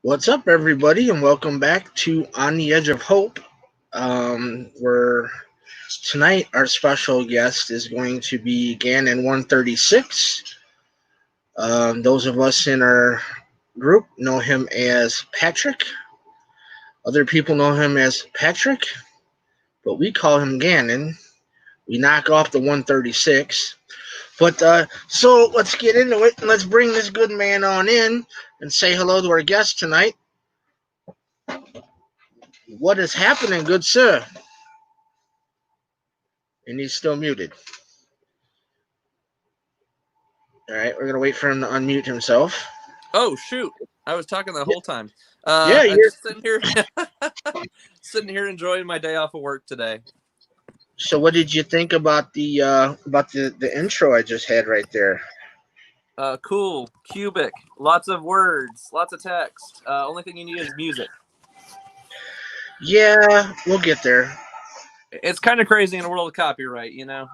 What's up, everybody, and welcome back to On the Edge of Hope. Where tonight our special guest is going to be Gannon 136. Those of us in our group know him as Patrick. Other people know him as Patrick, but we call him Gannon. We knock off the 136. So let's get into it and let's bring this good man on in and say hello to our guest tonight. What is happening, good sir? And he's still muted. All right, we're gonna wait for him to unmute himself. Oh shoot! I was talking the whole time. Yeah, I'm just sitting here, sitting here enjoying my day off of work today. So, what did you think about the intro I just had right there? Cool, cubic, lots of words, lots of text. Only thing you need is music. Yeah, we'll get there. It's kind of crazy in a world of copyright, you know.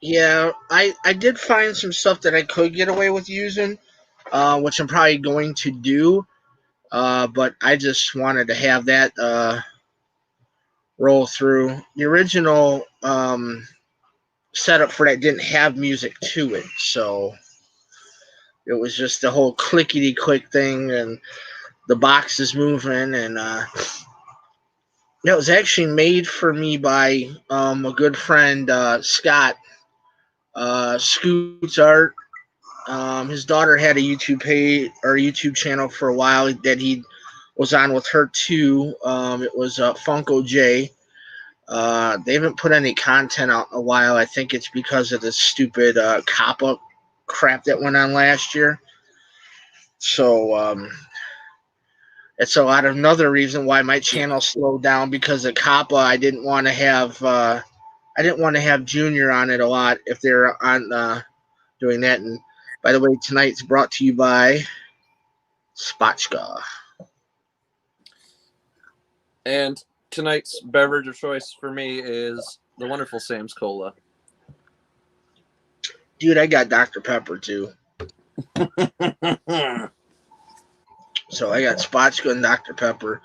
Yeah, I did find some stuff that I could get away with using, which I'm probably going to do. But I just wanted to have that roll through. The original setup for that didn't have music to it, so it was just the whole clickety click thing and the boxes moving, and it was actually made for me by a good friend, Scott, Scoots Art. His daughter had a YouTube page or YouTube channel for a while that he was on with her too. It was Funko J. They haven't put any content out in a while. I think it's because of the stupid COPPA crap that went on last year. So it's a lot of another reason why my channel slowed down, because of COPPA. I didn't want to have Junior on it a lot if they're on doing that. And by the way, tonight's brought to you by Spotchka. And tonight's beverage of choice for me is the wonderful Sam's Cola. Dude, I got Dr. Pepper too. So I got Spotchka and Dr. Pepper.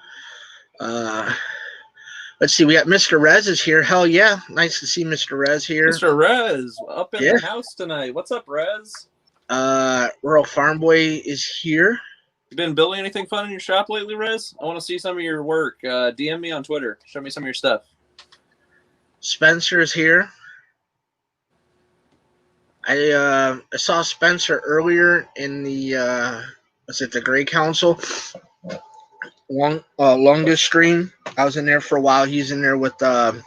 Let's see. We got Mr. Rez is here. Hell yeah. Nice to see Mr. Rez here. Mr. Rez, up in the house tonight. What's up, Rez? Rural Farm Boy is here. You been building anything fun in your shop lately, Rez? I want to see some of your work. DM me on Twitter. Show me some of your stuff. Spencer is here. I saw Spencer earlier in the the Grey Council longest stream. I was in there for a while. He's in there with Mr.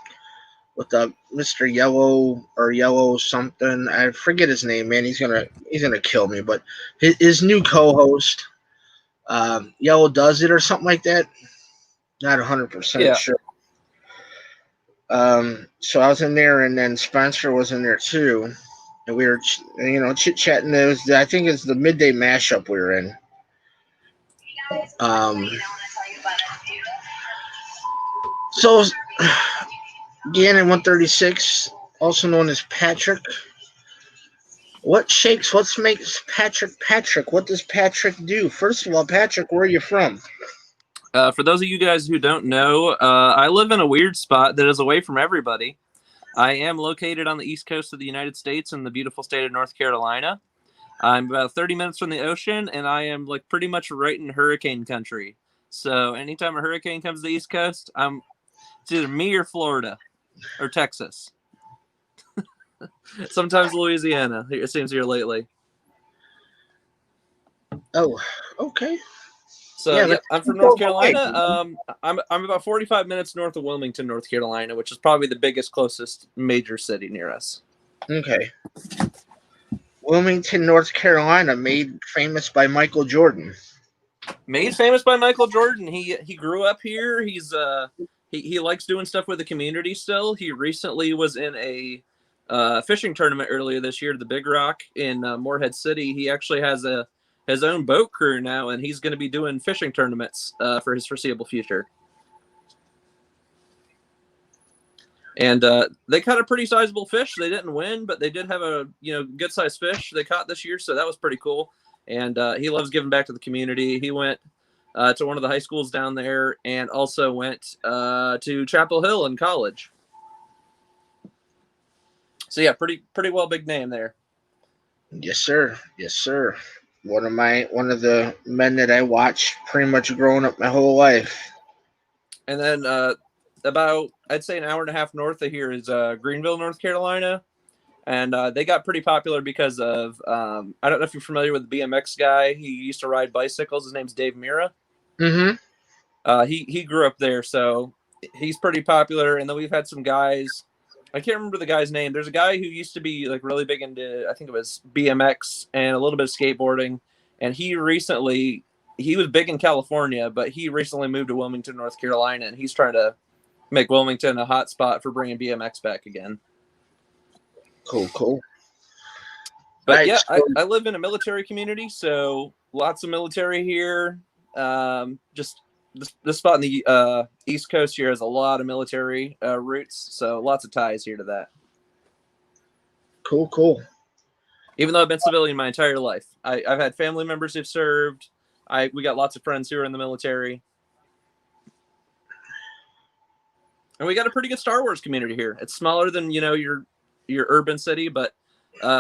Yellow or Yellow something. I forget his name, man. He's gonna kill me. But his new co-host, Yellow Does It or something like that. Not 100% sure. So I was in there, and then Spencer was in there too, and we were chit chatting. I think it's the midday mashup we were in. So Gannon 136, also known as Patrick. What makes Patrick? What does Patrick do? First of all, Patrick, where are you from? For those of you guys who don't know, I live in a weird spot that is away from everybody. I am located on the east coast of the United States in the beautiful state of North Carolina. I'm about 30 minutes from the ocean, and I am like pretty much right in hurricane country. So anytime a hurricane comes to the east coast, it's either me or Florida or Texas. Sometimes Louisiana. It seems here lately. Oh, okay. So yeah, I'm from North Carolina. I'm about 45 minutes north of Wilmington, North Carolina, which is probably the biggest, closest major city near us. Okay. Wilmington, North Carolina, made famous by Michael Jordan. Made famous by Michael Jordan. He grew up here. He likes doing stuff with the community still. He recently was in a fishing tournament earlier this year, the Big Rock in Morehead City. He actually has his own boat crew now, and he's going to be doing fishing tournaments for his foreseeable future. And they caught a pretty sizable fish. They didn't win, but they did have a good sized fish they caught this year, so that was pretty cool. And he loves giving back to the community. He went to one of the high schools down there, and also went to Chapel Hill in college. So yeah, pretty well big name there. Yes, sir. Yes, sir. One of the men that I watched pretty much growing up my whole life. And then about, I'd say, an hour and a half north of here is Greenville, North Carolina. And they got pretty popular because of, I don't know if you're familiar with the BMX guy. He used to ride bicycles. His name's Dave Mira. Mm-hmm. He grew up there, so he's pretty popular. And then we've had some guys. I can't remember the guy's name. There's a guy who used to be like really big into, I think it was BMX and a little bit of skateboarding. And he was big in California, but he recently moved to Wilmington, North Carolina, and he's trying to make Wilmington a hot spot for bringing BMX back again. Cool. But right, yeah, so, I live in a military community, so lots of military here. Just this spot in the East Coast here has a lot of military roots, so lots of ties here to that. cool. Even though I've been civilian my entire life, I've had family members who've served. We got lots of friends who are in the military. And we got a pretty good Star Wars community here. It's smaller than, your urban city, but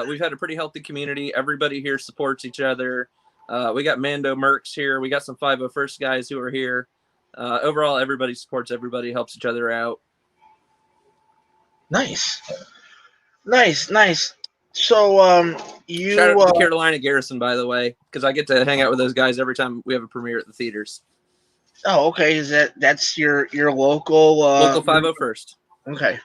we've had a pretty healthy community. Everybody here supports each other. We got Mando Mercs here. We got some 501st guys who are here. Overall, everybody supports everybody, helps each other out. Nice. So, you shout out to the Carolina Garrison, by the way, because I get to hang out with those guys every time we have a premiere at the theaters. Oh, okay. That's your local local 501st? Okay.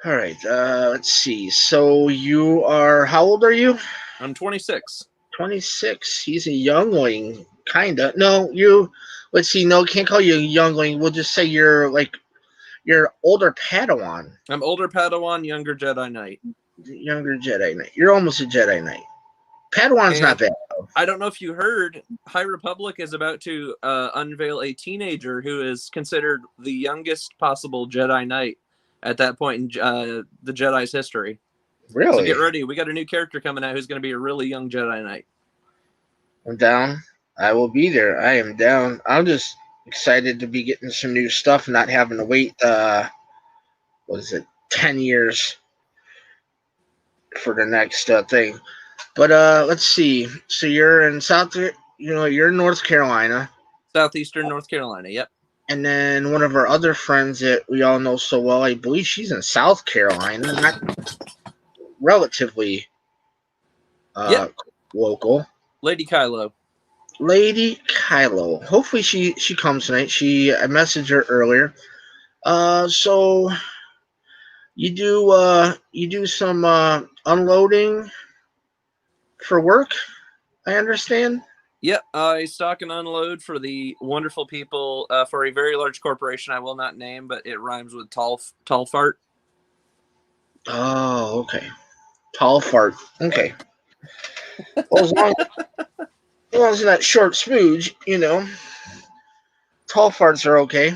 All right. Let's see. So you are, how old are you? I'm 26. 26. He's a youngling, kinda. No, let's see. No, can't call you a youngling. We'll just say you're older Padawan. I'm older Padawan, younger Jedi Knight. Younger Jedi Knight. You're almost a Jedi Knight. Padawan's not bad. I don't know if you heard, High Republic is about to unveil a teenager who is considered the youngest possible Jedi Knight at that point in the Jedi's history. Really? So get ready. We got a new character coming out who's going to be a really young Jedi Knight. I'm down. I will be there. I am down. I'm just excited to be getting some new stuff, not having to wait, 10 years for the next thing. But let's see. So you're in you're in North Carolina. Southeastern North Carolina, yep. And then one of our other friends that we all know so well, I believe she's in South Carolina, not relatively local. Lady Kylo. Hopefully she comes tonight. I messaged her earlier. So you do some unloading for work, I understand. Yep, I stock and unload for the wonderful people for a very large corporation I will not name, but it rhymes with tall fart. Oh, okay. Tall fart. Okay. Well, as long as it's not short spooge, tall farts are okay.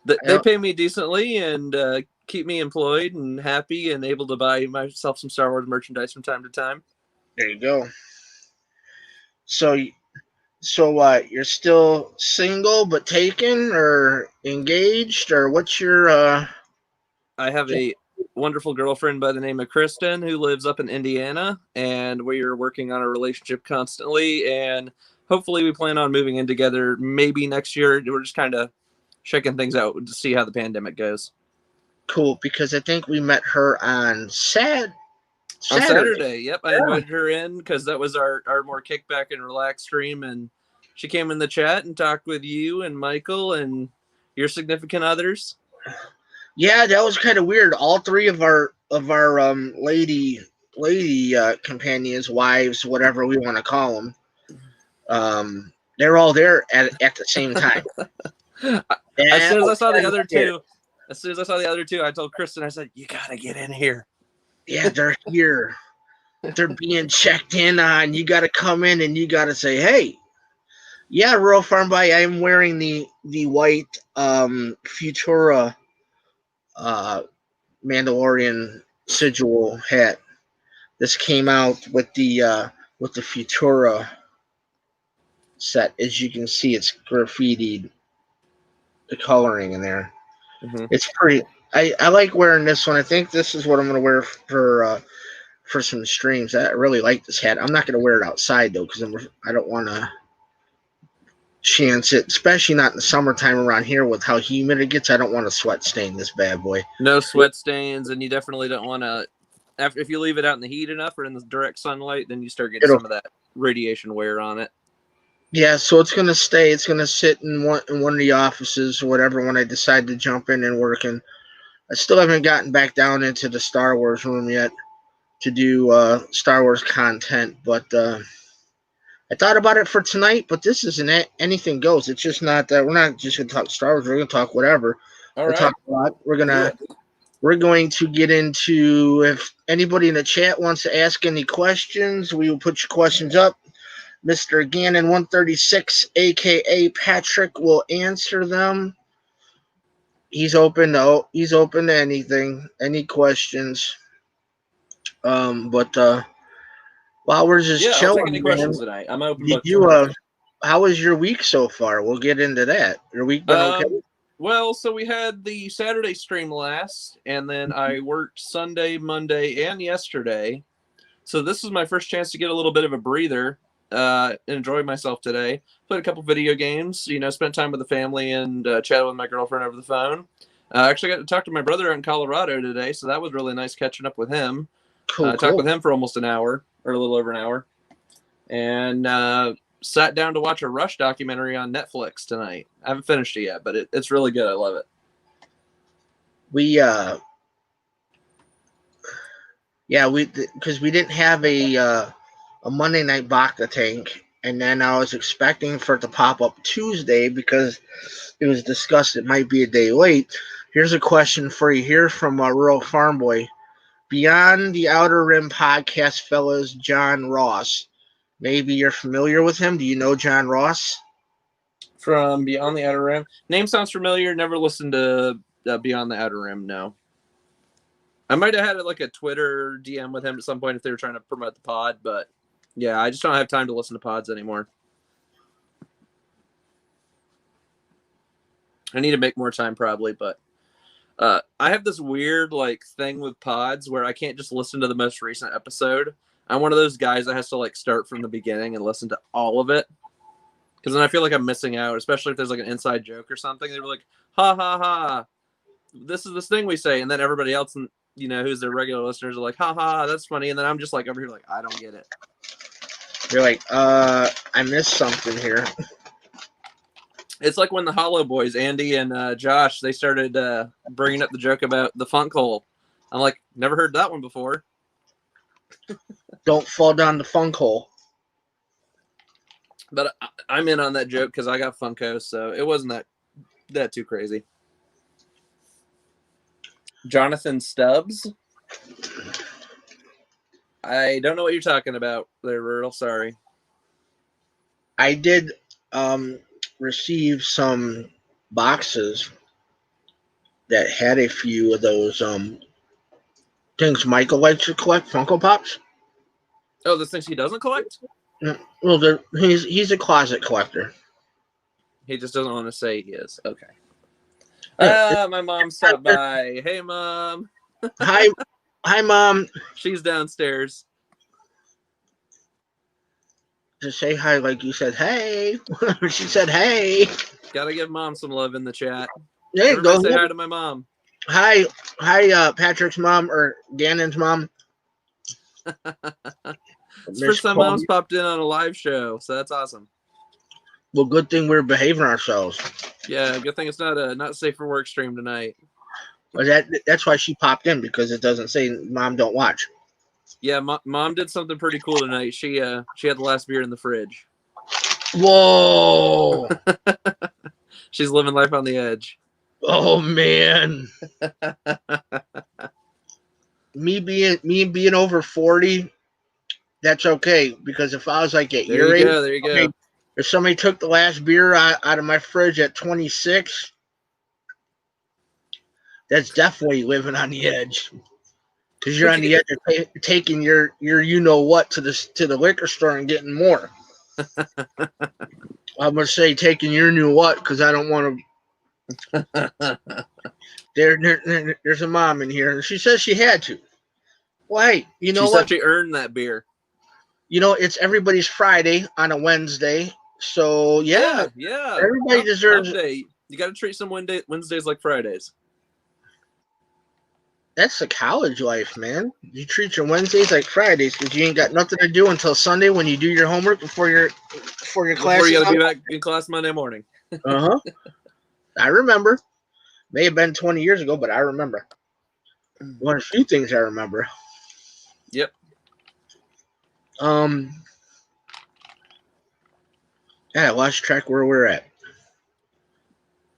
They pay me decently and keep me employed and happy and able to buy myself some Star Wars merchandise from time to time. There you go. So what? You're still single but taken or engaged, or what's your I have a wonderful girlfriend by the name of Kristen who lives up in Indiana, and we are working on a relationship constantly, and hopefully we plan on moving in together maybe next year. We're just kind of checking things out to see how the pandemic goes. Cool, because I think we met her on Saturday. On Saturday, yep. I invited her in because that was our more kickback and relaxed stream, and she came in the chat and talked with you and Michael and your significant others. Yeah, that was kind of weird. All three of our lady companions, wives, whatever we want to call them, they're all there at the same time. As soon as I saw the other two, I told Kristen, I said, "You gotta get in here." Yeah, they're here. They're being checked in on. You got to come in and you got to say, "Hey, yeah, Rural Farm Boy, I am wearing the white Futura Mandalorian sigil hat. This came out with the Futura set. As you can see, it's graffitied, the coloring in there. Mm-hmm. It's pretty. I like wearing this one. I think this is what I'm gonna wear for some streams. I really like this hat. I'm not gonna wear it outside though because I don't want to chance it, especially not in the summertime around here with how humid it gets. I don't want to sweat stain this bad boy. No sweat stains, and you definitely don't want to. If you leave it out in the heat enough or in the direct sunlight, then you start getting It'll some of that radiation wear on it. Yeah, so it's gonna stay. It's gonna sit in one of the offices or whatever when I decide to jump in and work. And I still haven't gotten back down into the Star Wars room yet to do Star Wars content, but I thought about it for tonight. But this isn't anything goes. It's just not that we're not just gonna talk Star Wars. We're gonna talk whatever. All We'll right. talk a lot. We're going to get into, if anybody in the chat wants to ask any questions, we will put your questions up. Mr. Gannon 136, aka Patrick, will answer them. He's open to anything, any questions. But while we're just Yeah, I'll take any chilling, man, questions tonight. I'm open did book you tonight. how was your week so far? We'll get into that. Your week been okay? Well, so we had the Saturday stream last, and then I worked Sunday, Monday, and yesterday. So this is my first chance to get a little bit of a breather. Enjoy myself today. Played a couple video games. Spent time with the family and chatted with my girlfriend over the phone. Actually got to talk to my brother out in Colorado today, so that was really nice catching up with him. Cool. Talked with him for almost an hour, or a little over an hour, and sat down to watch a Rush documentary on Netflix tonight. I haven't finished it yet, but it's really good. I love it. Because we didn't have a Monday night Bacta tank, and then I was expecting for it to pop up Tuesday because it was discussed it might be a day late. Here's a question for you here from Rural Farm Boy. Beyond the Outer Rim podcast fellows, John Ross. Maybe you're familiar with him. Do you know John Ross? From Beyond the Outer Rim. Name sounds familiar. Never listened to Beyond the Outer Rim, no. I might have had like a Twitter DM with him at some point if they were trying to promote the pod, but yeah, I just don't have time to listen to pods anymore. I need to make more time probably, but I have this weird like thing with pods where I can't just listen to the most recent episode. I'm one of those guys that has to like start from the beginning and listen to all of it. Because then I feel like I'm missing out, especially if there's like an inside joke or something. They were like, ha ha ha, this is this thing we say. And then everybody else, who's their regular listeners are like, ha ha, that's funny. And then I'm just like over here like, I don't get it. You're like, I missed something here. It's like when the Hollow Boys, Andy and Josh, they started bringing up the joke about the funk hole. I'm like, never heard that one before. Don't fall down the funk hole. But I'm in on that joke because I got Funko, so it wasn't that too crazy. Jonathan Stubbs? I don't know what you're talking about there, Rural. Sorry. I did receive some boxes that had a few of those things Michael likes to collect, Funko Pops. Oh, those things he doesn't collect? Well, he's a closet collector. He just doesn't want to say he is. Okay. My mom stopped by. Hey, Mom. Hi, Mom. She's downstairs. Just say hi like you said, hey. She said, hey. Gotta give Mom some love in the chat. There you go. Say hi to my mom. Hi, Patrick's mom or Gannon's mom. It's the first time Mom's popped in on a live show, so that's awesome. Well, good thing we're behaving ourselves. Yeah, good thing it's not safe for work stream tonight. Well, that's why she popped in, because it doesn't say Mom don't watch. Yeah, Mom did something pretty cool tonight. She had the last beer in the fridge. Whoa! She's living life on the edge. Oh man. me being over 40, that's okay, because if I was like at your age, there you go. If somebody took the last beer out of my fridge at 26, that's definitely living on the edge. Because you're on the edge of taking your you know what to the liquor store and getting more. I'm gonna say taking your new what because I don't want to. There's a mom in here, and she says she had to. Well, hey, you know She what? said she earned that beer. It's everybody's Friday on a Wednesday, so yeah, Yeah. everybody deserves. Hump day. You got to treat some Wednesdays like Fridays. That's the college life, man. You treat your Wednesdays like Fridays because you ain't got nothing to do until Sunday when you do your homework before your Before classes. you got to be back in class Monday morning. Uh-huh. I remember. May have been 20 years ago, but I remember. One of the few things I remember. Yep. Yeah, I lost track where we're at.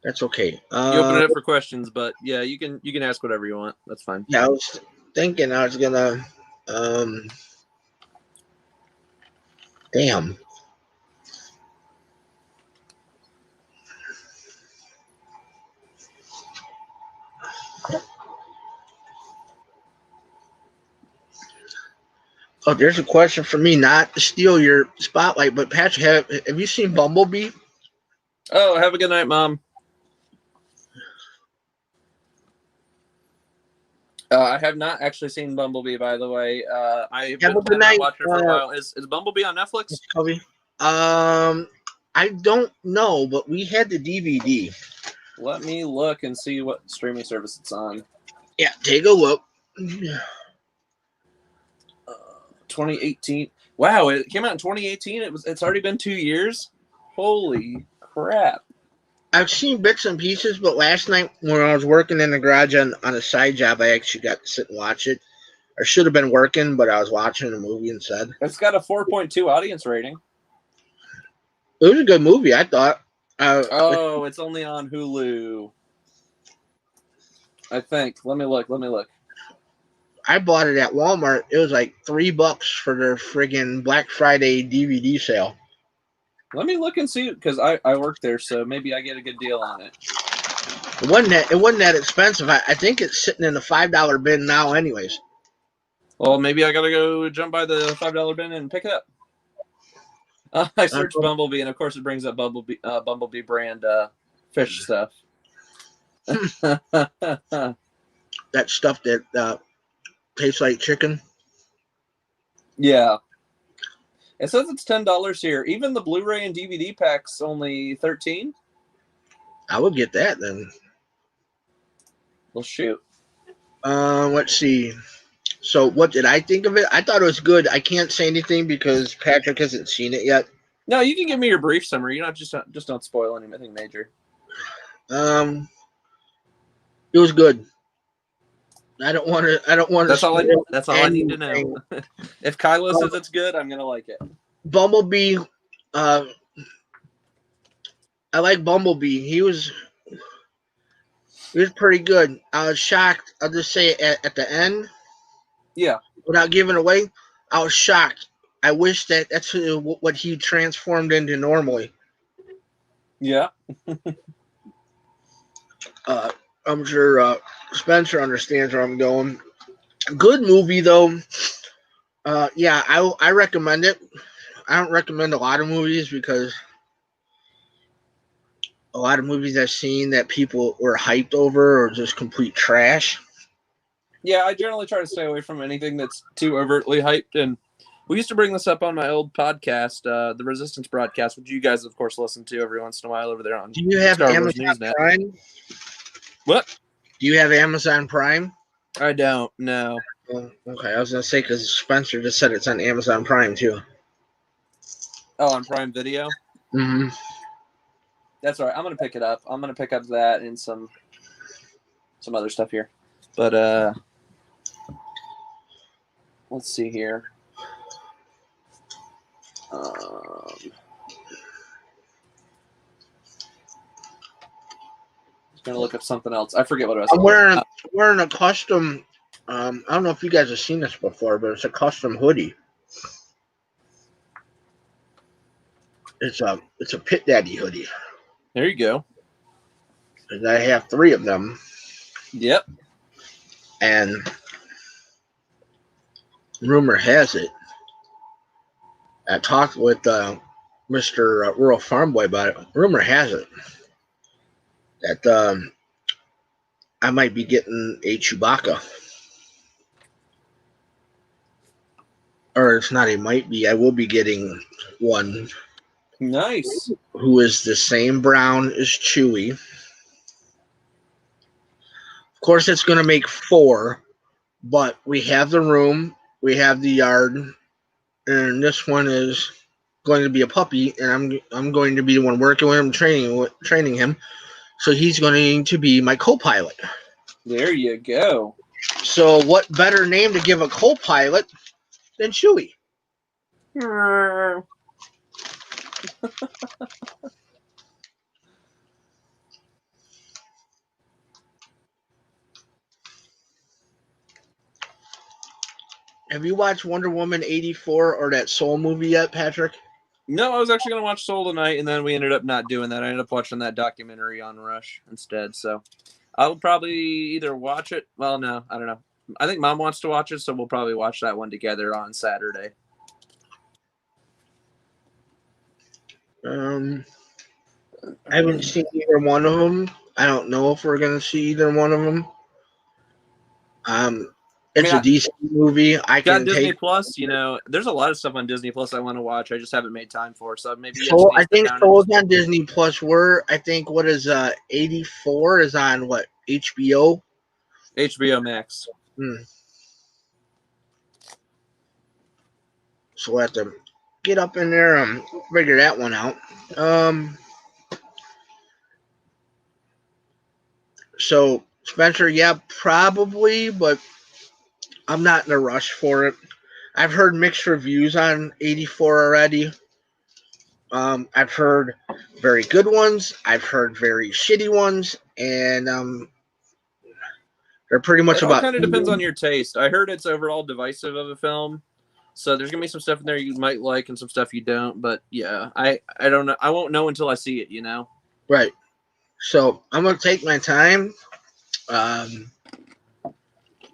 That's okay. You open it up for questions, but yeah, you can ask whatever you want. That's fine. Yeah, I was thinking I was gonna. Damn. Oh, there's a question for me, not to steal your spotlight, but Patrick, have you seen Bumblebee? Oh, have a good night, Mom. I have not actually seen Bumblebee, by the way. I Have a have good not night, watched it for a while. Is Bumblebee on Netflix? Kobe. I don't know, but we had the DVD. Let me look and see what streaming service it's on. Yeah, take a look. 2018. Wow, it came out in 2018. It's already been 2 years. Holy crap! I've seen bits and pieces, but last night when I was working in the garage on a side job, I actually got to sit and watch it. I should have been working, but I was watching a movie instead. It's got a 4.2 audience rating. It was a good movie, I thought. Oh, it's only on Hulu. I think. Let me look. I bought it at Walmart. It was like $3 for their friggin' Black Friday DVD sale. Let me look and see because I work there, so maybe I get a good deal on it. It wasn't that expensive. I think it's sitting in the $5 bin now, anyways. Well, maybe I gotta go jump by the $5 bin and pick it up. I searched Bumblebee, and of course, it brings up Bumblebee brand fish stuff. That stuff that tastes like chicken. Yeah. It says it's $10 here. Even the Blu-ray and DVD pack's only $13. I would get that then. Well, shoot. Let's see. So, what did I think of it? I thought it was good. I can't say anything because Patrick hasn't seen it yet. No, you can give me your brief summary. You just don't spoil anything major. It was good. I don't want to. That's all I need to know. If Kylo says it's good, I'm gonna like it. Bumblebee. I like Bumblebee. He was pretty good. I was shocked. I'll just say at the end. Yeah. Without giving away, I was shocked. I wish that's what he transformed into normally. Yeah. I'm sure Spencer understands where I'm going. Good movie though. Yeah, I recommend it. I don't recommend a lot of movies because a lot of movies I've seen that people were hyped over are just complete trash. Yeah, I generally try to stay away from anything that's too overtly hyped. And we used to bring this up on my old podcast, the Resistance broadcast, which you guys, of course, listen to every once in a while over there on Do you have Star Wars Amazon News Net. Prime? What? Do you have Amazon Prime? I don't. No. Oh, okay, I was gonna say because Spencer just said it's on Amazon Prime too. Oh, on Prime Video. Mm-hmm. That's all right. I'm gonna pick it up. I'm gonna pick up that and some other stuff here. But let's see here. Gonna look up something else. I forget what I was. I'm wearing a custom. I don't know if you guys have seen this before, but it's a custom hoodie. It's a Pit Daddy hoodie. There you go. And I have 3 of them. Yep. And rumor has it, I talked with Mr. Rural Farm Boy about it. Rumor has it that I might be getting a Chewbacca. Or it's not, it might be. I will be getting one Nice. who is the same brown as Chewie. Of course, it's going to make 4, but we have the room, we have the yard, and this one is going to be a puppy, and I'm going to be the one working with him, training him. So he's going to be my co-pilot. There you go. So what better name to give a co-pilot than Chewie? Have you watched Wonder Woman 84 or that Soul movie yet, Patrick? No, I was actually going to watch Soul tonight, and then we ended up not doing that. I ended up watching that documentary on Rush instead. So I'll probably either watch it. Well, no, I don't know. I think Mom wants to watch it, so we'll probably watch that one together on Saturday. I haven't seen either one of them. I don't know if we're going to see either one of them. It's a decent movie. I got can Disney take. Plus. You know, there's a lot of stuff on Disney Plus I want to watch. I just haven't made time for. So maybe So I think Soul's on Disney Plus. I think what is 84 is on what, HBO? HBO Max. So we'll have to get up in there and figure that one out. So Spencer, yeah, probably, but I'm not in a rush for it. I've heard mixed reviews on 84 already. I've heard very good ones. I've heard very shitty ones, and they're pretty much It all about. kind of depends on your taste. I heard it's overall divisive of a film, so there's gonna be some stuff in there you might like and some stuff you don't. But yeah, I don't know. I won't know until I see it. You know. Right. So I'm gonna take my time.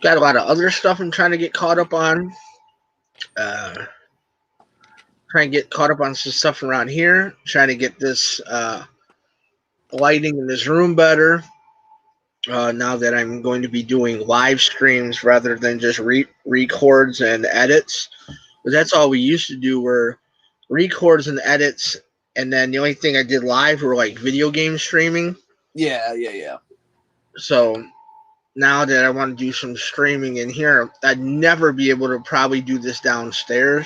Got a lot of other stuff I'm trying to get caught up on. Trying to get caught up on some stuff around here. Trying to get this lighting in this room better. Now that I'm going to be doing live streams rather than just records and edits. But that's all we used to do were records and edits. And then the only thing I did live were like video game streaming. Yeah. So now that I want to do some streaming in here, I'd never be able to probably do this downstairs.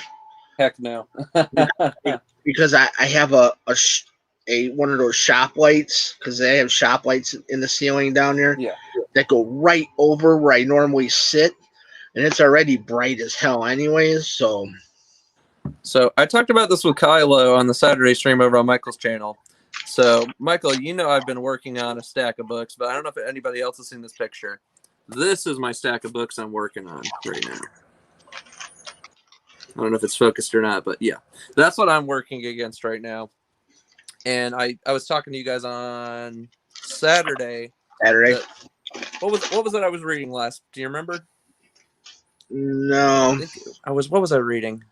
Heck no. Because I have a one of those shop lights, because they have shop lights in the ceiling down there. Yeah. That go right over where I normally sit, and it's already bright as hell anyways. So I talked about this with Kylo on the Saturday stream over on Michael's channel. So Michael, you know I've been working on a stack of books, but I don't know if anybody else has seen this picture. This is my stack of books I'm working on right now. I don't know if it's focused or not, but yeah, that's what I'm working against right now. And I was talking to you guys on Saturday. What was it I was reading last? Do you remember? No. What was I reading?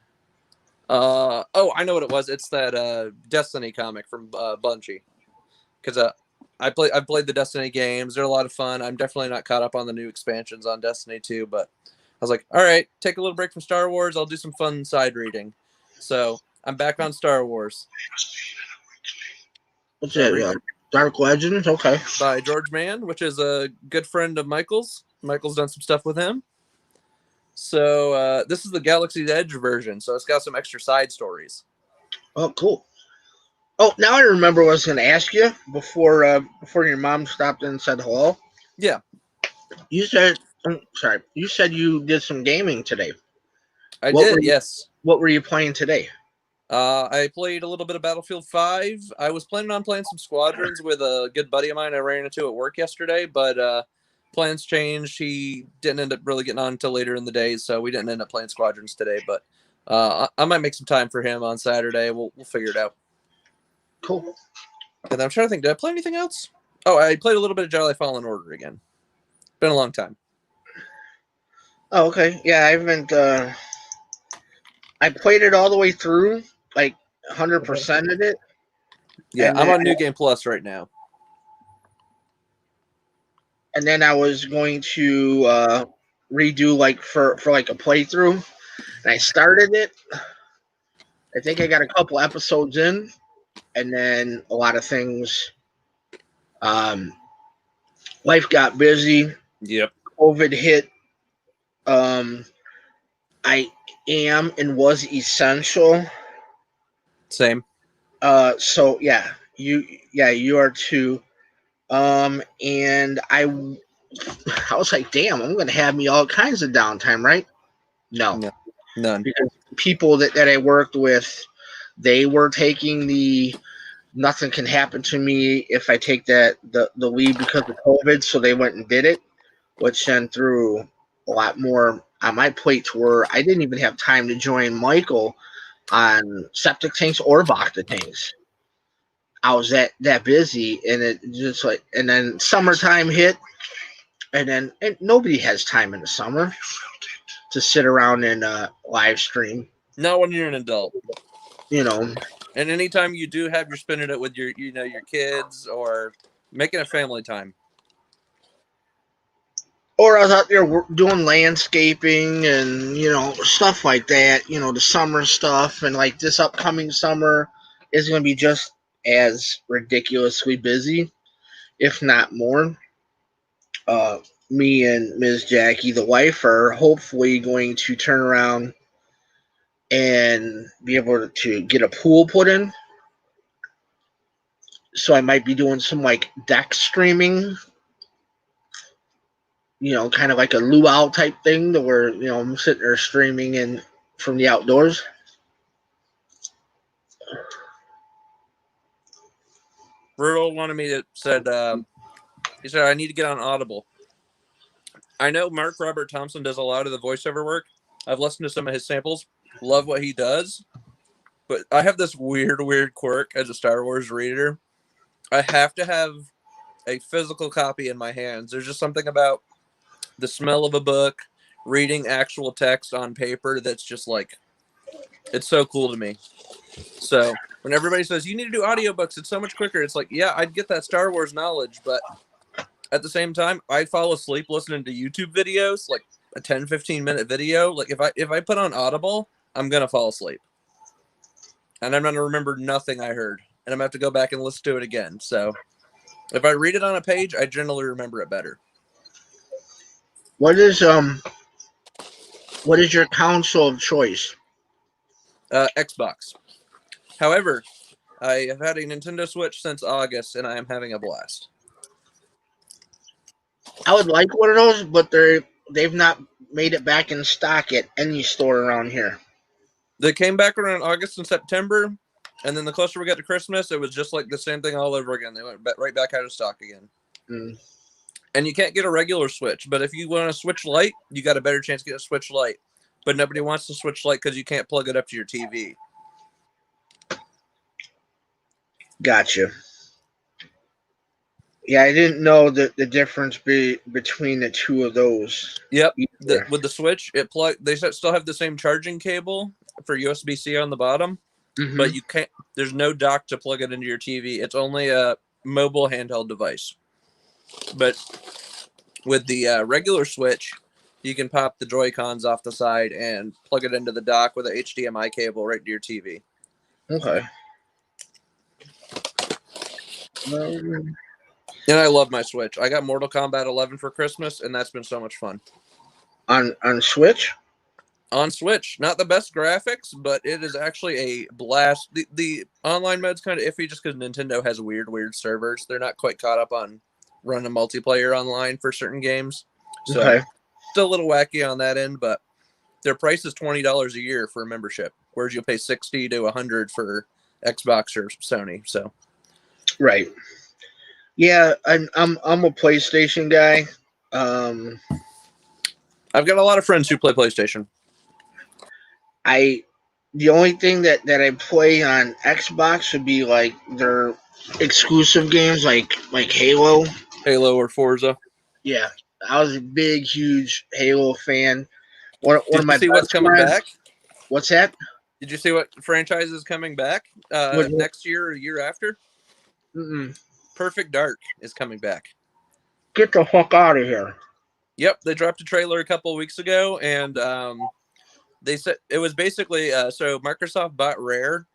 Oh, I know what it was. It's that Destiny comic from Bungie. Because I've played the Destiny games. They're a lot of fun. I'm definitely not caught up on the new expansions on Destiny 2, but I was like, all right, take a little break from Star Wars. I'll do some fun side reading. So I'm back on Star Wars. What's that? Dark Legends? Okay. By George Mann, which is a good friend of Michael's. Michael's done some stuff with him. So this is the Galaxy's Edge version. So it's got some extra side stories. Oh, cool. Oh, now I remember what I was going to ask you before your mom stopped in and said hello. Yeah. You said you did some gaming today. I did, yes. What were you playing today? I played a little bit of Battlefield 5. I was planning on playing some Squadrons with a good buddy of mine I ran into at work yesterday, but plans changed. He didn't end up really getting on until later in the day, so we didn't end up playing Squadrons today. But I might make some time for him on Saturday. We'll figure it out. Cool. And I'm trying to think, did I play anything else? Oh, I played a little bit of Jedi Fallen Order again. Been a long time. Oh, okay. Yeah, I haven't. I played it all the way through. Like, 100%ed it. Yeah, And I'm then, on New Game Plus right now. and then I was going to redo like for like a playthrough, and I started it. I think I got a couple episodes in, and then a lot of things. Um, Life got busy. Yep. COVID hit. Um, I am and was essential. Same. So you are too. And I was like, damn, I'm gonna have me all kinds of downtime, right? No, No, none. because people that I worked with, they were taking the nothing can happen to me if I take the leave because of COVID, so they went and did it, which then threw a lot more on my plate to where I didn't even have time to join Michael on septic tanks or bacta tanks. I was that busy, and it just like, and then summertime hit, and nobody has time in the summer to sit around and live stream. Not when you're an adult. You know, And anytime you do have, you're spending it with your kids or making a family time. or I was out there doing landscaping and stuff like that. The summer stuff, and like this upcoming summer is going to be just as ridiculously busy, if not more. Me and Ms. Jackie, the wife, are hopefully going to turn around and be able to get a pool put in. So I might be doing some like deck streaming, kind of like a luau type thing, to where I'm sitting there streaming in from the outdoors. Rural wanted me to said he said I need to get on Audible. I know Mark Robert Thompson does a lot of the voiceover work. I've listened to some of his samples. Love what he does. But I have this weird quirk as a Star Wars reader. I have to have a physical copy in my hands. There's just something about the smell of a book, reading actual text on paper that's just like, it's so cool to me. So when everybody says you need to do audiobooks, it's so much quicker. It's like, yeah, I'd get that Star Wars knowledge, but at the same time, I fall asleep listening to YouTube videos, like a 10-15 minute video. Like if I put on Audible, I'm gonna fall asleep. And I'm gonna remember nothing I heard. And I'm gonna have to go back and listen to it again. So if I read it on a page, I generally remember it better. What is your console of choice? Xbox. However, I have had a Nintendo Switch since August, and I am having a blast. I would like one of those, but they've not made it back in stock at any store around here. They came back around August and September, and then the closer we got to Christmas, it was just like the same thing all over again. They went right back out of stock again. Mm. And you can't get a regular Switch, but if you want a Switch Lite, you got a better chance to get a Switch Lite. But nobody wants the Switch Lite because you can't plug it up to your TV. Gotcha. Yeah, I didn't know the difference between the two of those. Yep. With the Switch, they still have the same charging cable for USB-C on the bottom, but you can't. There's no dock to plug it into your TV. It's only a mobile handheld device. But with the regular Switch, you can pop the Joy-Cons off the side and plug it into the dock with an HDMI cable right to your TV. Okay. And I love my Switch. I got Mortal Kombat 11 for Christmas, and that's been so much fun. On Switch? On Switch. Not the best graphics, but it is actually a blast. The online mode's kind of iffy just because Nintendo has weird servers. They're not quite caught up on running multiplayer online for certain games. So okay. Still a little wacky on that end, but their price is $20 a year for a membership, whereas you'll pay $60 to $100 for Xbox or Sony. So right. Yeah, I'm a PlayStation guy. I've got a lot of friends who play PlayStation. The only thing that I play on Xbox would be like their exclusive games, like Halo or Forza. Yeah, I was a huge Halo fan. One Did of my you see best what's coming friends, back? What's that? Did you see what franchise is coming back next year or year after? Mm-mm. Perfect Dark is coming back. Get the fuck out of here. Yep, they dropped a trailer a couple of weeks ago, and they said it was basically so Microsoft bought Rare,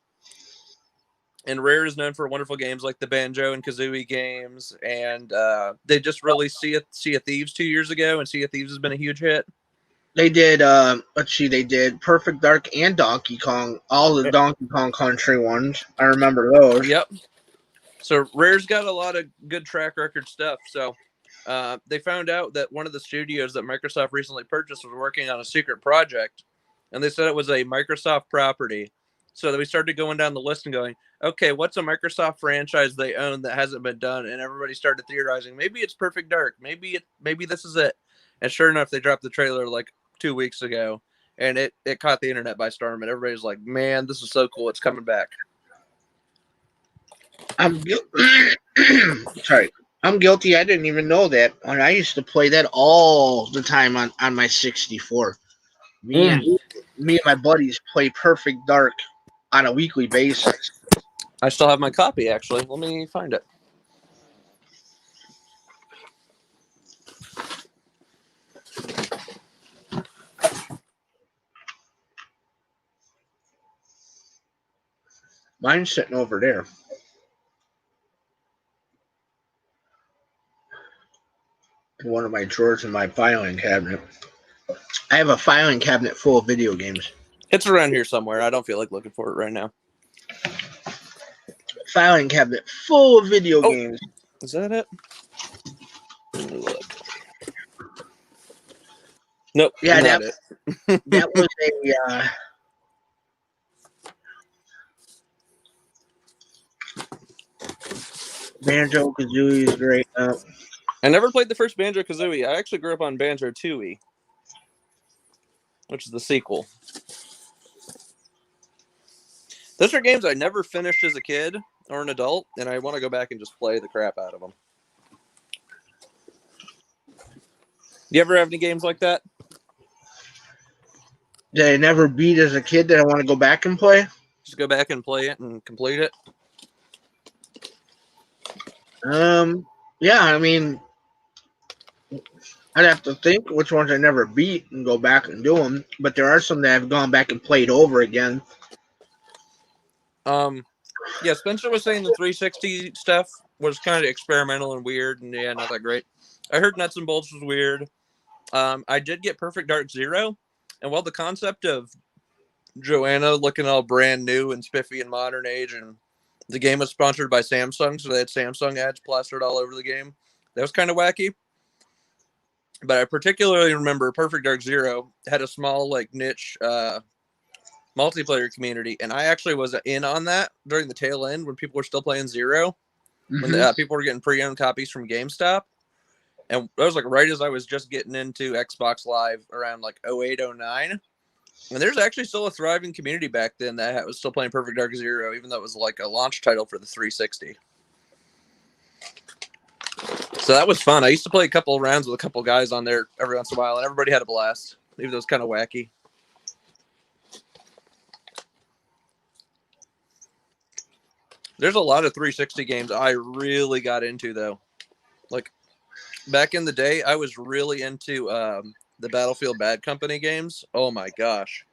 and Rare is known for wonderful games like the Banjo and Kazooie games, and they just released Sea of Thieves 2 years ago, and Sea of Thieves has been a huge hit. They did, they did Perfect Dark and Donkey Kong, all the Donkey Kong Country ones. I remember those. Yep. So Rare's got a lot of good track record stuff. So they found out that one of the studios that Microsoft recently purchased was working on a secret project, and they said it was a Microsoft property. So we started going down the list and going, okay, what's a Microsoft franchise they own that hasn't been done? And everybody started theorizing, maybe it's Perfect Dark, maybe this is it. And sure enough, they dropped the trailer like 2 weeks ago, and it caught the internet by storm. And everybody's like, man, this is so cool, it's coming back. Sorry. I'm guilty. I didn't even know that. And I used to play that all the time on my 64. Me and my buddies play Perfect Dark on a weekly basis. I still have my copy, actually. Let me find it. Mine's sitting over there. In one of my drawers in my filing cabinet. I have a filing cabinet full of video games. It's around here somewhere. I don't feel like looking for it right now. Filing cabinet full of video games. Is that it? Look. Nope. Yeah, not it. That was a Banjo Kazooie is great. I never played the first Banjo Kazooie. I actually grew up on Banjo Tooie, which is the sequel. Those are games I never finished as a kid or an adult, and I want to go back and just play the crap out of them. You ever have any games like that? That I never beat as a kid that I want to go back and play? Just go back and play it and complete it? Yeah, I mean, I'd have to think which ones I never beat and go back and do them. But there are some that I've gone back and played over again. Yeah, Spencer was saying the 360 stuff was kind of experimental and weird, and yeah, not that great. I heard Nuts and Bolts was weird. I did get Perfect Dark Zero, and while the concept of Joanna looking all brand new and spiffy and modern age, and the game was sponsored by Samsung, so they had Samsung ads plastered all over the game. That was kind of wacky. But I particularly remember Perfect Dark Zero had a small, like, niche multiplayer community, and I actually was in on that during the tail end when people were still playing Zero, when people were getting pre-owned copies from GameStop. And that was like right as I was just getting into Xbox Live around like 08, 09. And there's actually still a thriving community back then that was still playing Perfect Dark Zero, even though it was like a launch title for the 360. So that was fun. I used to play a couple of rounds with a couple of guys on there every once in a while, and everybody had a blast, even though it was kind of wacky. There's a lot of 360 games I really got into, though. Like, back in the day, I was really into the Battlefield Bad Company games. Oh, my gosh.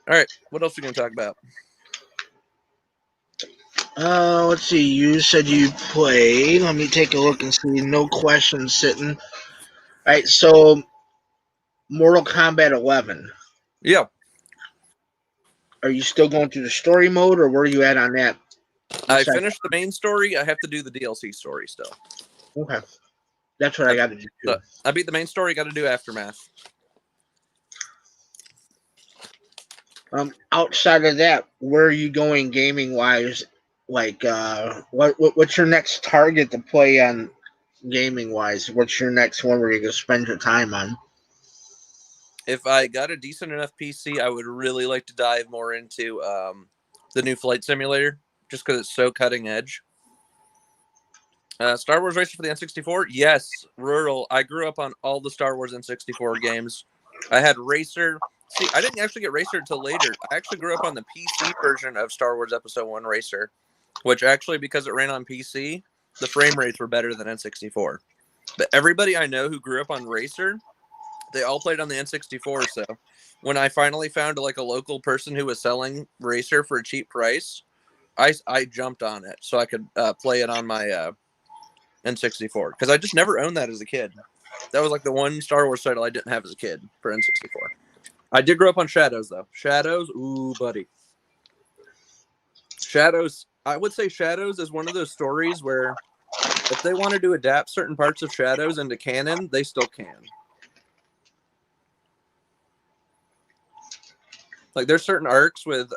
All right, what else are we going to talk about? Let's see. You said you played. Let me take a look and see. No questions sitting. All right, so Mortal Kombat 11. Yeah. Are you still going through the story mode, or where are you at on that? I finished the main story. I have to do the DLC story still. Okay. That's what I got to do, too. I beat the main story, got to do Aftermath. Outside of that, where are you going gaming-wise? Like, what's your next target to play on gaming-wise? What's your next one where you're going to spend your time on? If I got a decent enough PC, I would really like to dive more into the new Flight Simulator, just because it's so cutting edge. Star Wars Racer for the N64? Yes, rural. I grew up on all the Star Wars N64 games. I had Racer. See, I didn't actually get Racer until later. I actually grew up on the PC version of Star Wars Episode 1 Racer, which actually, because it ran on PC, the frame rates were better than N64. But everybody I know who grew up on Racer, they all played on the N64. So when I finally found like a local person who was selling Racer for a cheap price, I jumped on it so I could play it on my N64, because I just never owned that as a kid. That was like the one Star Wars title I didn't have as a kid for N64. I did grow up on Shadows though. Shadows, ooh, buddy. Shadows, I would say Shadows is one of those stories where if they wanted to adapt certain parts of Shadows into canon, they still can. Like there's certain arcs with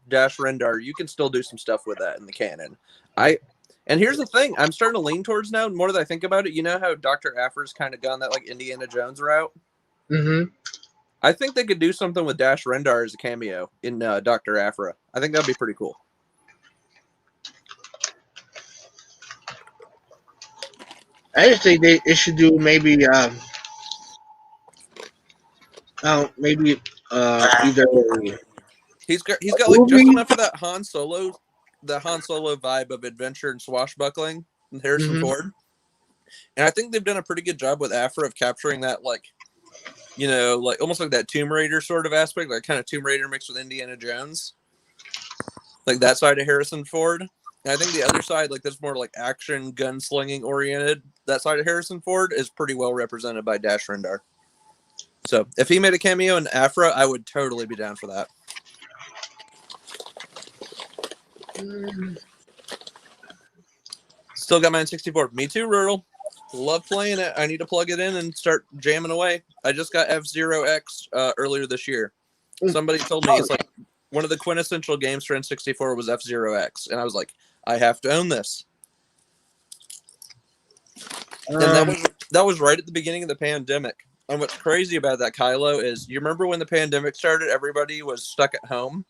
Dash Rendar, you can still do some stuff with that in the canon. And here's the thing, I'm starting to lean towards now, more that I think about it. You know how Dr. Afra's kind of gone that like Indiana Jones route? Mm-hmm. I think they could do something with Dash Rendar as a cameo in Dr. Afra. I think that'd be pretty cool. I just think they should do maybe maybe either He's got a like just movie. enough of that the Han Solo vibe of adventure and swashbuckling and Harrison Mm-hmm. Ford. And I think they've done a pretty good job with Afra of capturing that, like, you know, like almost like that Tomb Raider sort of aspect, like kind of Tomb Raider mixed with Indiana Jones, like that side of Harrison Ford. And I think the other side, like that's more like action gunslinging oriented, that side of Harrison Ford is pretty well represented by Dash Rendar. So if he made a cameo in Afra, I would totally be down for that. Still got my N64. Me too, Rural. Love playing it. I need to plug it in and start jamming away. I just got F-Zero X earlier this year. Somebody told me it's like one of the quintessential games for N64 was F-Zero X. And I was like, I have to own this. And that was right at the beginning of the pandemic. And what's crazy about that, Kylo, is you remember when the pandemic started, everybody was stuck at home?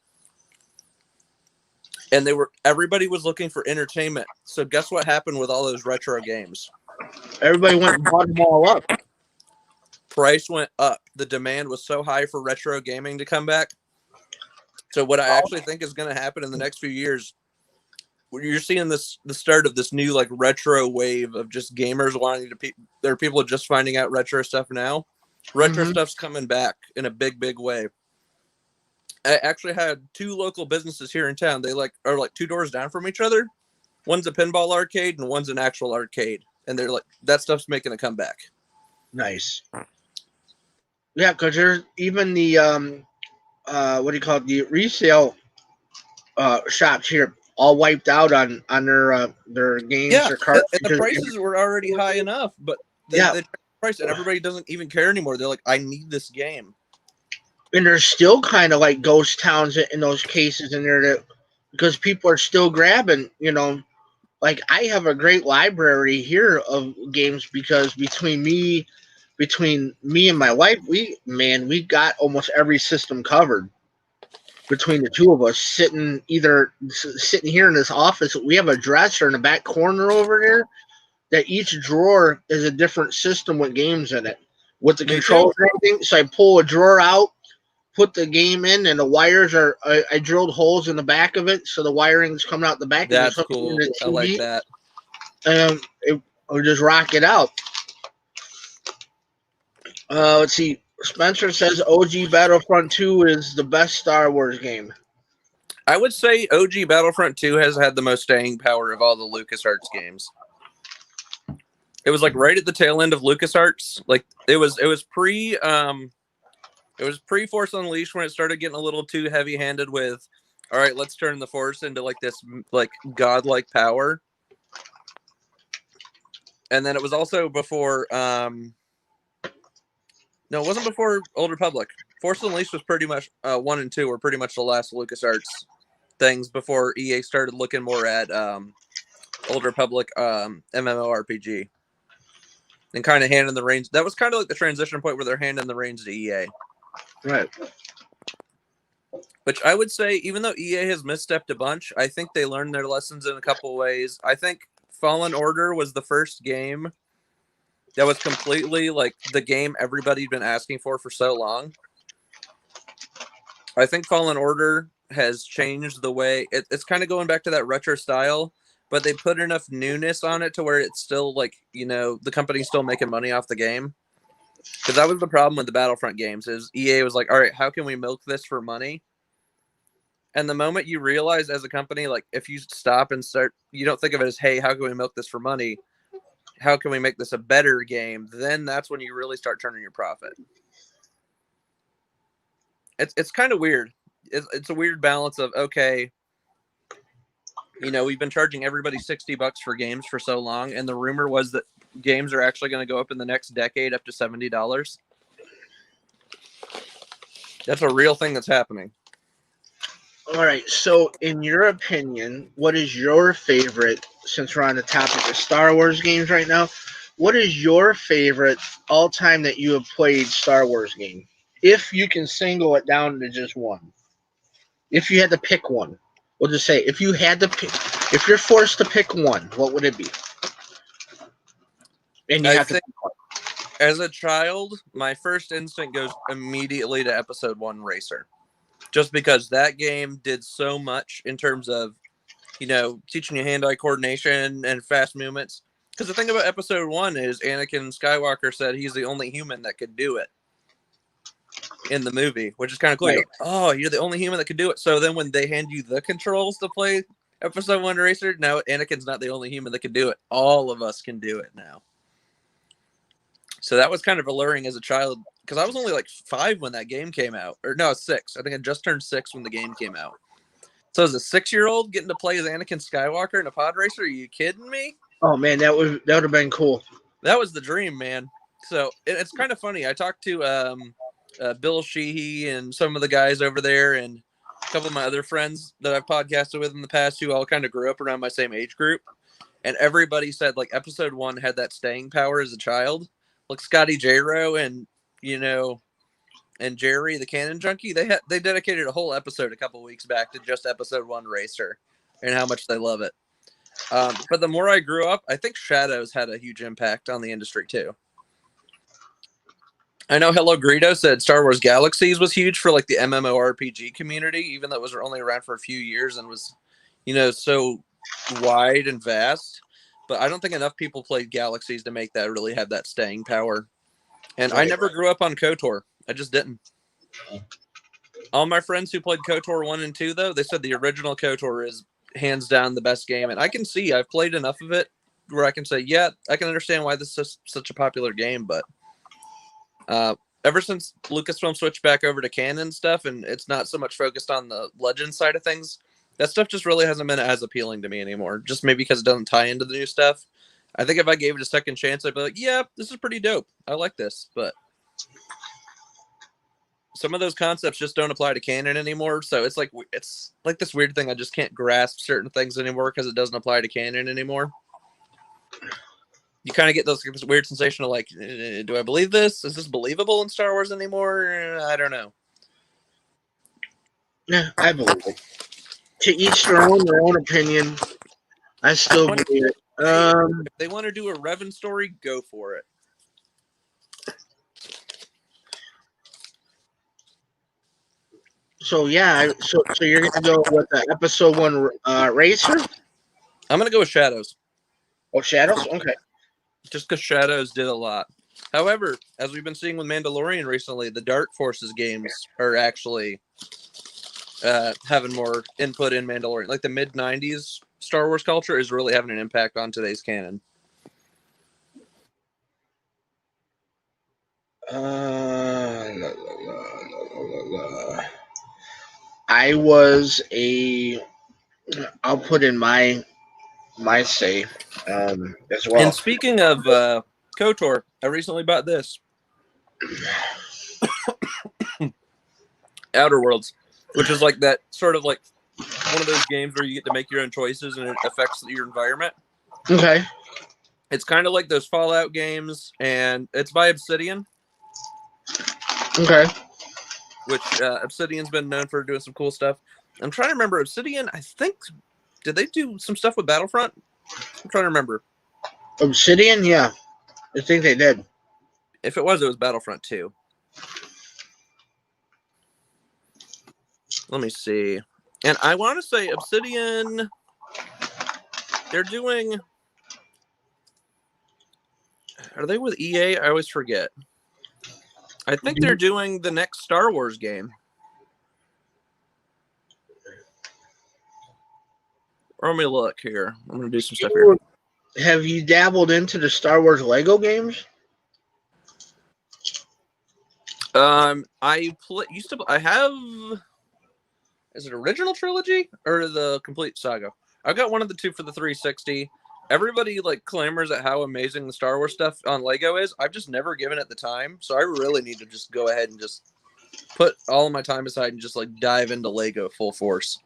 And everybody was looking for entertainment. So guess what happened with all those retro games? Everybody went and bought them all up. Price went up. The demand was so high for retro gaming to come back. So what I actually think is going to happen in the next few years, you're seeing the start of this new like retro wave of just gamers wanting to. There are people just finding out retro stuff now. Retro stuff's coming back in a big way. I actually had two local businesses here in town. They are like two doors down from each other. One's a pinball arcade and one's an actual arcade. And they're like, that stuff's making a comeback. Nice. Yeah, because there's even the what do you call it? The resale shops here all wiped out on their games or carts. And the prices were already high enough, but they price and everybody doesn't even care anymore. They're like, I need this game. And there's still kind of like ghost towns in those cases in there because people are still grabbing, you know. Like I have a great library here of games because between me and my wife, we got almost every system covered. Between the two of us, sitting here in this office, we have a dresser in the back corner over there that each drawer is a different system with games in it, with the controls and everything. So I pull a drawer out, put the game in, and the wires are. I drilled holes in the back of it, so the wiring's coming out the back. That's cool. I like that. Or just rock it out. Let's see. Spencer says OG Battlefront 2 is the best Star Wars game. I would say OG Battlefront 2 has had the most staying power of all the LucasArts games. It was like right at the tail end of LucasArts. Like it was pre Force Unleashed when it started getting a little too heavy-handed with, all right, let's turn the Force into like this like godlike power. And then it was also before no, it wasn't before Old Republic. Force Unleashed was pretty much 1 and 2 were pretty much the last LucasArts things before EA started looking more at Old Republic MMORPG and kind of handing the reins. That was kind of like the transition point where they're handing the reins to EA. Right. Which I would say, even though EA has misstepped a bunch, I think they learned their lessons in a couple of ways. I think Fallen Order was the first game that was completely like the game everybody'd been asking for so long. I think Fallen Order has changed the way it's kind of going back to that retro style, but they put enough newness on it to where it's still like, the company's still making money off the game. Because that was the problem with the Battlefront games is EA was like, all right, how can we milk this for money? And the moment you realize as a company, like if you stop and start, you don't think of it as, hey, how can we milk this for money? How can we make this a better game? Then that's when you really start turning your profit. It's kind of weird. It's a weird balance of, okay, we've been charging everybody $60 for games for so long, and the rumor was that games are actually going to go up in the next decade up to $70. That's a real thing that's happening. All right. So, in your opinion, what is your favorite? Since we're on the topic of Star Wars games right now, what is your favorite all-time that you have played Star Wars game? If you can single it down to just one. If you had to pick one, we'll just say if you had to pick, if you're forced to pick one, what would it be? And you I have to think as a child, my first instinct goes immediately to Episode 1 Racer. Just because that game did so much in terms of, teaching you hand-eye coordination and fast movements. Because the thing about Episode 1 is Anakin Skywalker said he's the only human that could do it in the movie, which is kind of cool. Right. Oh, you're the only human that could do it. So then when they hand you the controls to play Episode 1 Racer, now Anakin's not the only human that can do it. All of us can do it now. So that was kind of alluring as a child, because I was only like 5 when that game came out. Or no, 6. I think I just turned 6 when the game came out. So as a 6-year-old getting to play as Anakin Skywalker in a pod racer, are you kidding me? Oh man, that would have been cool. That was the dream, man. So it's kind of funny. I talked to Bill Sheehy and some of the guys over there, and a couple of my other friends that I've podcasted with in the past who all kind of grew up around my same age group. And everybody said like Episode 1 had that staying power as a child. Like Scotty J-Ro and, and Jerry, the Cannon Junkie, they dedicated a whole episode a couple weeks back to just Episode 1 Racer and how much they love it. But the more I grew up, I think Shadows had a huge impact on the industry too. I know Hello Greedo said Star Wars Galaxies was huge for like the MMORPG community, even though it was only around for a few years and was, so wide and vast. But I don't think enough people played Galaxies to make that really have that staying power. And I never grew up on KOTOR. I just didn't. All my friends who played KOTOR 1 and 2, though, they said the original KOTOR is hands down the best game. And I can see, I've played enough of it where I can say, yeah, I can understand why this is such a popular game. But ever since Lucasfilm switched back over to canon stuff, and it's not so much focused on the legend side of things, that stuff just really hasn't been as appealing to me anymore. Just maybe because it doesn't tie into the new stuff. I think if I gave it a second chance, I'd be like, yeah, this is pretty dope. I like this. But some of those concepts just don't apply to canon anymore. So it's like this weird thing. I just can't grasp certain things anymore because it doesn't apply to canon anymore. You kind of get this weird sensation of like, do I believe this? Is this believable in Star Wars anymore? I don't know. Yeah, I believe it. To each their own opinion. I still believe it. If they want to do a Revan story, go for it. So yeah, so you're gonna go with the Episode 1 Racer? I'm gonna go with Shadows. Oh, Shadows? Okay. Just because Shadows did a lot. However, as we've been seeing with Mandalorian recently, the Dark Forces games are actually having more input in Mandalorian. Like the mid-90s Star Wars culture is really having an impact on today's canon. I'll put in my say as well. And speaking of KOTOR, I recently bought this. Outer Worlds, which is like that sort of like one of those games where you get to make your own choices and it affects your environment. Okay. It's kind of like those Fallout games, and it's by Obsidian. Okay. Which Obsidian's been known for doing some cool stuff. I'm trying to remember Obsidian. I think did they do some stuff with Battlefront? I'm trying to remember. Obsidian, yeah, I think they did. If it was Battlefront 2. Let me see. And I want to say Obsidian, they're doing... Are they with EA? I always forget. I think they're doing the next Star Wars game. Or let me look here. I'm going to do some stuff here. Have you dabbled into the Star Wars Lego games? I have. Is it original trilogy or the complete saga? I got one of the two for the 360. Everybody like clamors at how amazing the Star Wars stuff on Lego is. I've just never given it the time, so I really need to just go ahead and just put all of my time aside and just like dive into Lego full force.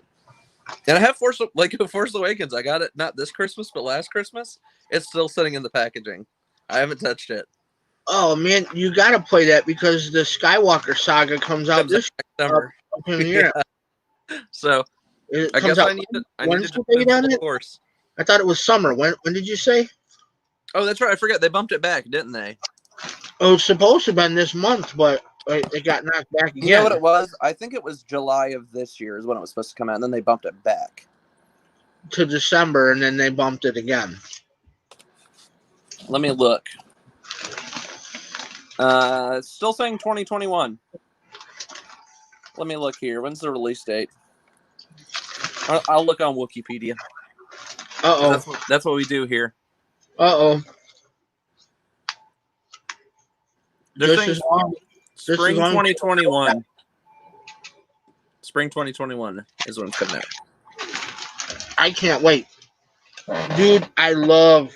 And I have Lego Force Awakens. I got it not this Christmas, but last Christmas. It's still sitting in the packaging. I haven't touched it. Oh man, you gotta play that because the Skywalker saga comes out this summer. Yeah. So I guess I need to just full force. I thought it was summer. When did you say? Oh, that's right. I forgot. They bumped it back, didn't they? Oh, it's supposed to have been this month, but it got knocked back again. You know what it was? I think it was July of this year is when it was supposed to come out, and then they bumped it back to December, and then they bumped it again. Let me look. It's still saying 2021. Let me look here. When's the release date? I'll look on Wikipedia. That's what we do here. They're saying spring 2021. Spring 2021 is when it's coming out. I can't wait. Dude, I love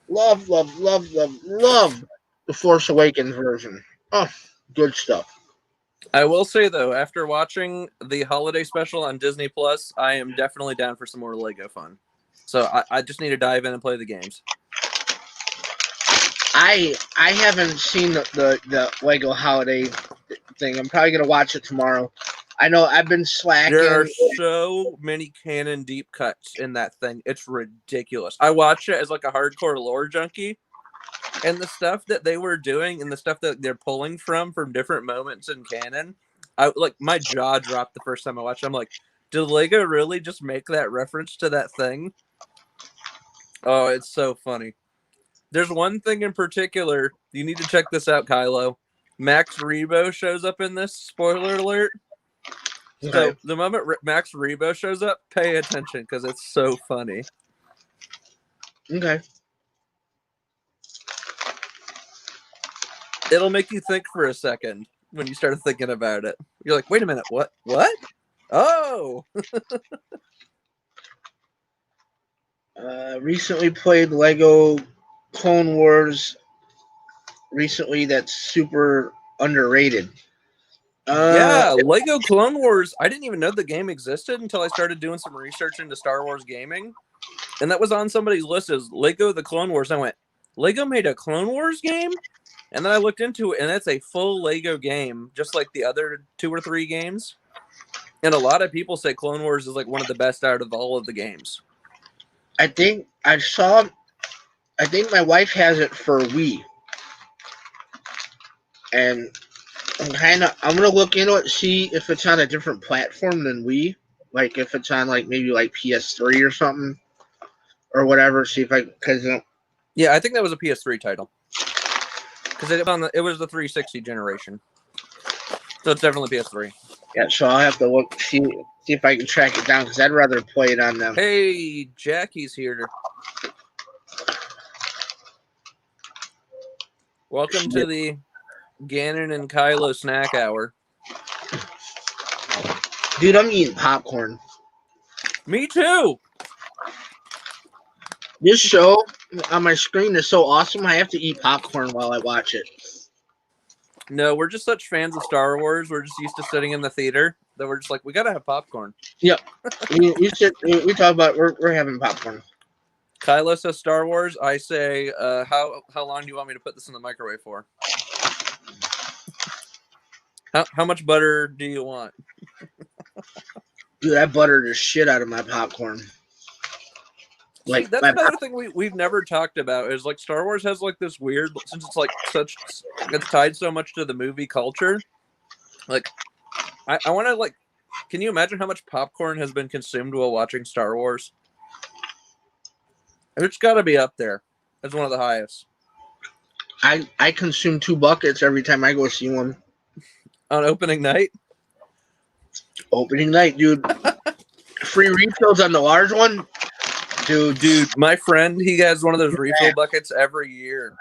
the Force Awakens version. Oh, good stuff. I will say, though, after watching the holiday special on Disney Plus, I am definitely down for some more Lego fun. So I just need to dive in and play the games. I haven't seen the Lego holiday thing. I'm probably going to watch it tomorrow. I know I've been slacking. There are so many canon deep cuts in that thing. It's ridiculous. I watch it as like a hardcore lore junkie. And the stuff that they were doing and the stuff that they're pulling from different moments in canon, my jaw dropped the first time I watched it. I'm like, did Lego really just make that reference to that thing? Oh, it's so funny. There's one thing in particular. You need to check this out, Kylo. Max Rebo shows up in this. Spoiler alert. Okay. So the moment Max Rebo shows up, pay attention because it's so funny. Okay. It'll make you think for a second when you start thinking about it. You're like, wait a minute, what? Oh! Recently played Lego Clone Wars. Recently, that's super underrated. Yeah, Lego Clone Wars. I didn't even know the game existed until I started doing some research into Star Wars gaming. And that was on somebody's list as Lego the Clone Wars. I went, Lego made a Clone Wars game? And then I looked into it, and it's a full Lego game, just like the other 2 or 3 games. And a lot of people say Clone Wars is like one of the best out of all of the games. I think my wife has it for Wii. And I'm gonna look into it, see if it's on a different platform than Wii. Like if it's on like maybe like PS3 or something. Or whatever, see if yeah, I think that was a PS3 title. Because it was the 360 generation. So it's definitely PS3. Yeah, so I'll have to look, see if I can track it down, because I'd rather play it on them. Hey, Jackie's here. Welcome to the Gannon and Kylo snack hour. Dude, I'm eating popcorn. Me too! This show on my screen is so awesome, I have to eat popcorn while I watch it. No, we're just such fans of Star Wars. We're just used to sitting in the theater that we're just like, we gotta have popcorn. Yep. we talk about we're having popcorn. Kylo says Star Wars. I say, how long do you want me to put this in the microwave for? How much butter do you want? Dude, I buttered the shit out of my popcorn. See, Like that's my another thing we've never talked about is like Star Wars has like this weird, since it's like such, it's tied so much to the movie culture. Like, I want to like, can you imagine how much popcorn has been consumed while watching Star Wars? It's got to be up there. It's one of the highest. I consume 2 buckets every time I go see one. On opening night? Opening night, dude. Free refills on the large one. Dude, my friend, he has one of those refill buckets every year.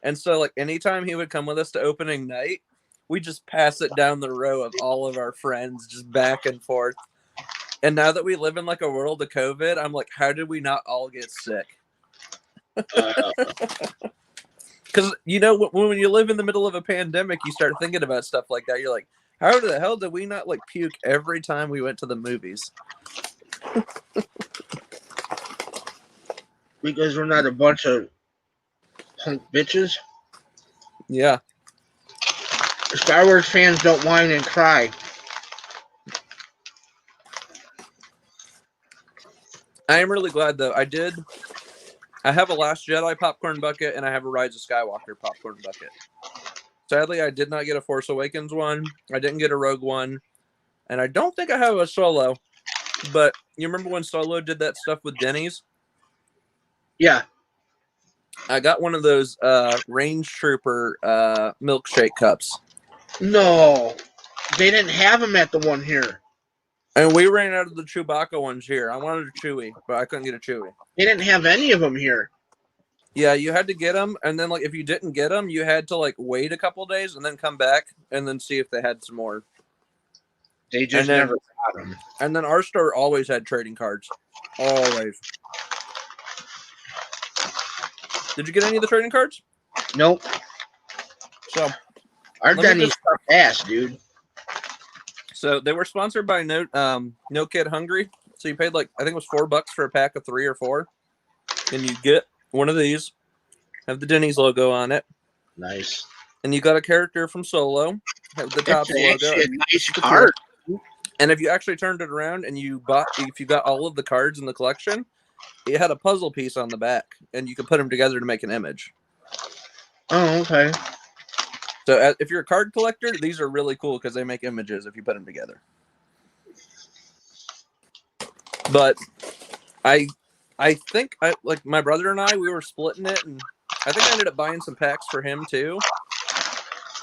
And so, like, anytime he would come with us to opening night, we just pass it down the row of all of our friends, just back and forth. And now that we live in, like, a world of COVID, I'm like, how did we not all get sick? Because, you know, when you live in the middle of a pandemic, you start thinking about stuff like that. You're like, how the hell did we not, like, puke every time we went to the movies? Because we're not a bunch of punk bitches. Yeah. Star Wars fans don't whine and cry. I am really glad, though. I have a Last Jedi popcorn bucket, and I have a Rise of Skywalker popcorn bucket. Sadly, I did not get a Force Awakens one. I didn't get a Rogue one. And I don't think I have a Solo. But you remember when Solo did that stuff with Denny's? Yeah. I got one of those Range Trooper milkshake cups. No. They didn't have them at the one here. And we ran out of the Chewbacca ones here. I wanted a Chewie, but I couldn't get a Chewie. They didn't have any of them here. Yeah, you had to get them, and then like if you didn't get them, you had to like wait a couple days and then come back and then see if they had some more. They just never got them. And then our store always had trading cards. Always. Did you get any of the trading cards? Nope. So our Denny's suck ass, dude. So they were sponsored by No Kid Hungry. So you paid like I think it was $4 for a pack of 3 or 4, and you get one of these, have the Denny's logo on it. Nice. And you got a character from Solo, have the Topps logo. A nice card. And if you actually turned it around and if you got all of the cards in the collection, it had a puzzle piece on the back, and you could put them together to make an image. Oh, okay. So if you're a card collector, these are really cool because they make images if you put them together. But I think like my brother and I, we were splitting it, and I think I ended up buying some packs for him too.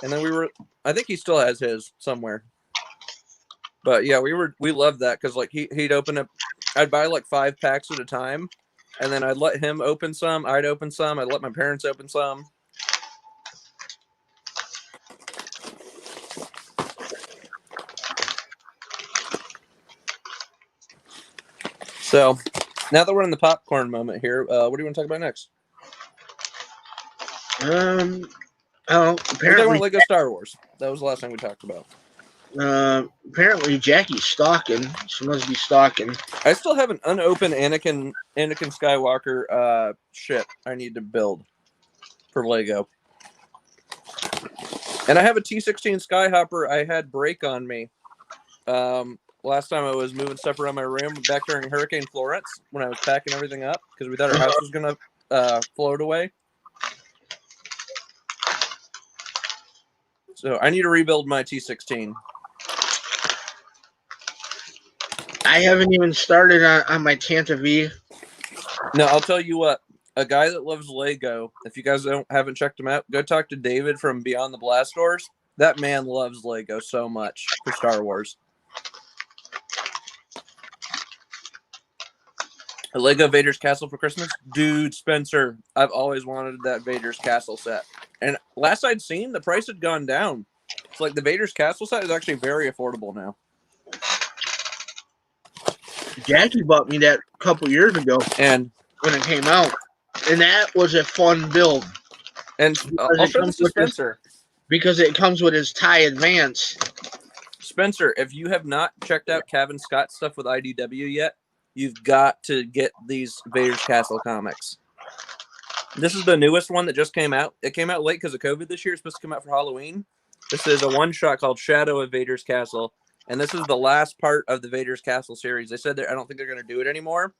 And then I think he still has his somewhere. But yeah, we loved that because like he'd open up, I'd buy like 5 packs at a time, and then I'd let him open some, I'd open some, I'd let my parents open some. So now that we're in the popcorn moment here, what do you want to talk about next? Apparently Lego Star Wars. That was the last thing we talked about. Apparently Jackie's stalking. She must be stalking. I still have an unopened Anakin Skywalker ship I need to build for Lego. And I have a T-16 Skyhopper I had break on me. Last time I was moving stuff around my room back during Hurricane Florence when I was packing everything up because we thought our house was going to float away. So I need to rebuild my T-16. I haven't even started on my Tanta V. No, I'll tell you what. A guy that loves Lego, if you guys haven't checked him out, go talk to David from Beyond the Blast Doors. That man loves Lego so much for Star Wars. A Lego Vader's Castle for Christmas? Dude, Spencer, I've always wanted that Vader's Castle set. And last I'd seen, the price had gone down. It's like the Vader's Castle set is actually very affordable now. Jackie bought me that a couple years ago, and when it came out, and that was a fun build. And I'll show this to Spencer because it comes with his TIE Advance. Spencer, if you have not checked out Kevin Scott's stuff with IDW yet, you've got to get these Vader's Castle comics. This is the newest one that just came out. It came out late because of COVID this year. It's supposed to come out for Halloween. This is a one-shot called Shadow of Vader's Castle. And this is the last part of the Vader's Castle series. They said I don't think they're going to do it anymore.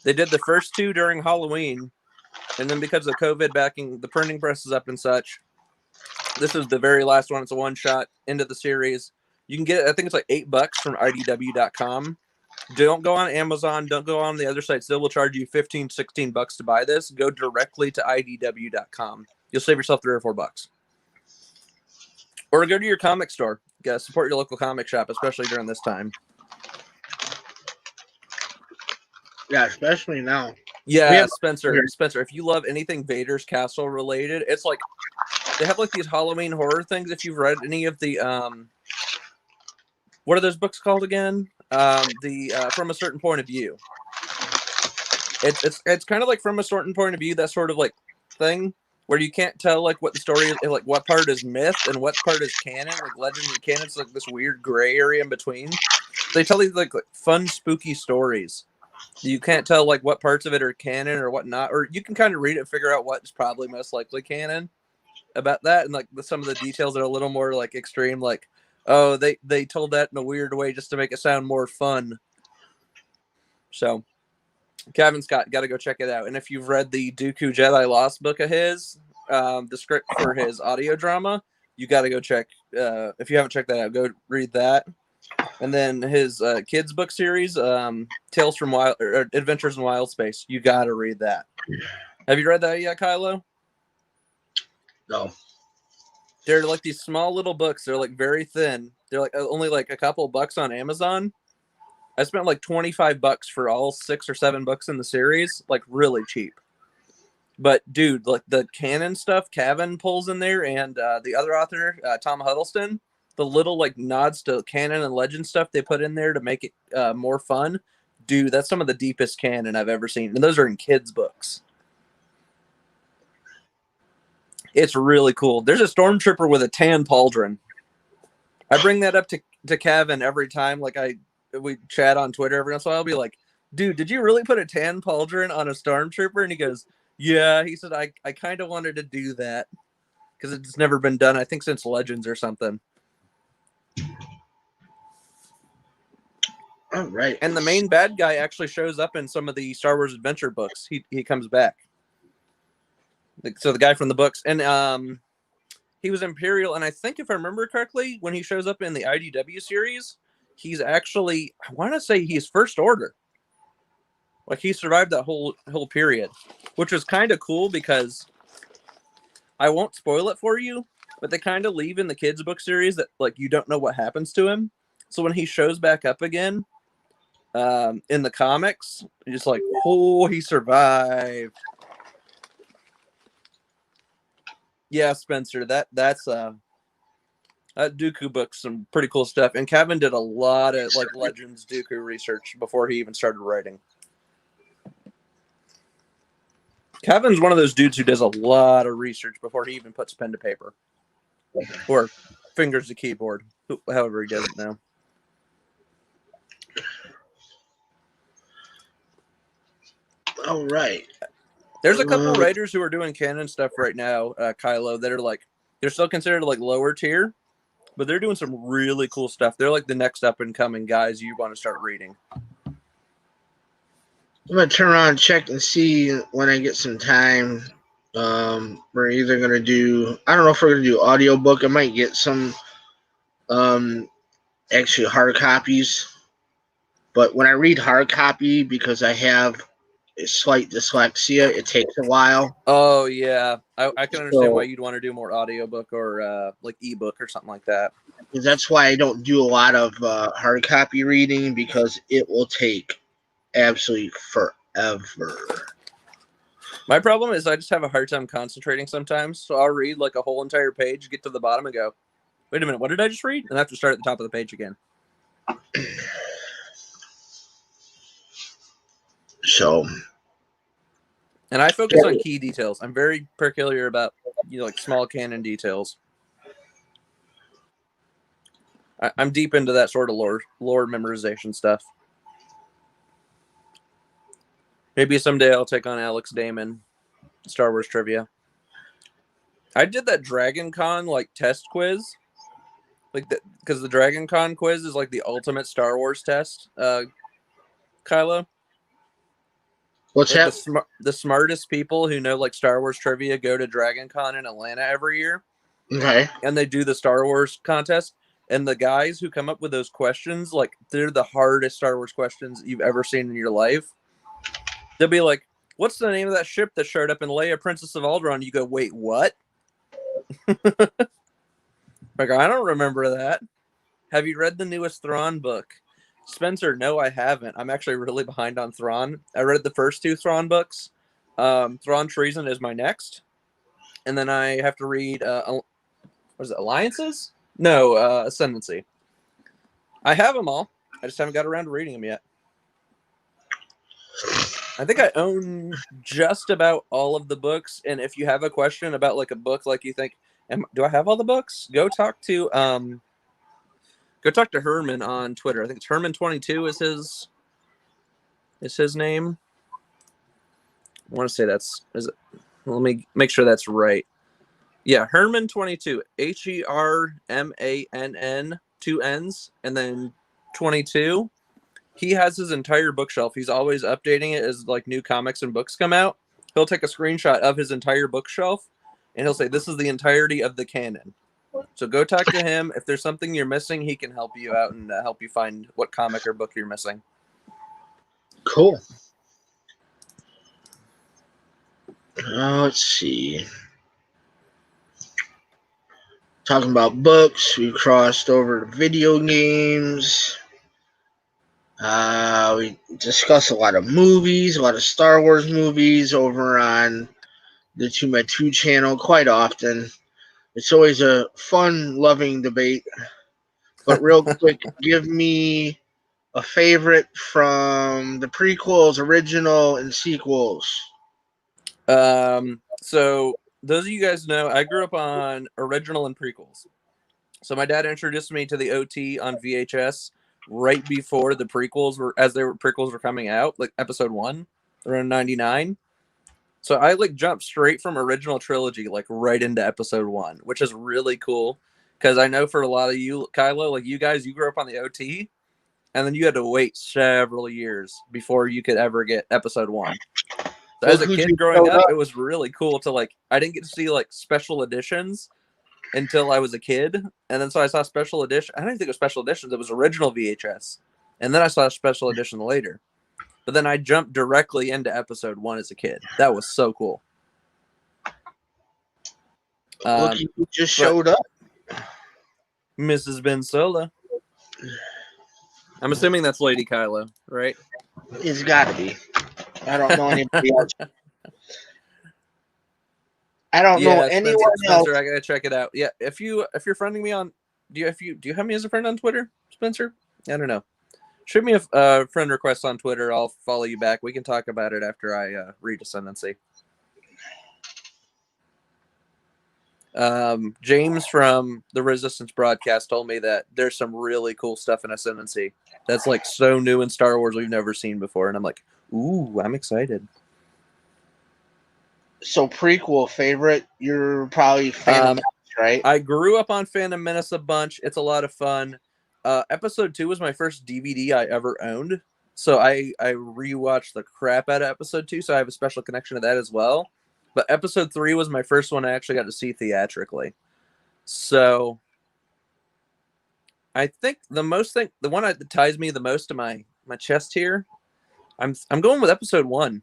They did the first 2 during Halloween, and then because of COVID backing the printing presses up and such, this is the very last one. It's a one-shot into the series. You can get it, I think it's like $8 from IDW.com. Don't go on Amazon. Don't go on the other sites. They will charge you $15-$16 to buy this. Go directly to IDW.com. You'll save yourself $3 or $4. Or go to your comic store. Support your local comic shop, especially during this time. Yeah, especially now. Yeah, Spencer, if you love anything Vader's Castle related, it's like they have like these Halloween horror things. If you've read any of the what are those books called again? The From a Certain Point of View. It's kind of like From a Certain Point of View, that sort of like thing where you can't tell like what the story is, like what part is myth and what part is canon, like legend and canon. It's like this weird gray area in between. They tell these like fun, spooky stories. You can't tell like what parts of it are canon or what not, or you can kind of read it and figure out what's probably most likely canon about that, and like some of the details are a little more like extreme, like, oh, they told that in a weird way just to make it sound more fun. So Kevin Scott, got to go check it out. And if you've read the Dooku Jedi Lost book of his, the script for his audio drama, you got to go check. If you haven't checked that out, go read that. And then his kids book series, Tales from Wild or Adventures in Wild Space. You got to read that. Have you read that yet, Kylo? No. They're like these small little books. They're like very thin. They're like only like a couple bucks on Amazon. I spent like $25 for all 6 or 7 books in the series, like really cheap. But dude, like the canon stuff Cavan pulls in there, and the other author, Tom Huddleston, the little like nods to canon and legend stuff they put in there to make it more fun. Dude, that's some of the deepest canon I've ever seen. And those are in kids' books. It's really cool. There's a stormtrooper with a tan pauldron. I bring that up to Kevin every time we chat on Twitter every once in a while. I'll be like, dude, did you really put a tan pauldron on a stormtrooper? And he goes, yeah. He said, I kind of wanted to do that because it's never been done, I think, since Legends or something. All right. And the main bad guy actually shows up in some of the Star Wars adventure books. He comes back. So the guy from the books. And he was Imperial. And I think if I remember correctly, when he shows up in the IDW series, he's actually, I want to say he's First Order. Like he survived that whole period, which was kind of cool because I won't spoil it for you, but they kind of leave in the kids book series that like you don't know what happens to him. So when he shows back up again in the comics, you're just like, oh, he survived. Yeah, Spencer, that's that Dooku book's some pretty cool stuff. And Kevin did a lot of like Legends Dooku research before he even started writing. Kevin's one of those dudes who does a lot of research before he even puts pen to paper or fingers to keyboard, however he does it now. All right. There's a couple writers who are doing canon stuff right now, Kylo, that are like, they're still considered like lower tier, but they're doing some really cool stuff. They're like the next up and coming guys you want to start reading. I'm going to turn around and check and see when I get some time. We're either going to do, I don't know if we're going to do audiobook. I might get some actually hard copies. But when I read hard copy, because I have a slight dyslexia, it takes a while. Oh, yeah. I can understand why you'd want to do more audiobook or like ebook or something like that. That's why I don't do a lot of hard copy reading, because it will take absolutely forever. My problem is I just have a hard time concentrating sometimes. So I'll read like a whole entire page, get to the bottom and go, wait a minute, what did I just read? And I have to start at the top of the page again. So, and I focus on key details. I'm very peculiar about like small canon details. I'm deep into that sort of lore memorization stuff. Maybe someday I'll take on Alex Damon, Star Wars trivia. I did that Dragon Con like test quiz, like because the Dragon Con quiz is like the ultimate Star Wars test. Kylo. What's Like that? the smartest people who know like Star Wars trivia go to Dragon Con in Atlanta every year, Okay. and they do the Star Wars contest. And the guys who come up with those questions, like they're the hardest Star Wars questions you've ever seen in your life. They'll be like, "What's the name of that ship that showed up in Leia, Princess of Alderaan?" You go, "Wait, what?" Like, I don't remember that. Have you read the newest Thrawn book? Spencer, no, I haven't. I'm actually really behind on Thrawn. I read the first two Thrawn books. Thrawn Treason is my next. And then I have to read, what is it, Alliances? No, Ascendancy. I have them all. I just haven't got around to reading them yet. I think I own just about all of the books. And if you have a question about like a book, like you think, do I have all the books? Go talk to Herman on Twitter. I think it's Herman22 is his name. I want to say is it? Let me make sure that's right. Yeah, Herman22, HERMANN, 2 N's, and then 22. He has his entire bookshelf. He's always updating it as like new comics and books come out. He'll take a screenshot of his entire bookshelf, and he'll say, "This is the entirety of the canon." So go talk to him. If there's something you're missing, he can help you out and help you find what comic or book you're missing. Cool. Let's see. Talking about books, we crossed over to video games. We discussed a lot of movies, a lot of Star Wars movies over on the 2x2 channel quite often. It's always a fun, loving debate. But real quick, give me a favorite from the prequels, original, and sequels. So those of you guys know, I grew up on original and prequels. So my dad introduced me to the OT on VHS right before the prequels were coming out, like episode 1, around 99. So I like jumped straight from original trilogy like right into episode 1, which is really cool because I know for a lot of you, Kylo, like you guys, you grew up on the OT, and then you had to wait several years before you could ever get episode 1. So as a kid growing up, it was really cool to like, I didn't get to see like special editions until I was a kid. And then so I saw special edition. I don't think it was special editions. It was original VHS. And then I saw a special edition later. But then I jumped directly into episode 1 as a kid. That was so cool. Look, you just showed up. Mrs. Ben Solo. I'm assuming that's Lady Kylo, right? It's got to be. I don't know anybody else. I don't know anyone else. Spencer, I gotta check it out. Yeah, if you're friending me on, do you have me as a friend on Twitter, Spencer? I don't know. Shoot me a friend request on Twitter. I'll follow you back. We can talk about it after I read Ascendancy. James from the Resistance broadcast told me that there's some really cool stuff in Ascendancy that's like so new in Star Wars we've never seen before, and I'm like, ooh, I'm excited. So prequel favorite, you're probably Phantom Menace, right? I grew up on Phantom Menace a bunch. It's a lot of fun. Episode 2 was my first DVD I ever owned, so I rewatched the crap out of episode 2, so I have a special connection to that as well. But episode 3 was my first one I actually got to see theatrically. So I think the one that ties me the most to my chest here, I'm going with episode 1.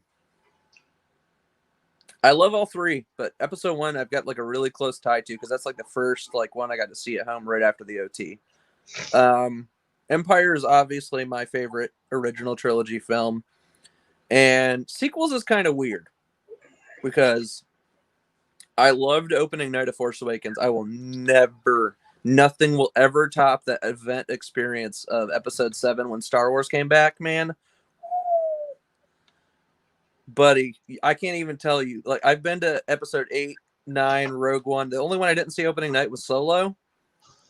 I love all 3, but episode 1 I've got like a really close tie to because that's like the first like one I got to see at home right after the OT. Empire is obviously my favorite original trilogy film, and sequels is kind of weird because I loved opening night of Force Awakens. I will nothing will ever top that event experience of episode 7 when Star Wars came back, man. Buddy, I can't even tell you. Like, I've been to episode 8, 9, Rogue One. The only one I didn't see opening night was Solo.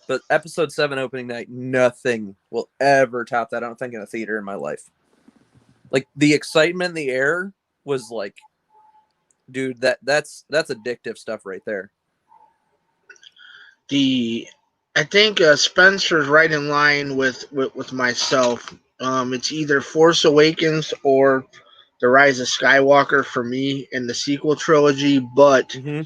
But episode 7 opening night, nothing will ever top that, I don't think, in a theater in my life. Like, the excitement in the air was like, dude, that's addictive stuff right there. I think Spencer's right in line with myself. It's either Force Awakens or The Rise of Skywalker for me in the sequel trilogy, but Mm-hmm.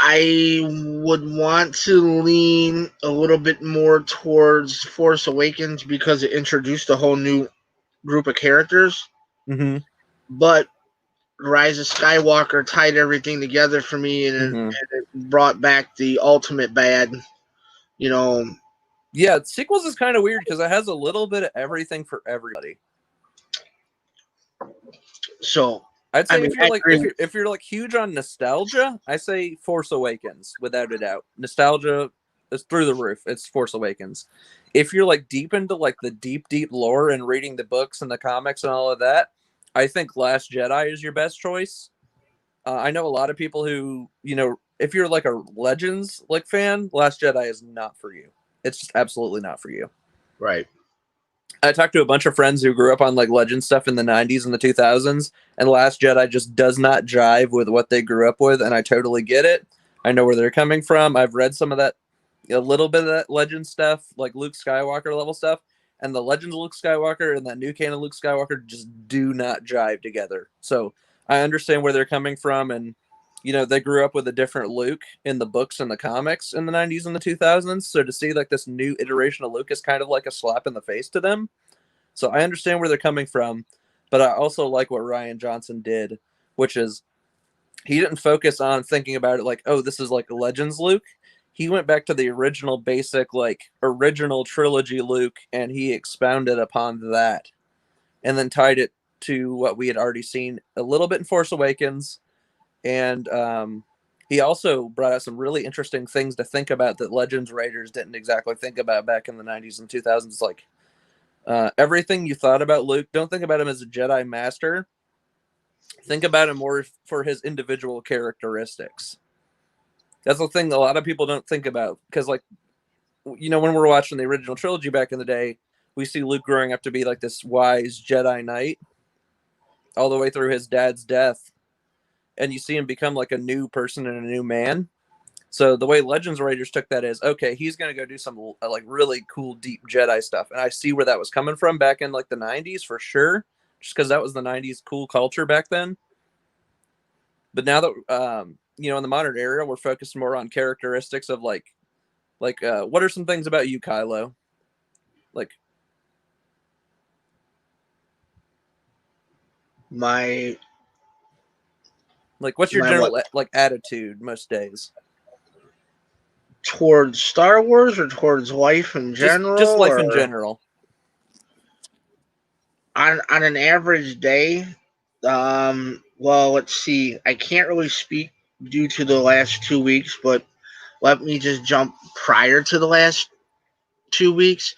I would want to lean a little bit more towards Force Awakens because it introduced a whole new group of characters. Mm-hmm. But Rise of Skywalker tied everything together for me, and Mm-hmm. it brought back the ultimate bad. You know, Yeah, sequels is kind of weird because it has a little bit of everything for everybody. so I'd I say mean, if you're I like agree. if you're like huge on nostalgia, I say Force Awakens without a doubt. Nostalgia is through the roof. It's Force Awakens. If you're like deep into like the deep lore and reading the books and the comics and all of that, I think Last Jedi is your best choice. I know a lot of people who, if you're like a Legends like fan, Last Jedi is not for you. It's just absolutely not for you. Right. I talked to a bunch of friends who grew up on like Legend stuff in the 90s and the 2000s, and Last Jedi just does not jive with what they grew up with, and I totally get it. I know where they're coming from. I've read some of that, a little bit of that Legend stuff, like Luke Skywalker level stuff, and the Legends of Luke Skywalker and that new canon Luke Skywalker just do not jive together. So I understand where they're coming from, and they grew up with a different Luke in the books and the comics in the 90s and the 2000s. So to see like this new iteration of Luke is kind of like a slap in the face to them. So I understand where they're coming from, but I also like what Rian Johnson did, which is he didn't focus on thinking about it like, oh, this is like Legends Luke. He went back to the original basic, like original trilogy Luke, and he expounded upon that and then tied it to what we had already seen a little bit in Force Awakens. And he also brought out some really interesting things to think about that Legends writers didn't exactly think about back in the 90s and 2000s. Like everything you thought about Luke, don't think about him as a Jedi master. Think about him more for his individual characteristics. That's the thing a lot of people don't think about. Because, like, when we're watching the original trilogy back in the day, we see Luke growing up to be like this wise Jedi Knight all the way through his dad's death. And you see him become like a new person and a new man. So the way Legends writers took that is, okay, he's going to go do some like really cool, deep Jedi stuff. And I see where that was coming from back in like the 90s for sure, just because that was the 90s cool culture back then. But now that, in the modern era, we're focused more on characteristics of like what are some things about you, Kylo? Like, My what's your my what general like attitude most days? towards Star Wars or towards life in Just general, life in or general. on an average day? Well, let's see. I can't really speak due to the last 2 weeks, but let me just jump prior to the last 2 weeks.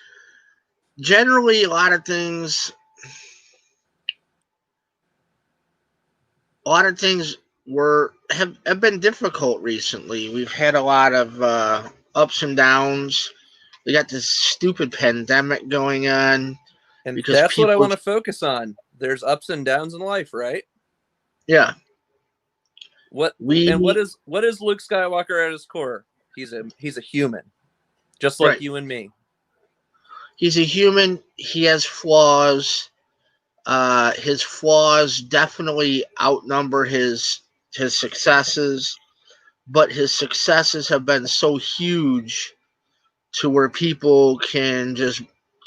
Generally, a lot of things have been difficult recently. We've had a lot of ups and downs. We got this stupid pandemic going on And because that's what I people, want to focus on. There's ups and downs in life, right? yeah, What we what is Luke Skywalker at his core? He's a human, just like right. you and me. He's a human. He has flaws. His flaws definitely outnumber his successes, but his successes have been so huge to where people can just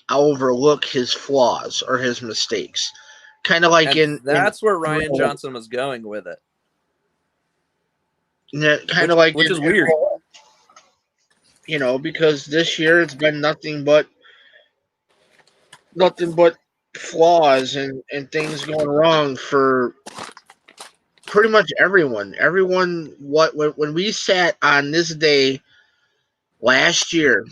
overlook his flaws or his mistakes. Kind of like And in that's where Rian Johnson was going with it. kind of like Which is weird. because this year it's been nothing but flaws and things going wrong for pretty much everyone. When we sat on this day last year,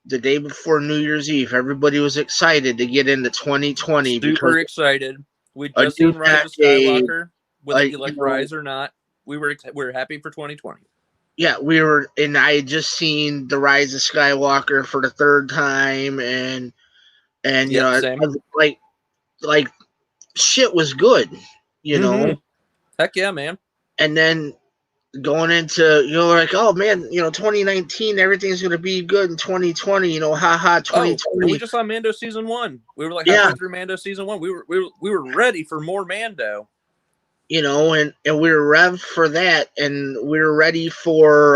the day before New Year's Eve, everybody was excited to get into 2020 because Super excited. We'd a just new seen Rise of decade, Skywalker, whether like you like Rise or not. We were happy for 2020. yeah, and I had just seen the Rise of Skywalker for the third time, and Yep, I same. was like shit was good, you Mm-hmm. know, Heck yeah, man. and then going into, like, oh man, 2019, everything's gonna be good in 2020. Haha, Oh, and we 2020. just saw Mando season 1. We were like Yeah, halfway through Mando season 1. We were ready for more Mando. and we were revved for that, and we were ready for.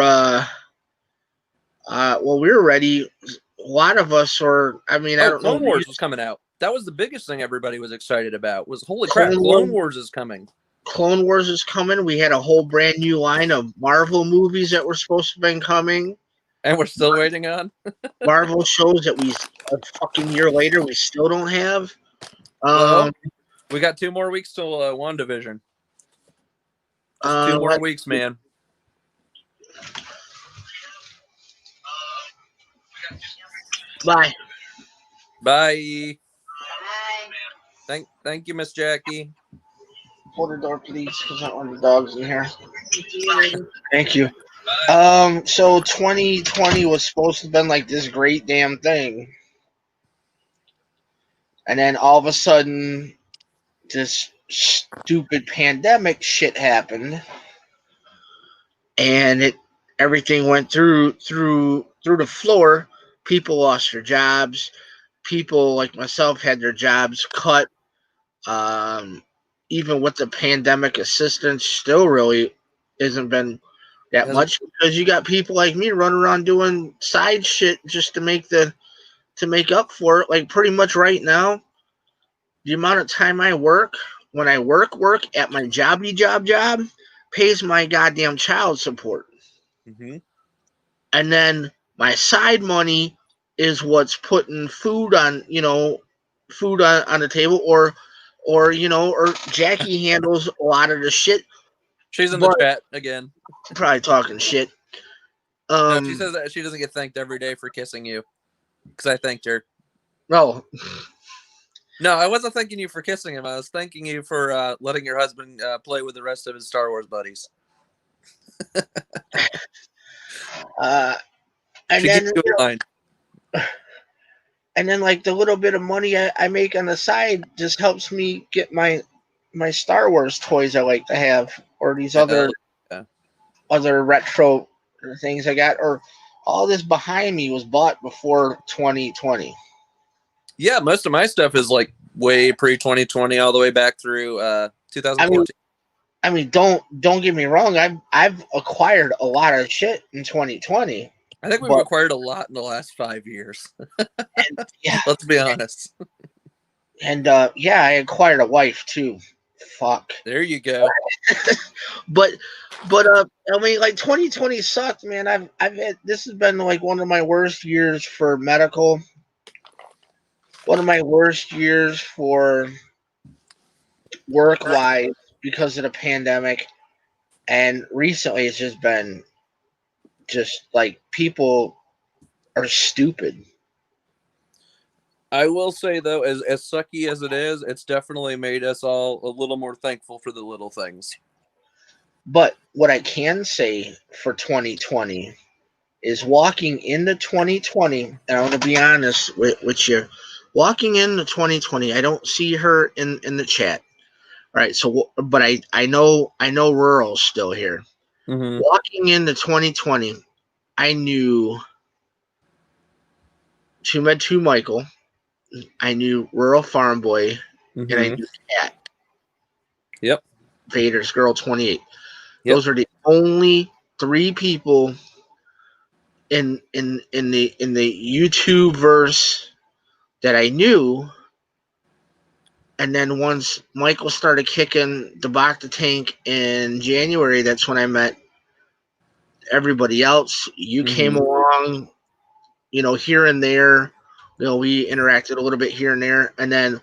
Well, we were ready. A lot of us, or I mean, I Oh, don't know. Clone Wars was coming out. That was the biggest thing everybody was excited about. Was holy crap, Clone Clone Wars, Wars is coming. Clone Wars is coming. We had a whole brand new line of Marvel movies that were supposed to have been coming. And we're still waiting on. Marvel shows that a fucking year later we still don't have. Well, we got 2 more weeks till WandaVision. Just 2 more weeks, man. Bye. Bye. Thank you, Miss Jackie. Hold the door, please, because I don't want the dogs in here. Thank you. So 2020 was supposed to have been like this great damn thing, and then all of a sudden, this stupid pandemic shit happened, and everything went through the floor. People lost their jobs. People like myself had their jobs cut. Um, Even with the pandemic assistance, still really isn't been that much, because you got people like me running around doing side shit just to make up for it. Like pretty much right now, the amount of time I work when I work at my job pays my goddamn child support. Mm-hmm. And then my side money is what's putting food on on the table, or Jackie handles a lot of the shit. She's in the But chat again. probably talking shit. No, she says that she doesn't get thanked every day for kissing you, because I thanked her. No. No, I wasn't thanking you for kissing him. I was thanking you for letting your husband play with the rest of his Star Wars buddies. And she then gives you a line. And then like the little bit of money I make on the side just helps me get my Star Wars toys I like to have, or these other retro things I got, or all this behind me was bought before 2020. Yeah, most of my stuff is like way pre 2020, all the way back through 2014. I mean, don't get me wrong. I've acquired a lot of shit in 2020. I think we've acquired a lot in the last 5 years. Yeah, let's be honest. And yeah, I acquired a wife too. Fuck. There you go. but I mean, like 2020 sucked, man. I've had, this has been like one of my worst years for medical. One of my worst years for work wise because of the pandemic. And recently it's just been just like people are stupid. I will say though, as sucky as it is, it's definitely made us all a little more thankful for the little things. But what I can say for 2020 is walking into 2020, and I want to be honest with you, walking into 2020, I don't see her in the chat. All right, so but I know Rural's still here. Mm-hmm. Walking into 2020, I knew Two Med 2 Michael, I knew Rural Farm Boy, and I knew Cat. Yep. Vader's Girl 28. Yep. Those are the only 3 people in the YouTube verse that I knew. And then once Michael started kicking the Bacta tank in January, that's when I met everybody else. You came along, here and there. We interacted a little bit here and there. And then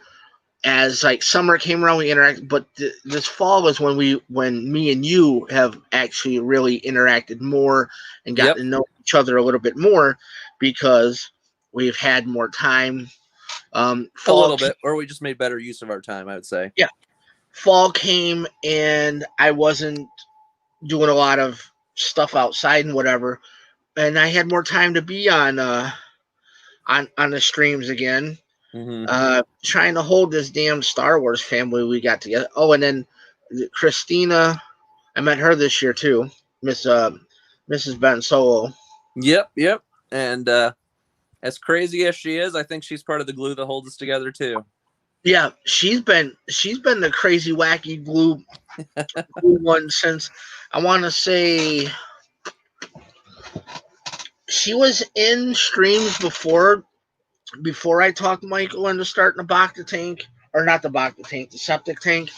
as like summer came around, we interacted. But this fall was when me and you have actually really interacted more and gotten to know each other a little bit more, because we've had more time. A little bit, or we just made better use of our time, I would say. Yeah. Fall came and I wasn't doing a lot of stuff outside and whatever, and I had more time to be on the streams again. Trying to hold this damn Star Wars family we got together. Oh, and then Christina, I met her this year too. Mrs. Ben Solo. Yep. And as crazy as she is, I think she's part of the glue that holds us together too. Yeah, she's been the crazy wacky glue one since I want to say she was in streams before I talked Michael into starting the Bacta tank, or not the Bacta tank, the septic tank,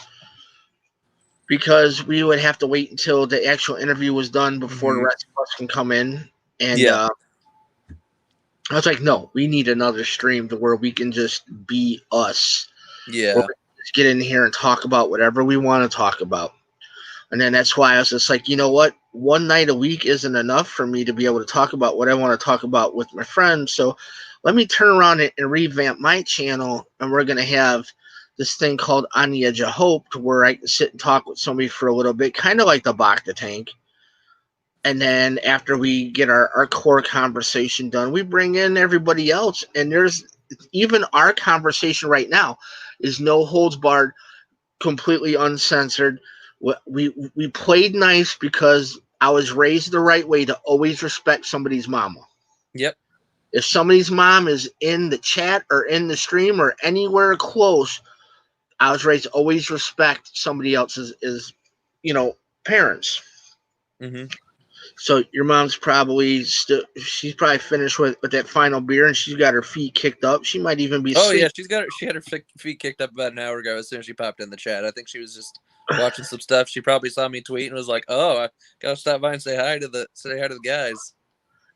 because we would have to wait until the actual interview was done before the rest of us can come in. And I was like, no, we need another stream to where we can just be us. Yeah. Where we can just get in here and talk about whatever we want to talk about. And then that's why I was just like, you know what? One night a week isn't enough for me to be able to talk about what I want to talk about with my friends. So let me turn around and revamp my channel. And we're going to have this thing called On the Edge of Hope, to where I can sit and talk with somebody for a little bit, kind of like the Bacta tank. And then after we get our core conversation done, we bring in everybody else. And there's even our conversation right now is no holds barred, completely uncensored. We played nice because I was raised the right way to always respect somebody's mama. Yep. If somebody's mom is in the chat or in the stream or anywhere close, I was raised to always respect somebody else's parents. Mm-hmm. So your mom's probably she's probably finished with that final beer, and she's got her feet kicked up. She might even be asleep. Yeah, she had her feet kicked up about an hour ago as soon as she popped in the chat. I think she was just watching some stuff. She probably saw me tweet and was like, "Oh, I gotta stop by and say hi to the guys."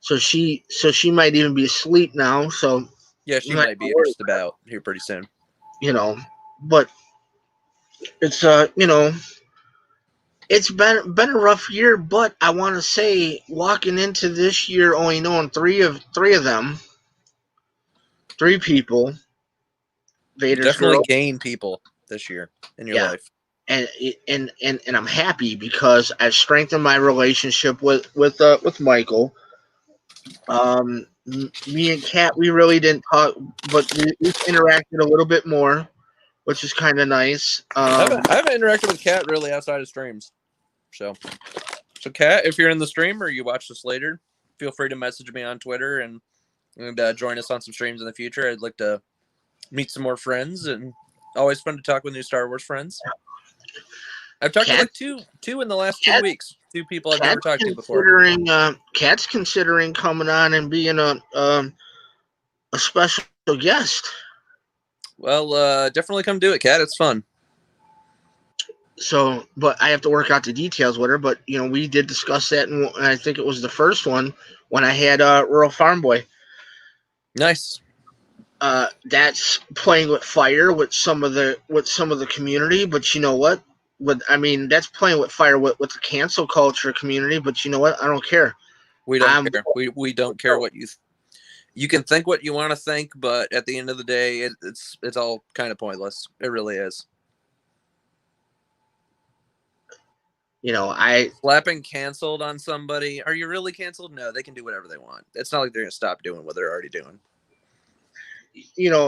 So she might even be asleep now. So yeah, she might be just about here pretty soon. But it's it's been a rough year. But I want to say, walking into this year, only knowing three people. Vader's definitely girl. gain people this year in your life. And I'm happy because I've strengthened my relationship with Michael. Me and Kat, we really didn't talk, but we interacted a little bit more, which is kind of nice. I haven't interacted with Kat really outside of streams. So Kat, if you're in the stream or you watch this later, feel free to message me on Twitter and join us on some streams in the future. I'd like to meet some more friends, and always fun to talk with new Star Wars friends. I've talked to like two in the last 2 weeks. Two people I've never talked to before. Kat's considering coming on and being a special guest. Well, definitely come do it, Kat. It's fun. So, but I have to work out the details with her. But we did discuss that, and I think it was the first one when I had Rural Farm Boy. Nice. That's playing with fire with some of the community. But you know what? That's playing with fire with the cancel culture community. But you know what? I don't care. We don't care. We don't care what you can think what you want to think, but at the end of the day, it's all kind of pointless. It really is. Slapping canceled on somebody. Are you really canceled? No, they can do whatever they want. It's not like they're going to stop doing what they're already doing.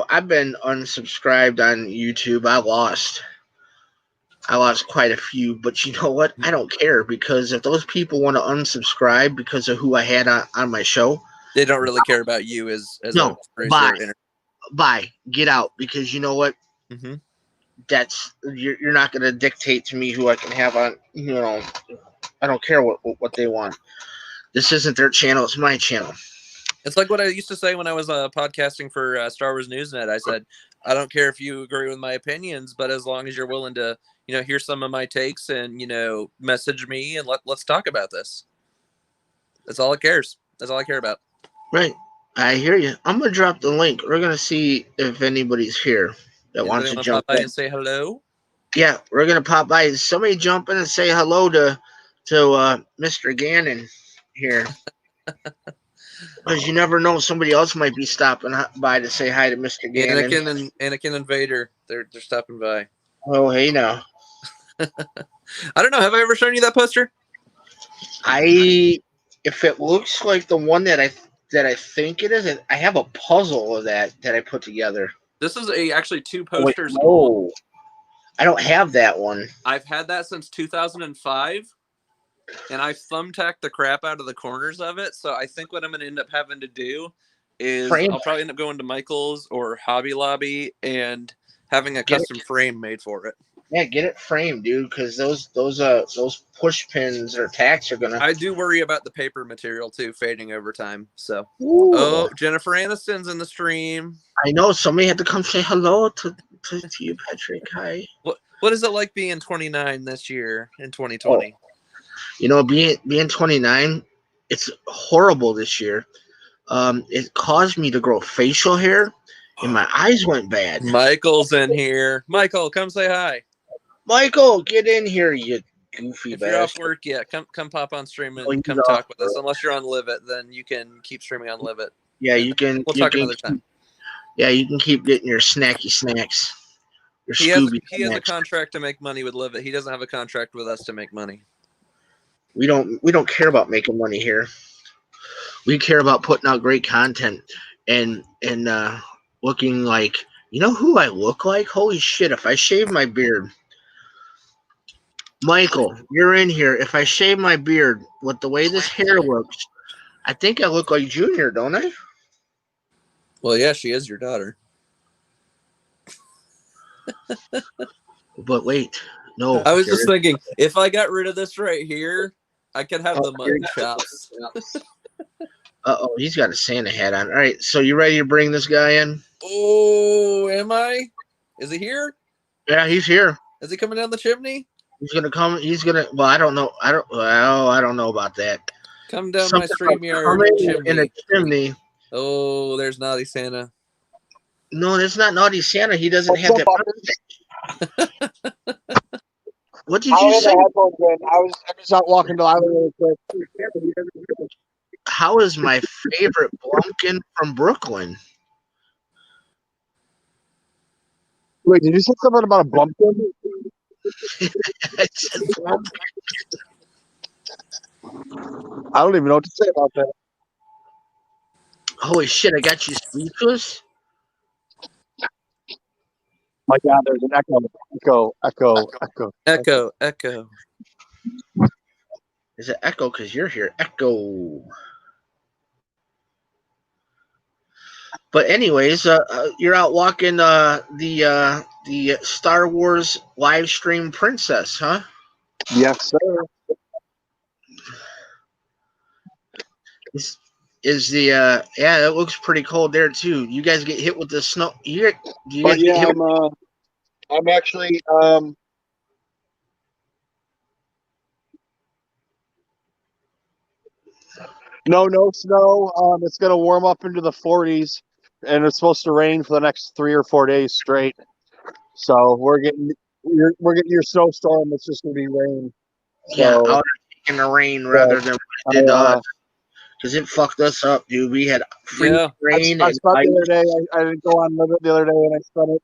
I've been unsubscribed on YouTube. I lost quite a few, but you know what? I don't care, because if those people want to unsubscribe because of who I had on my show, they don't really care about you as no. Bye, get out, because you know what? Mm-hmm. That's you're not going to dictate to me who I can have on. I don't care what they want. This isn't their channel; it's my channel. It's like what I used to say when I was podcasting for Star Wars Newsnet. I said, I don't care if you agree with my opinions, but as long as you're willing to, hear some of my takes and, message me and let's talk about this. That's all it cares. That's all I care about. Right. I hear you. I'm going to drop the link. We're going to see if anybody's here that wants to jump by in and say hello. Yeah, we're going to pop by. Somebody jump in and say hello to Mr. Gannon here. Because you never know, somebody else might be stopping by to say hi to Mr. Gannon. Anakin and Vader, they're stopping by. Oh, hey now. I don't know. Have I ever shown you that poster? If it looks like the one that I think it is, I have a puzzle of that I put together. This is actually two posters. Oh, I don't have that one. I've had that since 2005. and I thumbtacked the crap out of the corners of it. So I think what I'm going to end up having to do is Frame. I'll probably end up going to Michael's or Hobby Lobby and having a Get custom frame made for it. Yeah, get it framed, dude, because those push pins or tacks are gonna. I do worry about the paper material too fading over time. So, Ooh. Jennifer Aniston's in the stream. I know somebody had to come say hello to you, Patrick. Hi. What is it like being 29 this year in 2020? You know, being 29, it's horrible this year. It caused me to grow facial hair, and my eyes went bad. Michael's in here. Michael, come say hi. Michael, get in here, you goofy If bastard. you're off work, yeah, come pop on stream and come talk with us. Unless you're on Live It, then you can keep streaming on Live It. Yeah, you can. We'll talk another time. Yeah, you can keep getting your snacky snacks. He has a contract to make money with Live It. He doesn't have a contract with us to make money. We don't care about making money here. We care about putting out great content and looking like, you know who I look like? Holy shit, if I shave my beard. Michael, you're in here. If I shave my beard with the way this hair looks, I think I look like Junior, don't I? Well, yeah, she is your daughter. But wait, no. I was just thinking, if I got rid of this right here, I could have the mutton chops. Uh-oh, he's got a Santa hat on. All right, so you ready to bring this guy in? Oh, am I? Is he here? Yeah, he's here. Is he coming down the chimney? He's gonna come. Well, I don't know. I don't know about that. Come down my StreamYard chimney. In a chimney. Oh, there's Naughty Santa. No, that's not Naughty Santa. He doesn't have that. What did you say? I was just out walking to the island really quick. How is my favorite Blumpkin from Brooklyn? Wait, did you say something about a Blumpkin? I said Blumpkin. I don't even know what to say about that. Holy shit, I got you speechless? My God, there's an echo. Is it echo because you're here? Echo. But anyways, you're out walking the Star Wars live stream princess, huh? Yes, sir. Is the yeah, it looks pretty cold there too. You guys get hit with the snow. I'm actually no snow. It's gonna warm up into the 40s, and it's supposed to rain for the next 3 or 4 days straight. So we're getting your snowstorm. It's just gonna be rain. Yeah, out in the rain rather than what it did because it fucked us up, dude. We had rain. I spent the other day. I didn't go on Live It the other day, and I spent it.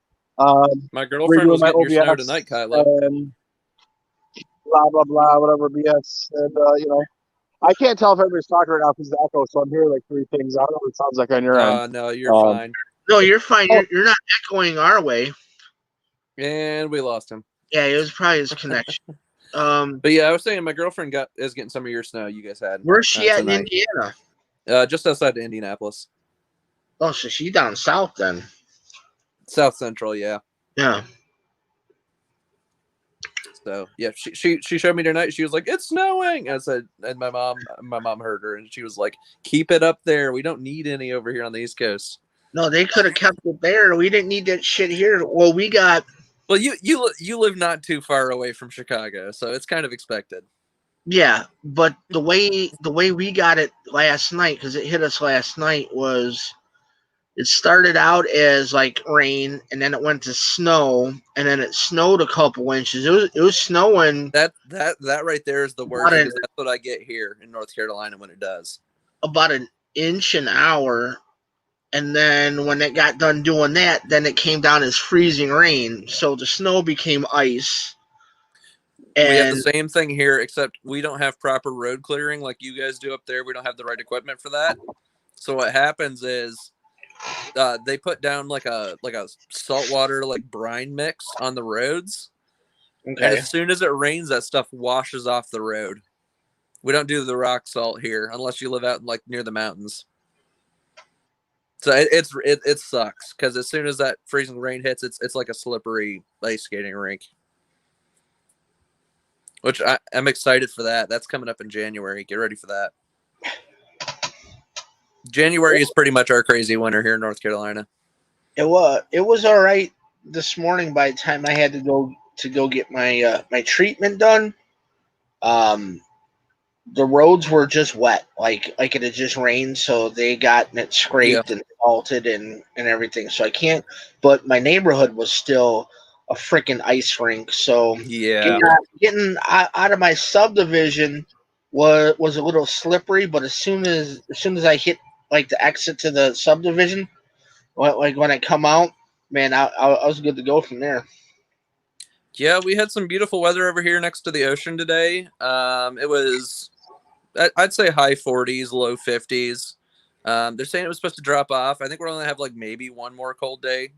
My girlfriend was getting your snow tonight, Kylo. And blah blah blah, whatever BS, and I can't tell if everybody's talking right now because of the echo. So I'm hearing like 3 things. I don't know what it sounds like on your end. No, you're fine. No, you're fine. You're not echoing our way. And we lost him. Yeah, it was probably his connection. But yeah, I was saying my girlfriend is getting some of your snow you guys had. Where's she at tonight. in Indiana? Just outside of Indianapolis. Oh, so she's down south then. South Central, yeah. Yeah. So yeah, she showed me tonight. She was like, "It's snowing." I said, and my mom heard her, and she was like, "Keep it up there. We don't need any over here on the East Coast." No, they could have kept it there. We didn't need that shit here. Well, we got. Well, you live not too far away from Chicago, so it's kind of expected. Yeah, but the way we got it last night, because it hit us last night, was it started out as like rain, and then it went to snow, and then it snowed a couple inches. It was snowing. That right there is the worst. Because that's what I get here in North Carolina when it does. About an inch an hour. And then when it got done doing that, then it came down as freezing rain. So the snow became ice. And we have the same thing here, except we don't have proper road clearing like you guys do up there. We don't have the right equipment for that. So what happens is they put down like a saltwater brine mix on the roads. Okay. And as soon as it rains, that stuff washes off the road. We don't do the rock salt here unless you live out like near the mountains. So it sucks because as soon as that freezing rain hits, it's like a slippery ice skating rink. Which I'm excited for that. That's coming up in January. Get ready for that. January is pretty much our crazy winter here in North Carolina. It was all right this morning. By the time I had to go get my my treatment done, the roads were just wet, like it had just rained, so they got it scraped and salted and everything. So I can't. But my neighborhood was still a freaking ice rink. So Yeah. getting out of my subdivision was a little slippery. But as soon as I hit like the exit to the subdivision, like when I come out, man, I was good to go from there. Yeah, we had some beautiful weather over here next to the ocean today. It was, I'd say high 40s, low 50s. They're saying it was supposed to drop off. I think we're only have like maybe one more cold day,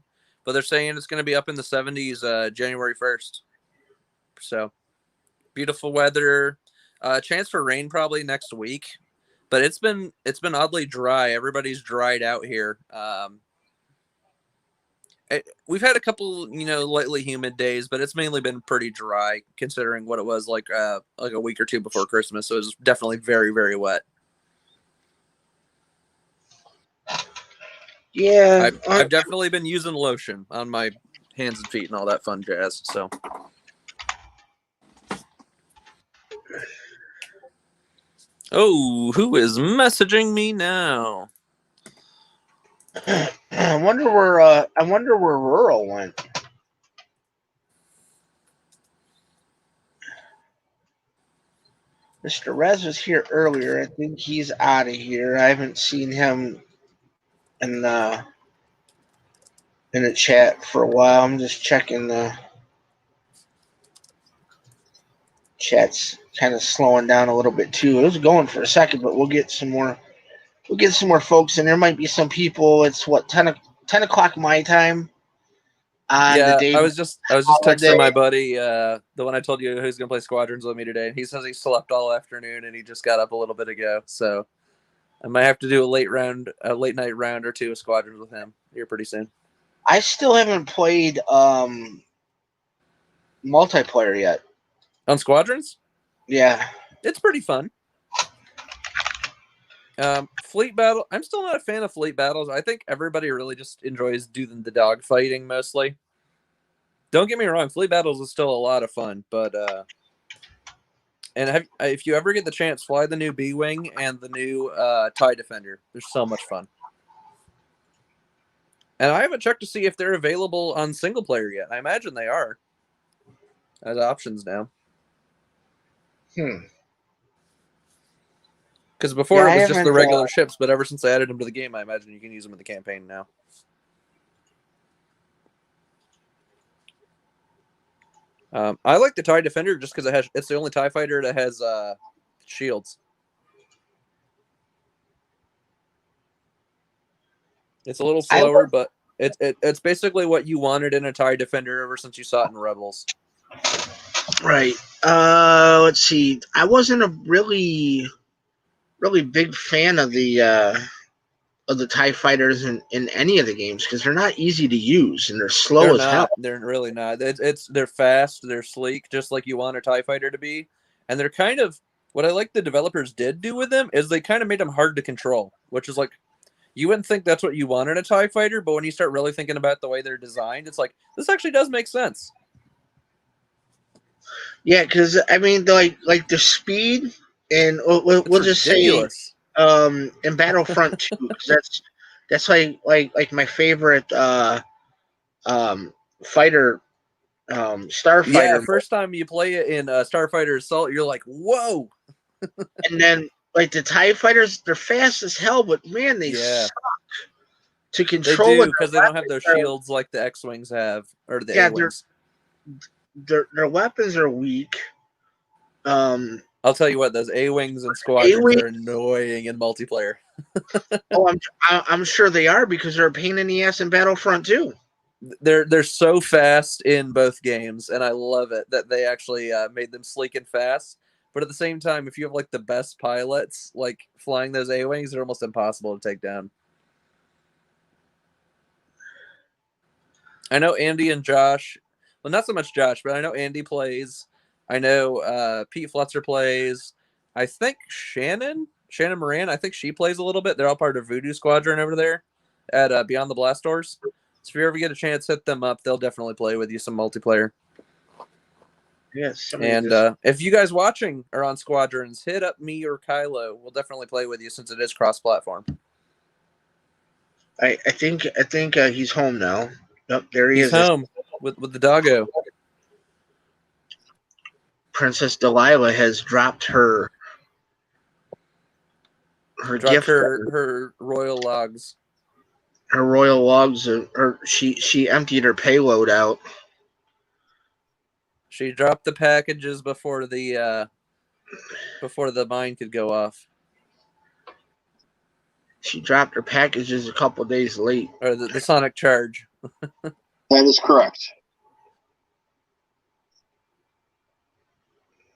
but they're saying it's going to be up in the 70s January 1st. So beautiful weather. Chance for rain probably next week, but it's been oddly dry. Everybody's dried out here. We've had a couple, lightly humid days, but it's mainly been pretty dry considering what it was like a week or two before Christmas. So it was definitely very, very wet. Yeah, I've definitely been using lotion on my hands and feet and all that fun jazz. So, oh, who is messaging me now? I wonder where Rural went. Mr. Rez was here earlier. I think he's out of here. I haven't seen him in the chat for a while. I'm just checking the chat's kind of slowing down a little bit too. It was going for a second, but we'll get some more. We'll get some more folks in. There might be some people. It's what 10 o'clock my time. On the day I was just texting my buddy, the one I told you who's gonna play Squadrons with me today. He says he slept all afternoon and he just got up a little bit ago. So I might have to do a late night round or two of Squadrons with him here pretty soon. I still haven't played multiplayer yet. On Squadrons? Yeah. It's pretty fun. Fleet battle. I'm still not a fan of fleet battles. I think everybody really just enjoys doing the dog fighting mostly. Don't get me wrong, fleet battles is still a lot of fun, but if you ever get the chance, fly the new B-Wing and the new TIE Defender. They're so much fun. And I haven't checked to see if they're available on single player yet. I imagine they are as options now. Because before it was just the regular ships, but ever since I added them to the game, I imagine you can use them in the campaign now. I like the TIE Defender just because it's the only TIE fighter that has shields. It's a little slower, but it's basically what you wanted in a TIE Defender ever since you saw it in Rebels. Right. Let's see. I wasn't a really big fan of the TIE fighters in any of the games because they're not easy to use and they're slow as hell. They're really not. They're fast, they're sleek, just like you want a TIE fighter to be. And they're kind of what I like the developers did do with them is they kind of made them hard to control, which is like you wouldn't think that's what you want in a TIE fighter, but when you start really thinking about the way they're designed, it's like this actually does make sense. Yeah, because I mean, like the speed, and we'll just ridiculous. Say, in Battlefront 2, because that's like my favorite fighter, Starfighter. Yeah, first time you play it in Starfighter Assault, you're like, whoa. And then like the TIE fighters, they're fast as hell, but man, they suck to control. They do because they don't have those shields like the X-wings have or the A-wings. Their weapons are weak. I'll tell you what, those A-wings and Squadrons are annoying in multiplayer. I'm sure they are because they're a pain in the ass in Battlefront 2. They're so fast in both games, and I love it that they actually made them sleek and fast. But at the same time, if you have like the best pilots, like flying those A-wings, they're almost impossible to take down. I know Andy and Josh. Well, not so much Josh, but I know Andy plays. I know Pete Flutzer plays. I think Shannon Moran, I think she plays a little bit. They're all part of Voodoo Squadron over there at Beyond the Blast Doors. So if you ever get a chance, hit them up. They'll definitely play with you some multiplayer. Yes. And if you guys watching are on Squadrons, hit up me or Kylo. We'll definitely play with you since it is cross-platform. I think he's home now. Yep, there he He's is. home with the doggo. Princess Delilah has dropped her gift, her royal logs. Her royal logs. She emptied her payload out. She dropped the packages before the mine could go off. She dropped her packages a couple days late. Or the sonic charge. That is correct.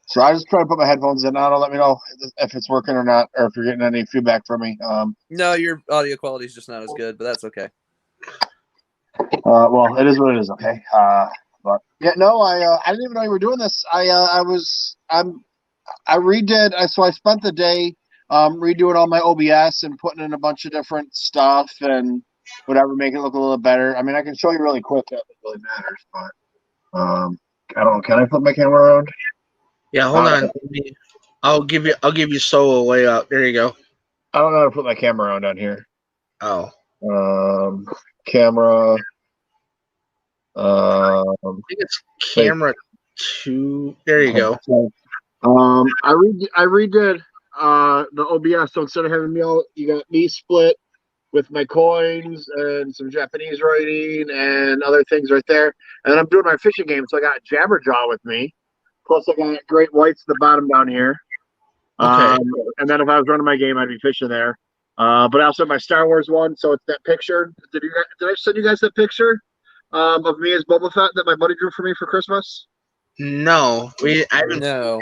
So I just try to put my headphones in now to let me know if it's working or not, or if you're getting any feedback from me. No, your audio quality is just not as good, but that's okay. Well, it is what it is. Okay. But yeah, no, I didn't even know you were doing this. I redid. So I spent the day redoing all my OBS and putting in a bunch of different stuff and whatever, make it look a little better. I mean, I can show you really quick if it really matters, but I don't know. Can I flip my camera around? Yeah, hold on. I'll give you solo way up. There you go. I don't know how to put my camera around down here. Oh. Camera. I think it's camera 2. There you go. I redid the OBS, so instead of having you got me split with my coins and some Japanese writing and other things right there. And then I'm doing my fishing game, so I got Jabberjaw with me. Plus I got Great Whites at the bottom down here. Okay. And then if I was running my game, I'd be fishing there. But I also have my Star Wars one, so it's that picture. Did I send you guys that picture of me as Boba Fett that my buddy drew for me for Christmas? No, I haven't. No.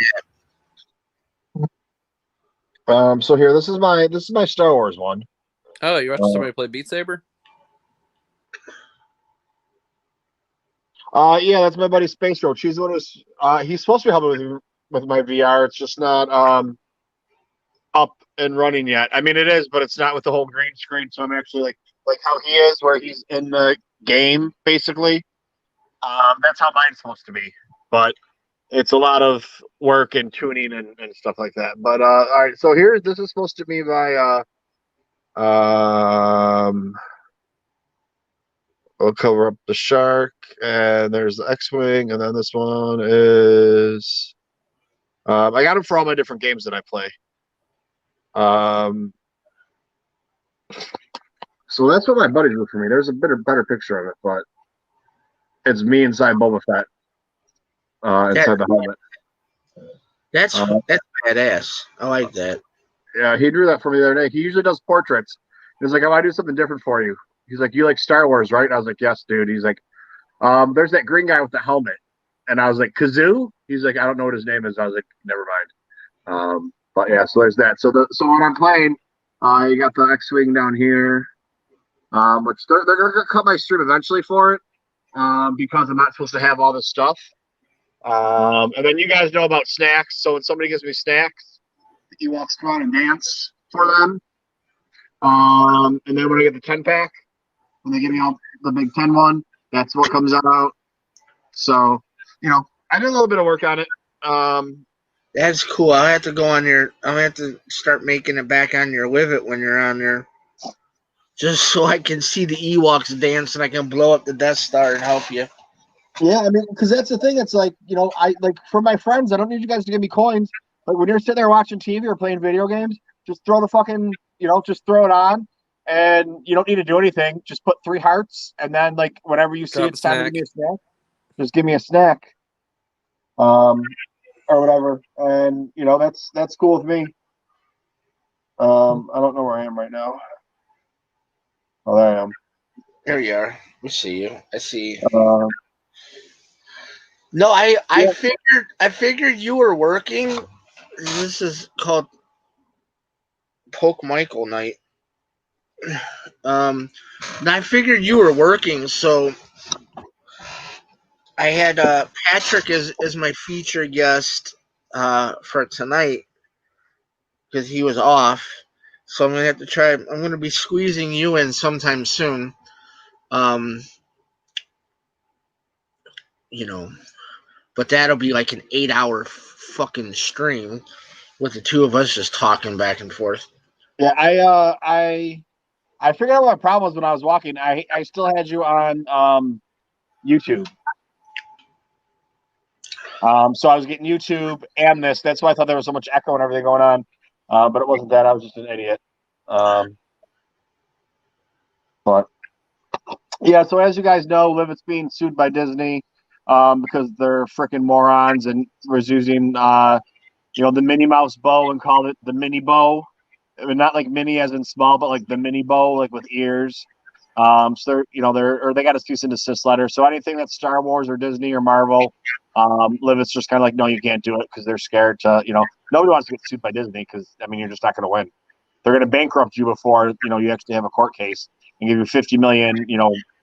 So here, this is my Star Wars one. Oh, you watching somebody play Beat Saber? Yeah, that's my buddy Space Roach. He's he's supposed to be helping with my VR. It's just not up and running yet. I mean, it is, but it's not with the whole green screen. So I'm actually like how he is, where he's in the game, basically. That's how mine's supposed to be. But it's a lot of work and tuning and stuff like that. But all right, so this is supposed to be my I'll cover up the shark, and there's the X-Wing, and then this one is I got them for all my different games that I play. So that's what my buddy drew for me. There's a better picture of it, but it's me inside Boba Fett. Inside the helmet. That's badass. I like that. Yeah, he drew that for me the other day. He usually does portraits. He's like, I want to do something different for you. He's like, you like Star Wars, right? And I was like, yes, dude. He's like, there's that green guy with the helmet. And I was like, Kazoo? He's like, I don't know what his name is. I was like, never mind. But yeah, so there's that. So when I'm playing, you got the X-Wing down here, which they're going to cut my stream eventually for it, because I'm not supposed to have all this stuff. And then you guys know about snacks. So when somebody gives me snacks, he walks around and dance for them. And then when I get the 10-pack, when they give me all the big 10 one, that's what comes out. So, I did a little bit of work on it. That's cool. I'll have to go on your. I'll have to start making it back on your Live It when you're on there, just so I can see the Ewoks dance and I can blow up the Death Star and help you. Yeah, I mean, because that's the thing. It's like, I like for my friends, I don't need you guys to give me coins. But when you're sitting there watching TV or playing video games, just throw the fucking, just throw it on, and you don't need to do anything. Just put 3 hearts, and then like whenever you see it's time to give me a snack, just give me a snack, or whatever. And that's cool with me. I don't know where I am right now. Oh, there I am. There you are. We see you. I see you. No, I figured you were working This is called Poke Michael night. And I figured you were working, so I had Patrick as my feature guest for tonight because he was off. So I'm gonna have to try. I'm gonna be squeezing you in sometime soon. Um, you know, but that'll be like an 8 hour fucking stream with the two of us just talking back and forth. Yeah, I figured out what my problem was when I was walking. I still had you on YouTube. So I was getting YouTube and this. That's why I thought there was so much echo and everything going on. But it wasn't that. I was just an idiot. But yeah, so as you guys know, Livet's being sued by Disney because they're freaking morons and was using the Minnie Mouse bow and called it the Mini bow. I mean, not like mini as in small, but like the mini bow, like with ears. So they got a cease and desist letter. So anything that's Star Wars or Disney or Marvel, Livet's just kind of like, no, you can't do it because they're scared to, nobody wants to get sued by Disney because I mean, you're just not going to win. They're going to bankrupt you before you actually have a court case and give you 50 million,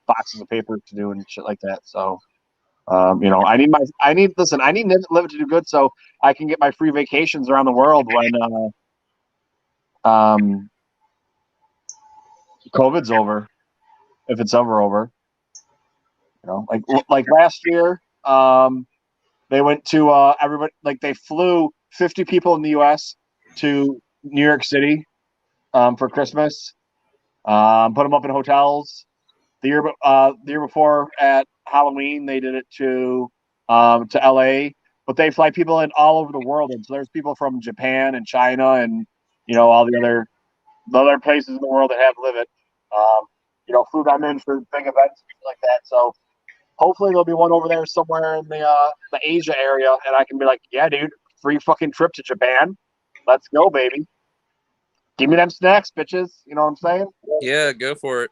boxes of paper to do and shit like that. So, I need Livet to do good so I can get my free vacations around the world when COVID's over, if it's ever over. Like last year, they went to everybody, like they flew 50 people in the U.S. to New York City for Christmas, put them up in hotels. The year before at Halloween, they did it to L.A., but they fly people in all over the world, and so there's people from Japan and China and all the other places in the world that have Livet. Flew them in for big events like that. So hopefully there'll be one over there somewhere in the Asia area, and I can be like, yeah, dude, free fucking trip to Japan. Let's go, baby. Give me them snacks, bitches. You know what I'm saying? Yeah, go for it.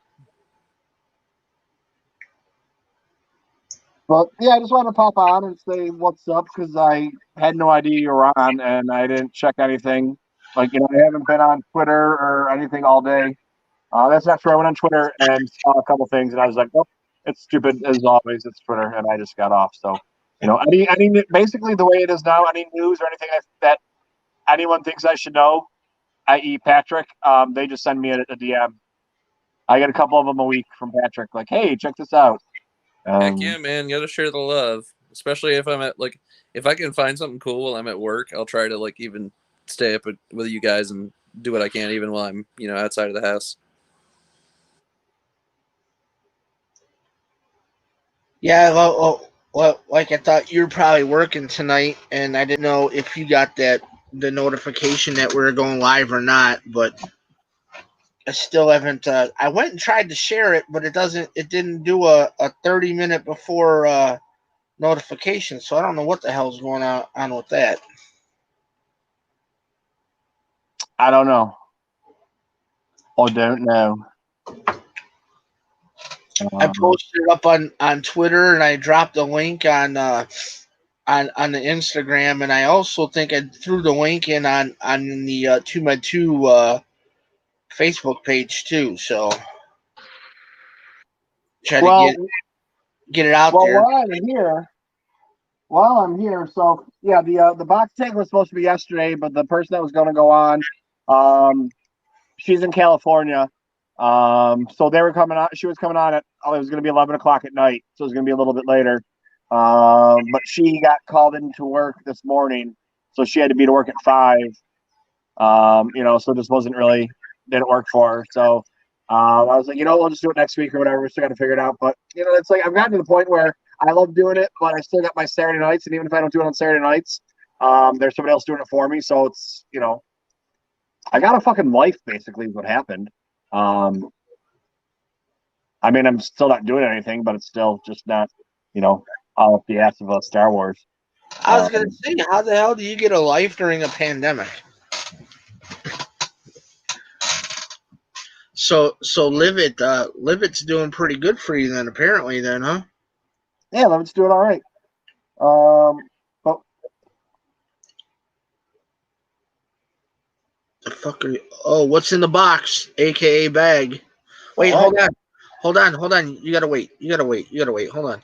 But yeah, I just wanted to pop on and say what's up because I had no idea you were on and I didn't check anything. Like, I haven't been on Twitter or anything all day. That's not true. I went on Twitter and saw a couple things and I was like, oh, it's stupid as always. It's Twitter, and I just got off. So, basically the way it is now, any news or anything that anyone thinks I should know, i.e. Patrick, they just send me a DM. I get a couple of them a week from Patrick, like, hey, check this out. Heck yeah, man! You gotta share the love, especially if I'm at if I can find something cool while I'm at work, I'll try to even stay up with you guys and do what I can, even while I'm outside of the house. Yeah, well, like I thought you were probably working tonight, and I didn't know if you got the notification that we were going live or not. But I still haven't. I went and tried to share it, but it doesn't. It didn't do a 30-minute before notification. So I don't know what the hell's going on with that. I don't know. Or don't know. I posted it up on Twitter, and I dropped a link on the Instagram, and I also think I threw the link in on the 2x2 Facebook page too. So try to get it out there. While I'm here, so yeah, the box tank was supposed to be yesterday, but the person that was going to go on, she's in California. So they were coming on. She was coming on at it was going to be 11 o'clock at night, so it was going to be a little bit later. But she got called into work this morning, so she had to be to work at 5. So this didn't work for her. So I was like, we'll just do it next week or whatever. We still got to figure it out. But it's like I've gotten to the point where I love doing it, but I still got my Saturday nights, and even if I don't do it on Saturday nights, there's somebody else doing it for me. So it's I got a fucking life, basically, is what happened. I mean, I'm still not doing anything, but it's still just not, all up the ass of Star Wars. I was gonna say, how the hell do you get a life during a pandemic? So Livet's doing pretty good for you then, apparently, then, huh? Yeah, Livet's doing all right. But fuck are you? Oh, what's in the box? AKA bag. Wait, All right. hold on. You gotta wait. Hold on.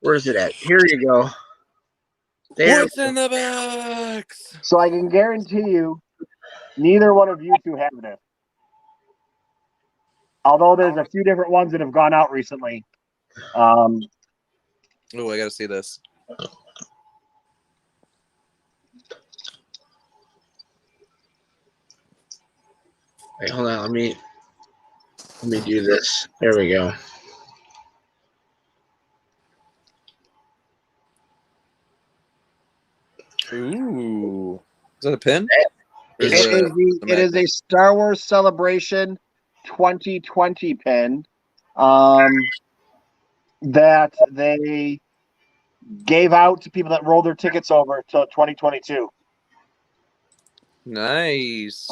Where is it at? Here you go. There. What's in the box? So I can guarantee you, neither one of you two have it. Although there's a few different ones that have gone out recently. Oh, I gotta see this. Wait, hold on. Let me do this. There we go. Ooh. Is that a pin? Or It is is, it it is a Star Wars Celebration 2020 pin that they gave out to people that rolled their tickets over to 2022. Nice.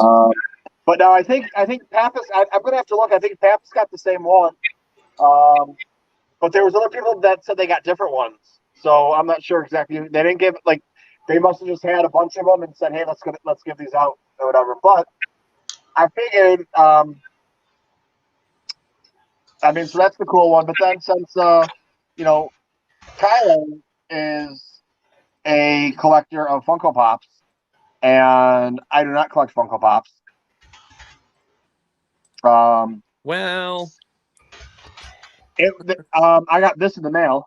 But now I think Pappas. I'm gonna have to look. I think Pappas got the same one. But there was other people that said they got different ones. So I'm not sure exactly. They didn't give like they must have just had a bunch of them and said, "Hey, let's give these out or whatever." But I figured, I mean, so that's the cool one. But then since Kylo is a collector of Funko Pops, and I do not collect Funko Pops. Well, I got this in the mail.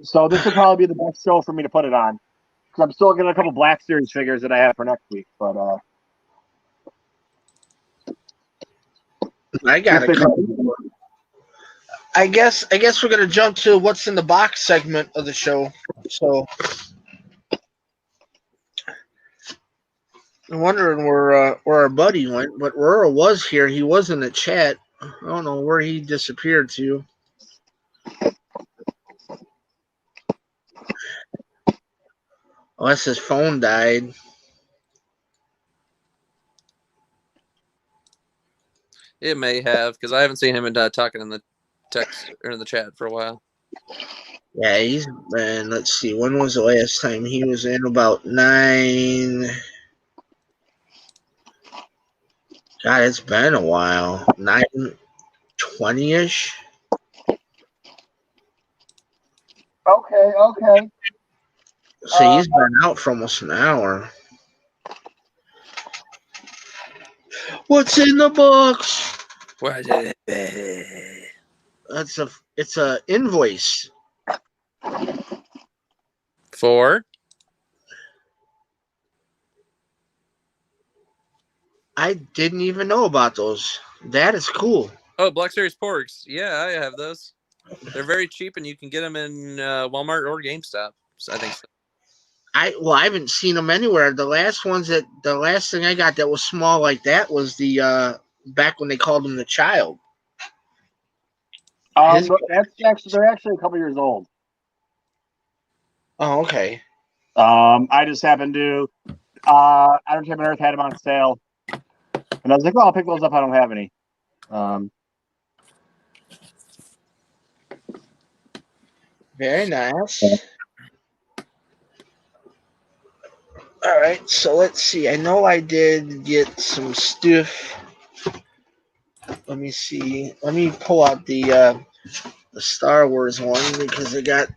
So this would probably be the best show for me to put it on because I'm still getting a couple Black Series figures that I have for next week. But I got a couple. I guess we're gonna jump to what's in the box segment of the show. So I'm wondering where our buddy went, but Rora was here. He was in the chat. I don't know where he disappeared to. Unless his phone died. it may have because I haven't seen him talking in the text or in the chat for a while. Yeah, he's been. Let's see. When was the last time he was in? About 9. God, it's been a while. 9:20ish. okay. So he's been out for almost an hour. What's in the box? What is it? It's a invoice. For? I didn't even know about those. That is cool. Oh, Black Series Porks. Yeah, I have those. They're very cheap, and you can get them in Walmart or GameStop. So I think so. I haven't seen them anywhere. The last thing I got that was small like that was the back when they called him the child. They're actually a couple years old. Oh, okay. I just happened to Iron Time and Earth had them on sale, and I was like, "Oh, I'll pick those up. I don't have any." Very nice. All right, so let's see. I know I did get some stuff. Let me see. Let me pull out the Star Wars one because I got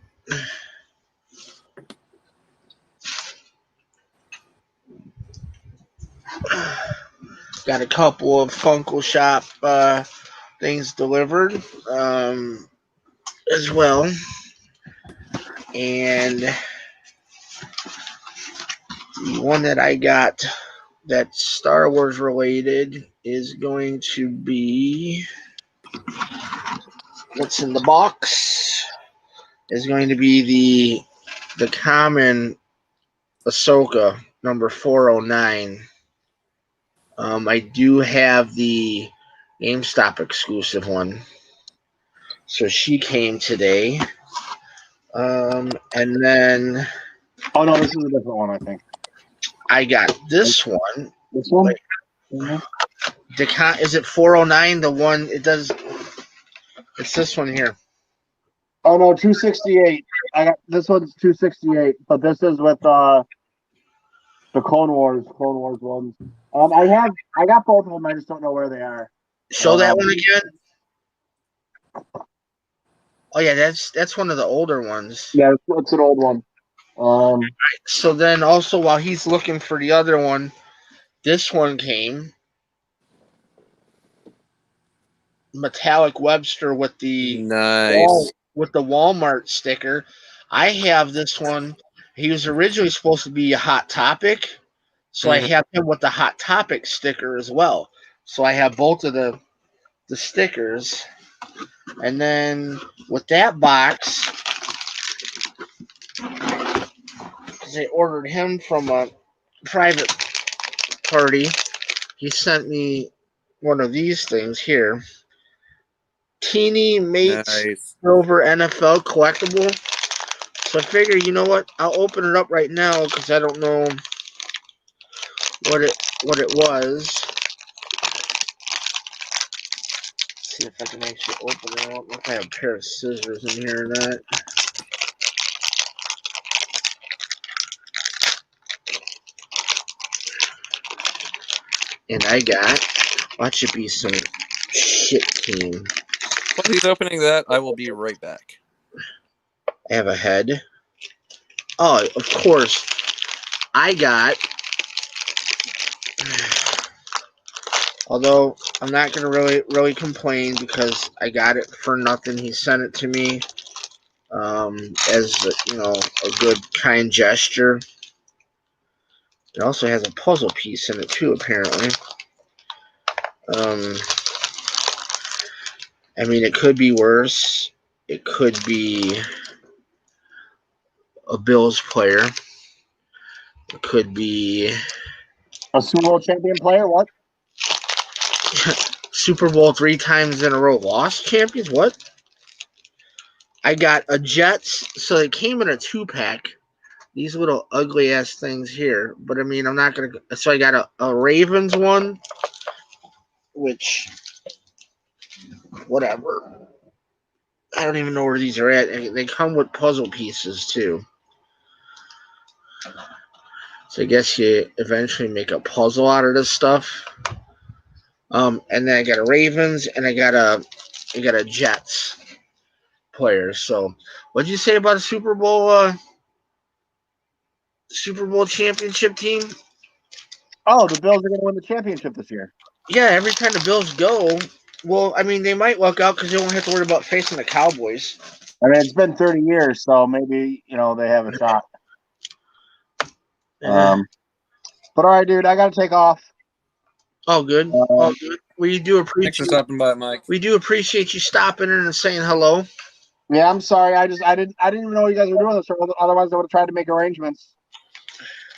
a couple of Funko Shop things delivered as well, and the one that I got that's Star Wars related is going to be what's in the box is going to be the common Ahsoka number 409. I do have the GameStop exclusive one. So she came today. And then Oh no, this is a different one, I think. I got this one. This one? Wait. Is it 409? The one it does. It's this one here. Oh no, 268. I got this one's 268, but this is with The Clone Wars ones. I got both of them. I just don't know where they are. Show that one again. Oh yeah, that's one of the older ones. Yeah, it's an old one. So then also while he's looking for the other one, this one came. Metallic Webster with the Nice. Walmart sticker. I have this one. He was originally supposed to be a Hot Topic, so I have him with the Hot Topic sticker as well. So I have both of the stickers. And then with that box, they ordered him from a private party. He sent me one of these things here. Teeny Mates Nice. Silver NFL collectible. So I figure, you know what? I'll open it up right now because I don't know what it was. Let's see if I can actually open it up. If I have a pair of scissors in here or not. And I got, watch it be some shit team. While he's opening that, I will be right back. I have a head. Oh, of course. I got, although I'm not going to really complain because I got it for nothing. He sent it to me as, a good, kind gesture. It also has a puzzle piece in it too, apparently. I mean, it could be worse. It could be a Bills player. It could be a Super Bowl champion player. What? Super Bowl 3 times in a row lost champions. What? I got a Jets. So it came in a 2-pack. These little ugly ass things here. But I mean, I'm not gonna. So I got a Ravens one, which whatever. I don't even know where these are at. They come with puzzle pieces too. So I guess you eventually make a puzzle out of this stuff. And then I got a Ravens and I got a Jets player. So what'd you say about a Super Bowl championship team? Oh, the Bills are going to win the championship this year. Yeah, every time the Bills go, well, I mean, they might luck out because they won't have to worry about facing the Cowboys. I mean, it's been 30 years, so maybe, they have a shot. Yeah. But all right, dude, I got to take off. All good. All good. We do appreciate. Thanks for stopping by, Mike. We do appreciate you stopping in and saying hello. Yeah, I'm sorry. I didn't even know you guys were doing this. Otherwise, I would have tried to make arrangements.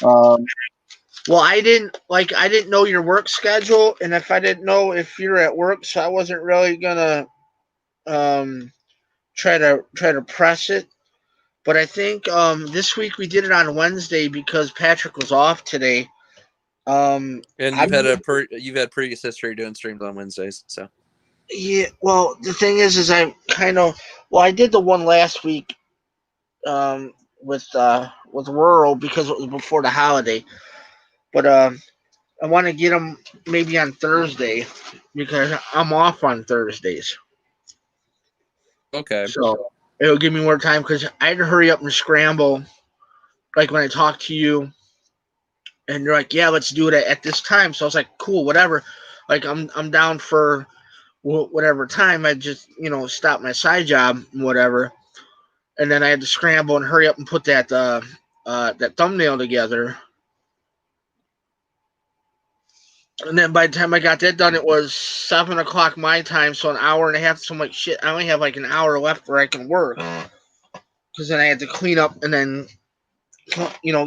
Well, I didn't know your work schedule, and if I didn't know if you're at work, so I wasn't really gonna try to press it. But I think this week we did it on Wednesday because Patrick was off today. And you've had previous history doing streams on Wednesdays, so. Yeah, well, the thing is I I did the one last week with Rural because it was before the holiday, but I want to get them maybe on Thursday because I'm off on Thursdays. Okay. So it'll give me more time because I had to hurry up and scramble. Like when I talked to you, and you're like, "Yeah, let's do it at this time." So I was like, "Cool, whatever." Like I'm down for whatever time. I just stop my side job, whatever, and then I had to scramble and hurry up and put that that thumbnail together. And then by the time I got that done, it was 7:00 my time, so an hour and a half. So I'm like, shit, I only have like an hour left where I can work. Because then I had to clean up and then,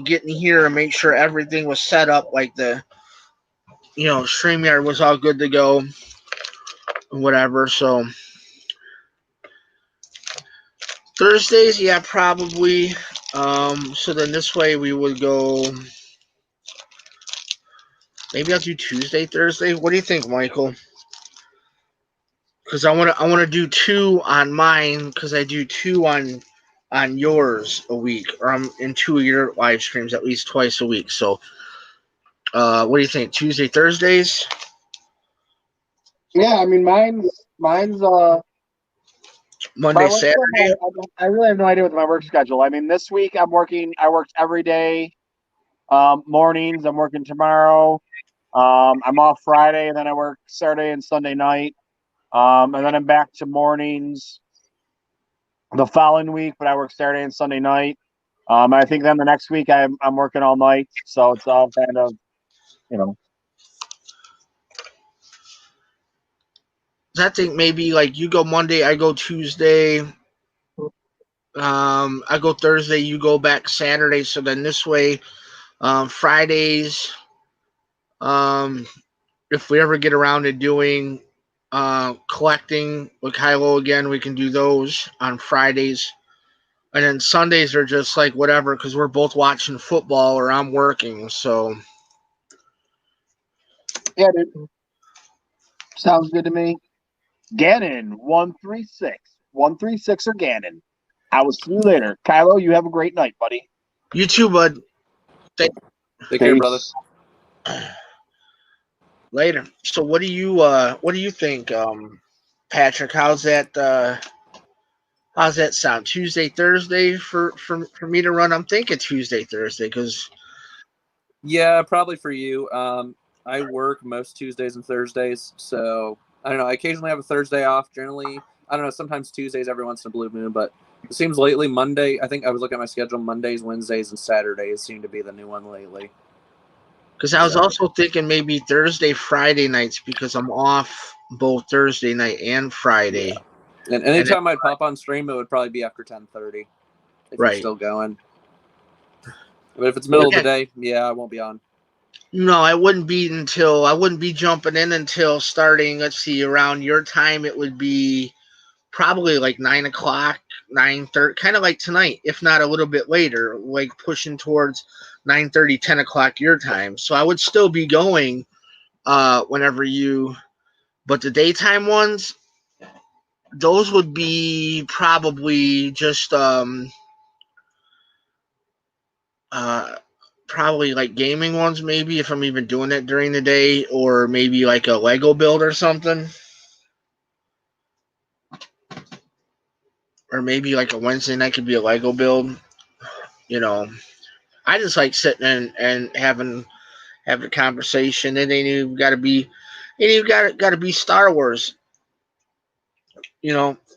get in here and make sure everything was set up, like the, StreamYard was all good to go, whatever. So Thursdays, yeah, probably. So then this way we would go. Maybe I'll do Tuesday, Thursday. What do you think, Michael? Because I want to do 2 on mine because I do 2 on yours a week, or I'm in 2 of your live streams at least twice a week. So What do you think? Tuesday, Thursdays? Yeah, I mean mine's my Monday, work Saturday? schedule. I really have no idea with my work schedule. I mean, this week I'm working. I worked every day. Mornings. I'm working tomorrow. I'm off Friday, and then I work Saturday and Sunday night. And then I'm back to mornings the following week, but I work Saturday and Sunday night. I think then the next week I'm working all night, so it's all kind of you know. I think maybe like you go Monday, I go Tuesday. I go Thursday, you go back Saturday. So then this way, Fridays, um, if we ever get around to doing collecting with Kylo again, we can do those on Fridays. And then Sundays are just like whatever because we're both watching football or I'm working. So Yeah, dude. Sounds good to me. Gannon 136 or Gannon. I will see you later, Kylo. You have a great night, buddy. you too, bud. Thank Take care, brother. Peace. later. So what do you think, Patrick? How's that sound? Tuesday, Thursday for me to run? I'm thinking Tuesday, Thursday because Yeah, probably for you. I work most Tuesdays and Thursdays, so I don't know. I occasionally have a Thursday off. Generally, I don't know. Sometimes Tuesdays, every once in a blue moon, but it seems lately Monday. I think I was looking at my schedule. Mondays, Wednesdays, and Saturdays seem to be the new one lately. I was So also thinking maybe Thursday, Friday nights because I'm off both Thursday night and yeah, Friday. and And then, anytime I'd pop on stream, it would probably be after 10:30 if you're right. still going. But if it's middle of the Yeah. day, yeah, I won't be on. No, I wouldn't be jumping in until starting, let's see, around your time it would be probably like 9 o'clock, 9:30, kind of like tonight, if not a little bit later, like pushing towards 9:30, 10 o'clock your time. So I would still be going whenever you, but the daytime ones, those would be probably just uh probably like gaming ones, maybe if I'm even doing it during the day, or maybe like a Lego build or something, or maybe like a Wednesday night could be a Lego build. You know, I just like sitting and having a conversation. It ain't even got to be Star Wars.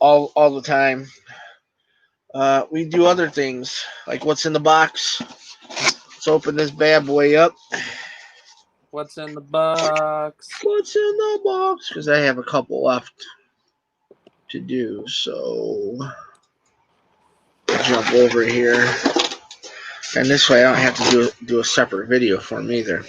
All the time. We do other things like what's in the box. Let's open this bad boy up. What's in the box? What's in the box? Because I have a couple left to do. So jump over here, and this way I don't have to do a separate video for them either.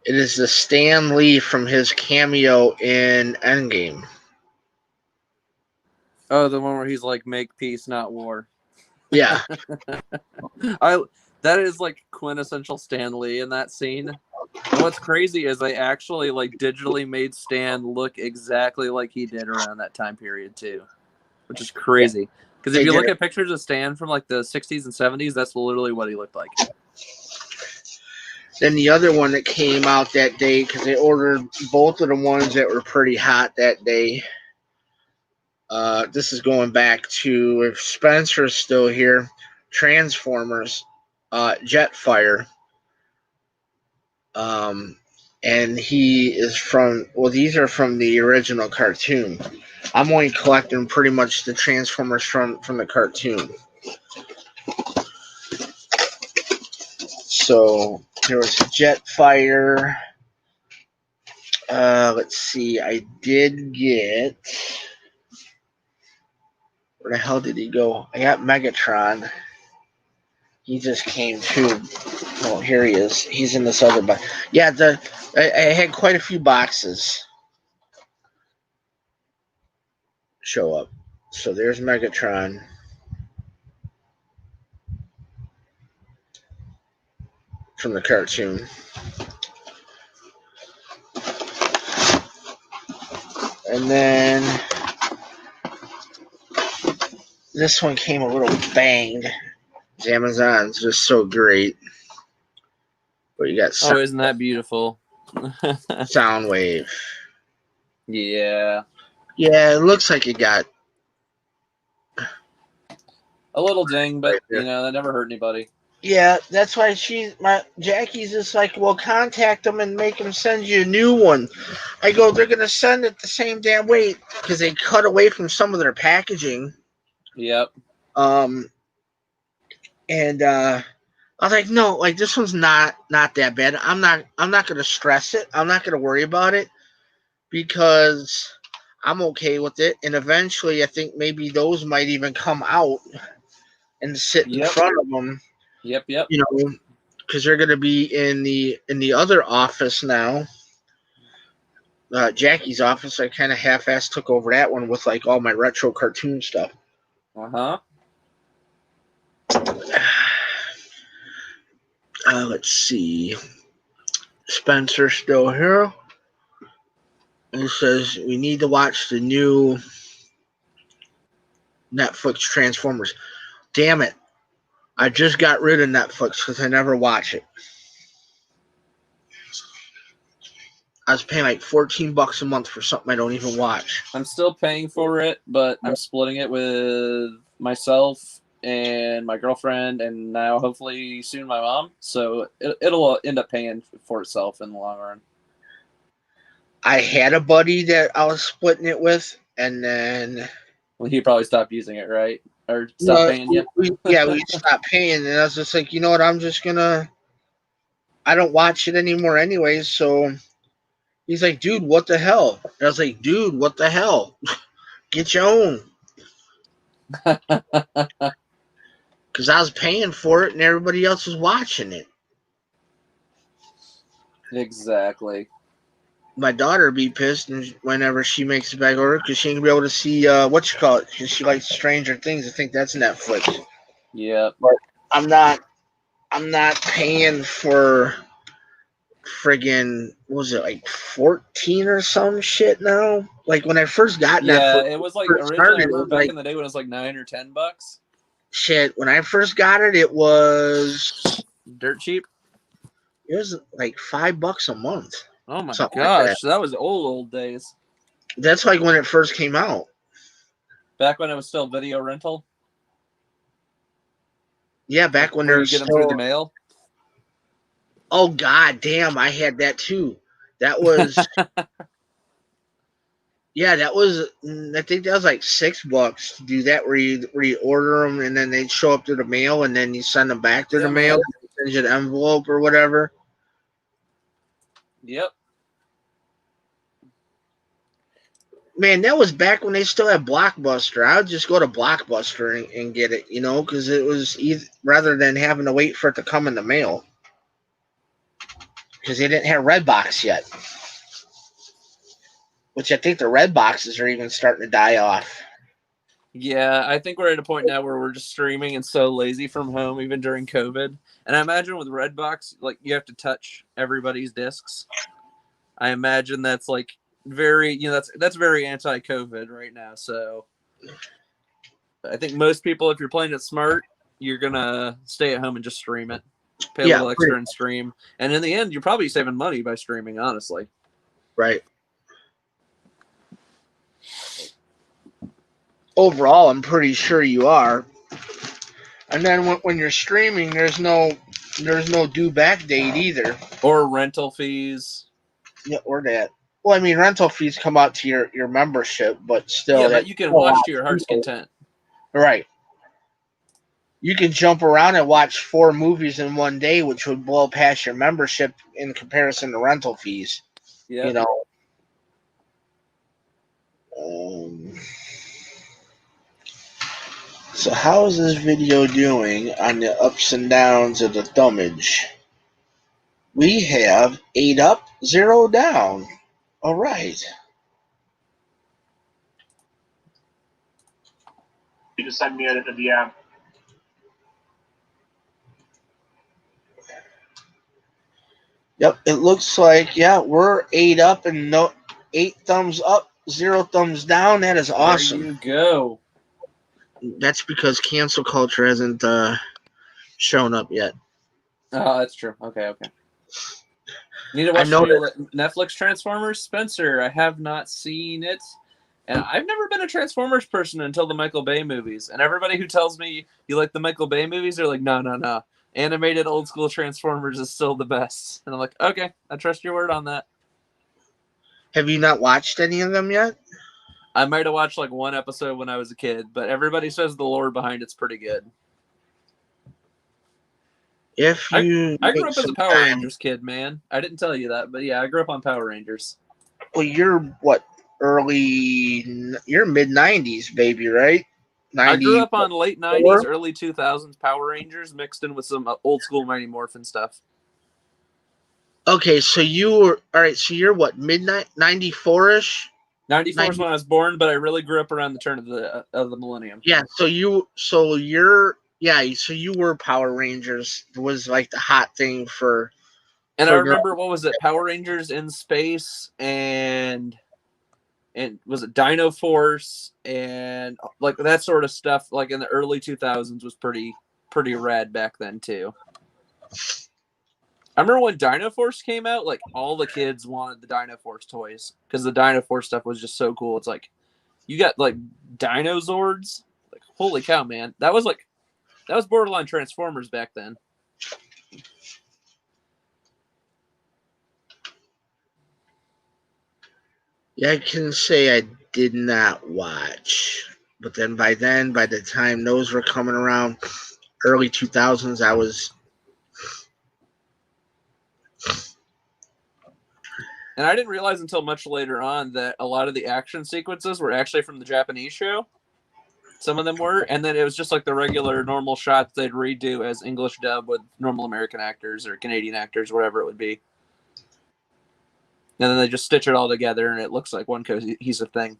It is the Stan Lee from his cameo in Endgame. Oh, the one where he's like, "Make peace, not war." Yeah. I that is like quintessential Stan Lee in that scene. And what's crazy is they actually like digitally made Stan look exactly like he did around that time period too, which is crazy. Because if They you did look it. at pictures of Stan from like the 60s and 70s, that's literally what he looked like. Then the other one that came out that day, because they ordered both of the ones that were pretty hot that day. This is going back to, if Spencer's still here, Transformers, Jetfire. And he is from, well, these are from the original cartoon. I'm only collecting pretty much the Transformers from the cartoon. So there was Jetfire. Let's see. I did get. Where the hell did he go? I got Megatron. He just came too. Oh, here he is. He's in this other box. Yeah, I had quite a few boxes show up. So there's Megatron. From the cartoon. And then this one came a little banged. Amazon's just so great. But you got Oh, isn't that beautiful? Soundwave. Yeah. Yeah, it looks like it got A little ding, but right there. that never hurt anybody. Yeah, that's why Jackie's just like, well, contact them and make them send you a new one. I go, they're gonna send it the same damn weight because they cut away from some of their packaging. Yep. And I was like, no, like this one's not that bad. I'm not gonna stress it. I'm not gonna worry about it because I'm okay with it. And eventually, I think maybe those might even come out and sit in front of them. Yep. Because they're gonna be in the other office now. Jackie's office. I kind of half-assed took over that one with like all my retro cartoon stuff. Let's see. Spencer's still here. He says we need to watch the new Netflix Transformers. Damn it. I just got rid of Netflix because I never watch it. I was paying like $14 a month for something I don't even watch. I'm still paying for it, but I'm splitting it with myself and my girlfriend, and now hopefully soon my mom. So it'll end up paying for itself in the long run. I had a buddy that I was splitting it with, and then Well, he probably stopped using it, right? Or stopped paying you? we stopped paying, and I was just like, you know what? I don't watch it anymore anyways, so he's like, dude, what the hell? And I was like, dude, what the hell? Get your own. Because I was paying for it and everybody else was watching it. Exactly. My daughter would be pissed whenever she makes a bag order because she ain't gonna be able to see what you call it. Because she likes Stranger Things. I think that's Netflix. Yeah. But I'm not paying for friggin' what was it, like 14 or some shit now? Like when I first got Netflix, It was like originally I remember back in the day when it was like $9 or $10. Shit, when I first got it, it was dirt cheap. It was like $5 a month. Oh my gosh, like that was old days. That's like when it first came out. Back when it was still video rental. Yeah, back when you get them through the mail. Oh god damn, I had that too. That was yeah, that was I think that was like $6 to do that where you order them and then they'd show up through the mail and then you send them back through the mail, send you an envelope or whatever. Yep. Man, that was back when they still had Blockbuster. I would just go to Blockbuster and get it, because it was rather than having to wait for it to come in the mail. Because they didn't have Redbox yet. Which I think the Red boxes are even starting to die off. Yeah, I think we're at a point now where we're just streaming and so lazy from home, even during COVID. And I imagine with Redbox, like you have to touch everybody's discs. I imagine that's like very, that's very anti-COVID right now. So I think most people, if you're playing it smart, you're gonna stay at home and just stream it, pay a little extra and stream. And in the end, you're probably saving money by streaming, honestly. Right. Overall, I'm pretty sure you are. And then when you're streaming, there's no due back date either, or rental fees. Yeah, or that. Well, I mean, rental fees come out to your membership, but still, but you can watch to your heart's content. Right. You can jump around and watch 4 movies in one day, which would blow past your membership in comparison to rental fees. Yeah. So how is this video doing on the ups and downs of the thumbage? We have 8 up, 0 down. All right. You just send me a DM. Yep, it looks like, we're 8 up and 8 thumbs up, 0 thumbs down. That is awesome. There you go. That's because cancel culture hasn't shown up yet. Oh, that's true. Okay. Need to I watch know the new Netflix Transformers, Spencer. I have not seen it. And I've never been a Transformers person until the Michael Bay movies. And everybody who tells me you like the Michael Bay movies, they're like, no. Animated old school Transformers is still the best. And I'm like, okay, I trust your word on that. Have you not watched any of them yet? I might have watched like one episode when I was a kid, but everybody says the lore behind it's pretty good. If I you grew take up as a some Power time, Rangers kid, man. I didn't tell you that, but yeah, I grew up on Power Rangers. well, you're what you're mid '90s, baby, right? I grew 90. up on late 90s, early 2000s Power Rangers mixed in with some old school Mighty Morphin stuff. Okay, so you were all right. So you're what midnight '94ish. 94 is when I was born, but I really grew up around the turn of the millennium. Yeah. So you were Power Rangers was like the hot thing for. And for I girls. remember, what was it? Power Rangers in Space and was it Dino Force and like that sort of stuff, like in the early 2000s was pretty rad back then too. I remember when Dino Force came out, like all the kids wanted the Dino Force toys because the Dino Force stuff was just so cool. It's like you got like Dinozords, like holy cow, man! That was borderline Transformers back then. Yeah, I can say I did not watch, but then by the time those were coming around, early 2000s, I was. And I didn't realize until much later on that a lot of the action sequences were actually from the Japanese show. Some of them were, and then it was just like the regular normal shots they'd redo as English dub with normal American actors or Canadian actors, whatever it would be. And then they just stitch it all together, and it looks like one cohesive thing.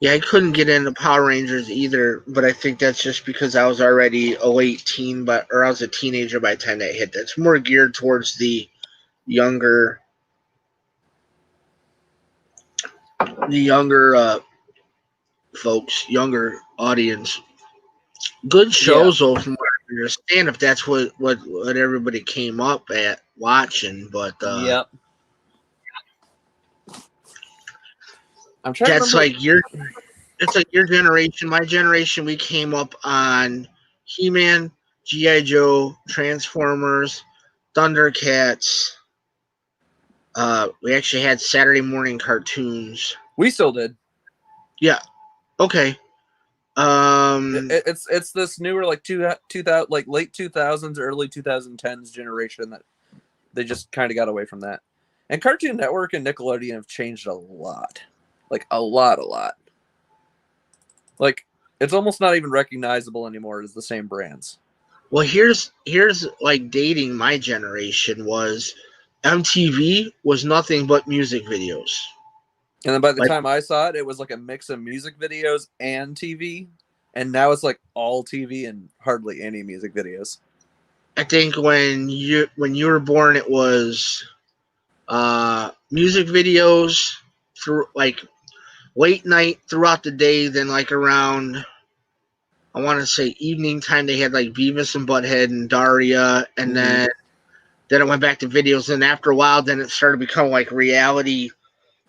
Yeah, I couldn't get into Power Rangers either, but I think that's just because I was already a late teen, or I was a teenager by the time that hit. That's more geared towards the younger folks, younger audience. Good shows, though, from what I understand. If that's what everybody came up at watching, but Yep. I'm trying that's to remember. It's like your generation. My generation, we came up on He-Man, G.I. Joe, Transformers, Thundercats. We actually had Saturday morning cartoons. We still did. Yeah. Okay. It's this newer like 2000 like late 2000s, early 2010s generation that they just kind of got away from that. And Cartoon Network and Nickelodeon have changed a lot. Like a lot. Like it's almost not even recognizable anymore as the same brands. Well, here's like dating my generation was MTV was nothing but music videos. And then by the time I saw it, it was like a mix of music videos and TV. And now it's like all TV and hardly any music videos. I think when you were born, it was music videos through like late night throughout the day. Then like around, I want to say evening time, they had like Beavis and Butthead and Daria, and then it went back to videos. And after a while, then it started becoming like reality.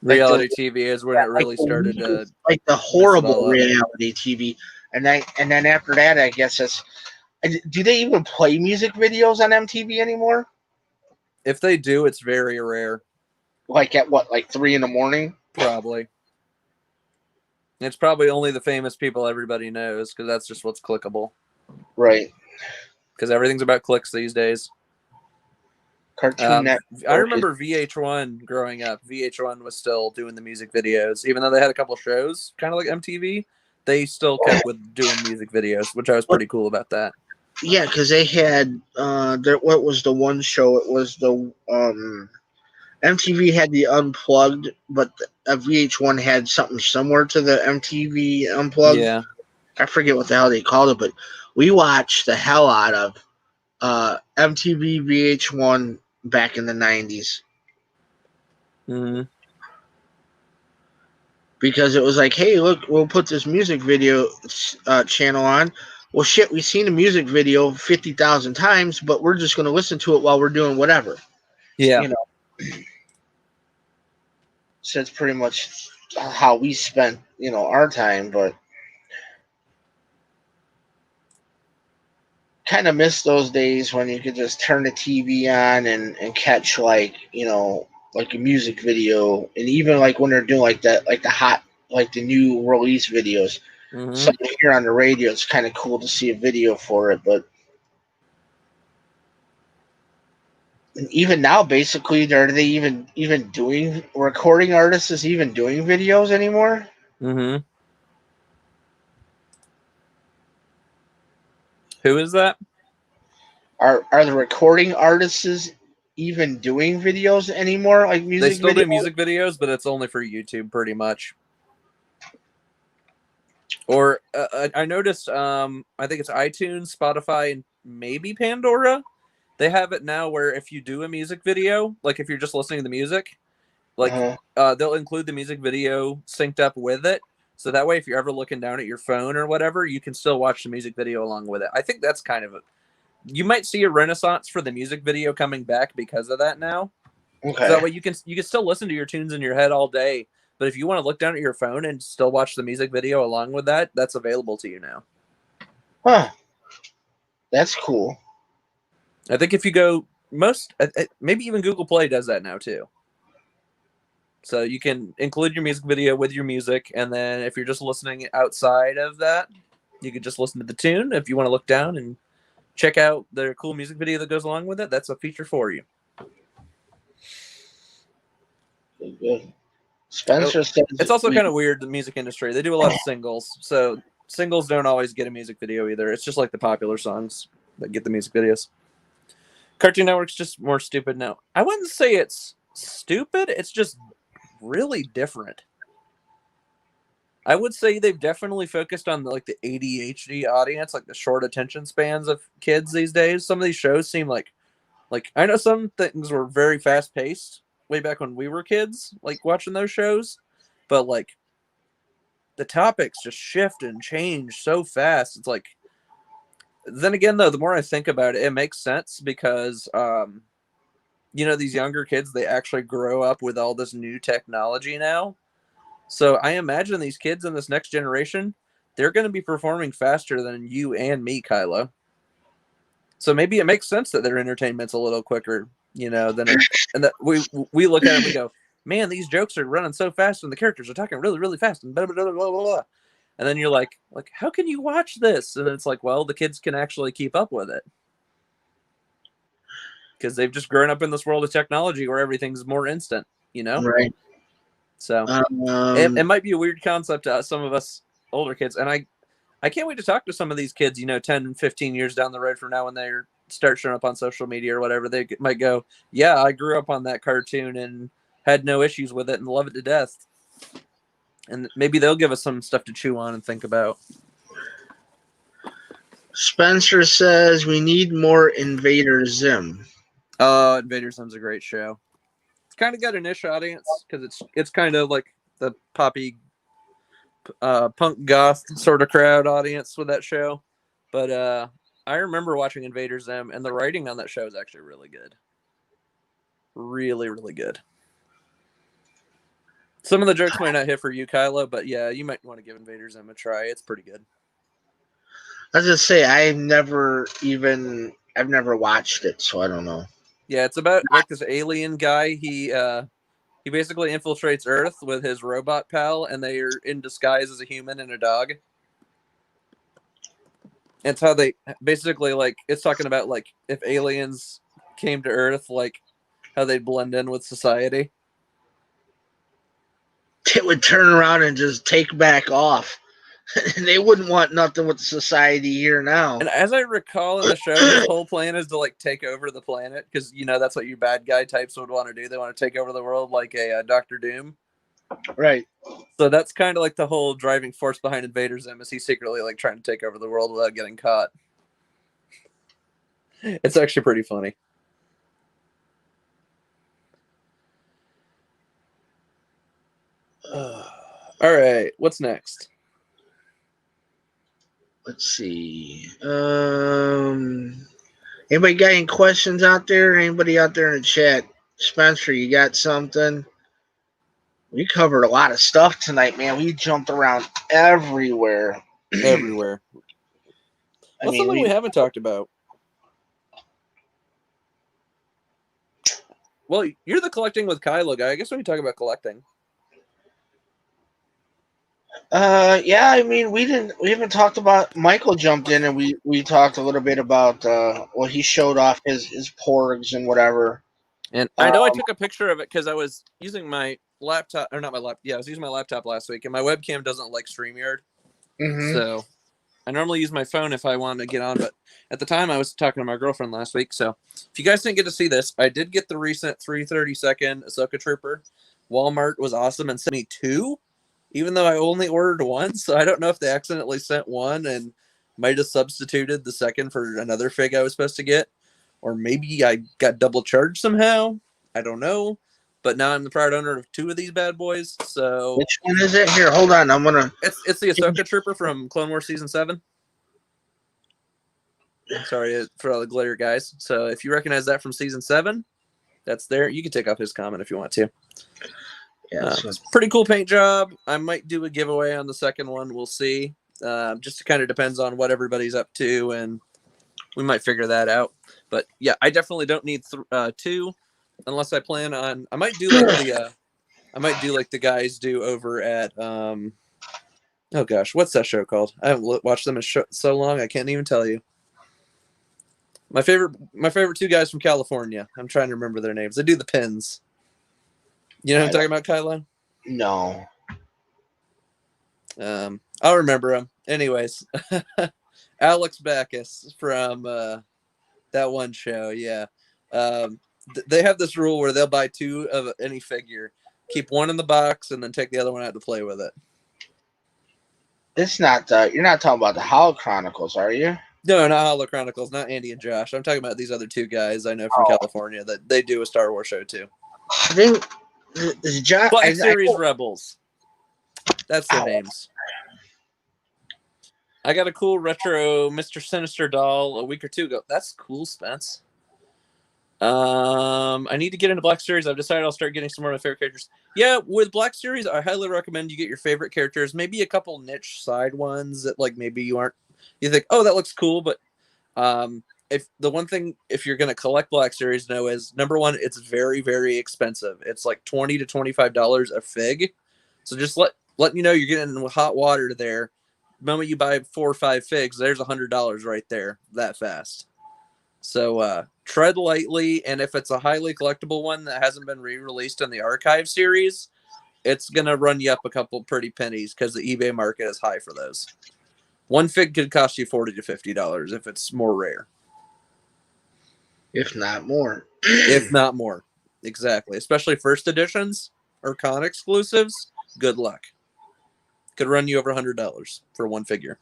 Reality TV is when it really started to like the horrible reality TV. And then after that, I guess it's. Do they even play music videos on MTV anymore? If they do, it's very rare. Like at what, like 3 a.m? Probably. It's probably only the famous people everybody knows because that's just what's clickable. Right. Because everything's about clicks these days. Cartoon Network. I remember VH1 growing up. VH1 was still doing the music videos. Even though they had a couple shows, kind of like MTV, they still kept with doing music videos, which I was pretty cool about that. Yeah, because they had, what was the one show? It was the, MTV had the Unplugged, but VH1 had something similar to the MTV Unplugged. Yeah. I forget what the hell they called it, but we watched the hell out of MTV VH1 back in the 90s. Mm-hmm. Because it was like, hey, look, we'll put this music video channel on. Well, shit, we've seen a music video 50,000 times, but we're just going to listen to it while we're doing whatever. Yeah. You know, so it's pretty much how we spent, our time, but kind of miss those days when you could just turn the TV on and catch like a music video, and even like when they're doing like that, like the new release videos. Mm-hmm. Something here on the radio, it's kind of cool to see a video for it, but even now, basically, are they even doing recording artists is even doing videos anymore? Mm-hmm. Who is that? Are the recording artists even doing videos anymore, like They music still do videos? music videos, but it's only for YouTube, pretty much. Or I noticed, I think it's iTunes, Spotify, and maybe Pandora. They have it now where if you do a music video, like if you're just listening to the music, like Uh-huh. they'll include the music video synced up with it. So that way, if you're ever looking down at your phone or whatever, you can still watch the music video along with it. I think that's kind of you might see a renaissance for the music video coming back because of that now. So Okay. that way you can still listen to your tunes in your head all day. But if you want to look down at your phone and still watch the music video along with that, that's available to you now. Huh. That's cool. I think if you go maybe even Google Play does that now too. So you can include your music video with your music, and then if you're just listening outside of that, you can just listen to the tune. If you want to look down and check out the cool music video that goes along with it, that's a feature for you. Good. Oh, Spencer says it's also kind of weird, the music industry. They do a lot of singles, so singles don't always get a music video either. It's just like the popular songs that get the music videos. Cartoon Network's just more stupid now. I wouldn't say it's stupid, it's just really different. I would say they've definitely focused on the ADHD audience, like the short attention spans of kids these days. Some of these shows seem like I know some things were very fast paced way back when we were kids, like watching those shows, but like the topics just shift and change so fast. It's like, then again though, the more I think about it, it makes sense because these younger kids, they actually grow up with all this new technology now. So I imagine these kids in this next generation, they're going to be performing faster than you and me, Kylo. So maybe it makes sense that their entertainment's a little quicker, and that we look at it and we go, man, these jokes are running so fast and the characters are talking really, really fast and blah, blah, blah, blah, blah. And then you're like, how can you watch this? And it's like, well, the kids can actually keep up with it because they've just grown up in this world of technology where everything's more instant, right. So it might be a weird concept to some of us older kids. And I can't wait to talk to some of these kids, 10, 15 years down the road from now when they start showing up on social media or whatever. They might go, yeah, I grew up on that cartoon and had no issues with it and love it to death. And maybe they'll give us some stuff to chew on and think about. Spencer says we need more Invader Zim. Invader Zim's a great show. It's kind of got a niche audience because it's kind of like the poppy punk goth sort of crowd audience with that show. But I remember watching Invader Zim, and the writing on that show is actually really good. Really, really good. Some of the jokes might not hit for you, Kylo, but yeah, you might want to give Invader Zim a try. It's pretty good. I was just say I've never watched it, so I don't know. Yeah, it's about like this alien guy. He basically infiltrates Earth with his robot pal, and they are in disguise as a human and a dog. It's how they basically it's talking about if aliens came to Earth, how they'd blend in with society. It would turn around and just take back off. They wouldn't want nothing with society here now. And as I recall in the show, his whole plan is to take over the planet because that's what you bad guy types would want to do. They want to take over the world like a Doctor Doom. Right. So that's kind of the whole driving force behind Invader Zim is he's secretly trying to take over the world without getting caught. It's actually pretty funny. All right, what's next? Let's see. Anybody got any questions out there? Anybody out there in the chat? Spencer, you got something? We covered a lot of stuff tonight, man. We jumped around everywhere. Everywhere. I What's mean, something we haven't talked about? Well, you're the collecting with Kylo guy. I guess we can talk about collecting. yeah. I mean, we haven't talked about. Michael jumped in and we talked a little bit about. Well, he showed off his porgs and whatever. And I know I took a picture of it because I was using my laptop, or not my laptop. Yeah, I was using my laptop last week, and my webcam doesn't like StreamYard. Mm-hmm. So I normally use my phone if I want to get on, but at the time I was talking to my girlfriend last week. So if you guys didn't get to see this, I did get the recent 332nd Ahsoka Trooper. Walmart was awesome and sent me two, even though I only ordered one. So I don't know if they accidentally sent one and might have substituted the second for another fig I was supposed to get. Or maybe I got double charged somehow. I don't know. But now I'm the proud owner of two of these bad boys. So Which one is it? Here, hold on. I'm gonna. it's the Ahsoka Trooper from Clone Wars Season 7. Sorry for all the glitter guys. So if you recognize that from Season 7, that's there. You can take off his comment if you want to. Yeah, It's pretty cool paint job. I might do a giveaway on the second one. We'll see. Just kind of depends on what everybody's up to, and we might figure that out. But yeah, I definitely don't need two, unless I plan on. I might do like the guys do over at oh gosh, what's that show called? I haven't watched them in so long. I can't even tell you. My favorite two guys from California. I'm trying to remember their names. They do the pins. You know what I'm talking about, Kylo? No. I'll remember them. Anyways, Alex Backus from that one show. Yeah. They have this rule where they'll buy two of any figure, keep one in the box, and then take the other one out to play with it. It's not. You're not talking about the Holo Chronicles, are you? No, not Holo Chronicles, not Andy and Josh. I'm talking about these other two guys I know from California that they do a Star Wars show too. I think Josh. Black Series Rebels. That's their names. I got a cool retro Mr. Sinister doll a week or two ago. That's cool, Spence. I need to get into Black Series. I've decided I'll start getting some more of my favorite characters. Yeah, with Black Series, I highly recommend you get your favorite characters. Maybe a couple niche side ones that like maybe you think, oh, that looks cool, but if you're gonna collect Black Series, know is number one, it's very, very expensive. It's like $20 to $25 a fig. So just letting you know you're getting hot water there. The moment you buy 4 or 5 figs, there's $100 right there that fast. So tread lightly, and if it's a highly collectible one that hasn't been re-released in the archive series, it's gonna run you up a couple pretty pennies because the eBay market is high for those. One fig could cost you $40 to $50 if it's more rare. If not more. If not more. Exactly. Especially first editions or con exclusives. Good luck. Could run you over $100 for one figure.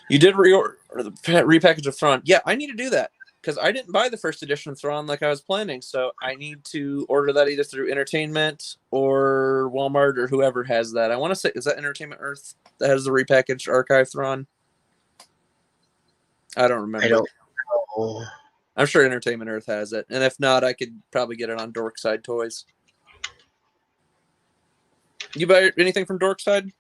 You did repackage a Thrawn. Yeah, I need to do that because I didn't buy the first edition of Thrawn like I was planning. So I need to order that either through Entertainment or Walmart or whoever has that. I want to say, is that Entertainment Earth that has the repackaged archive Thrawn? I don't remember. I don't know. I'm sure Entertainment Earth has it. And if not, I could probably get it on Dorkside Toys. You buy anything from Dorkside?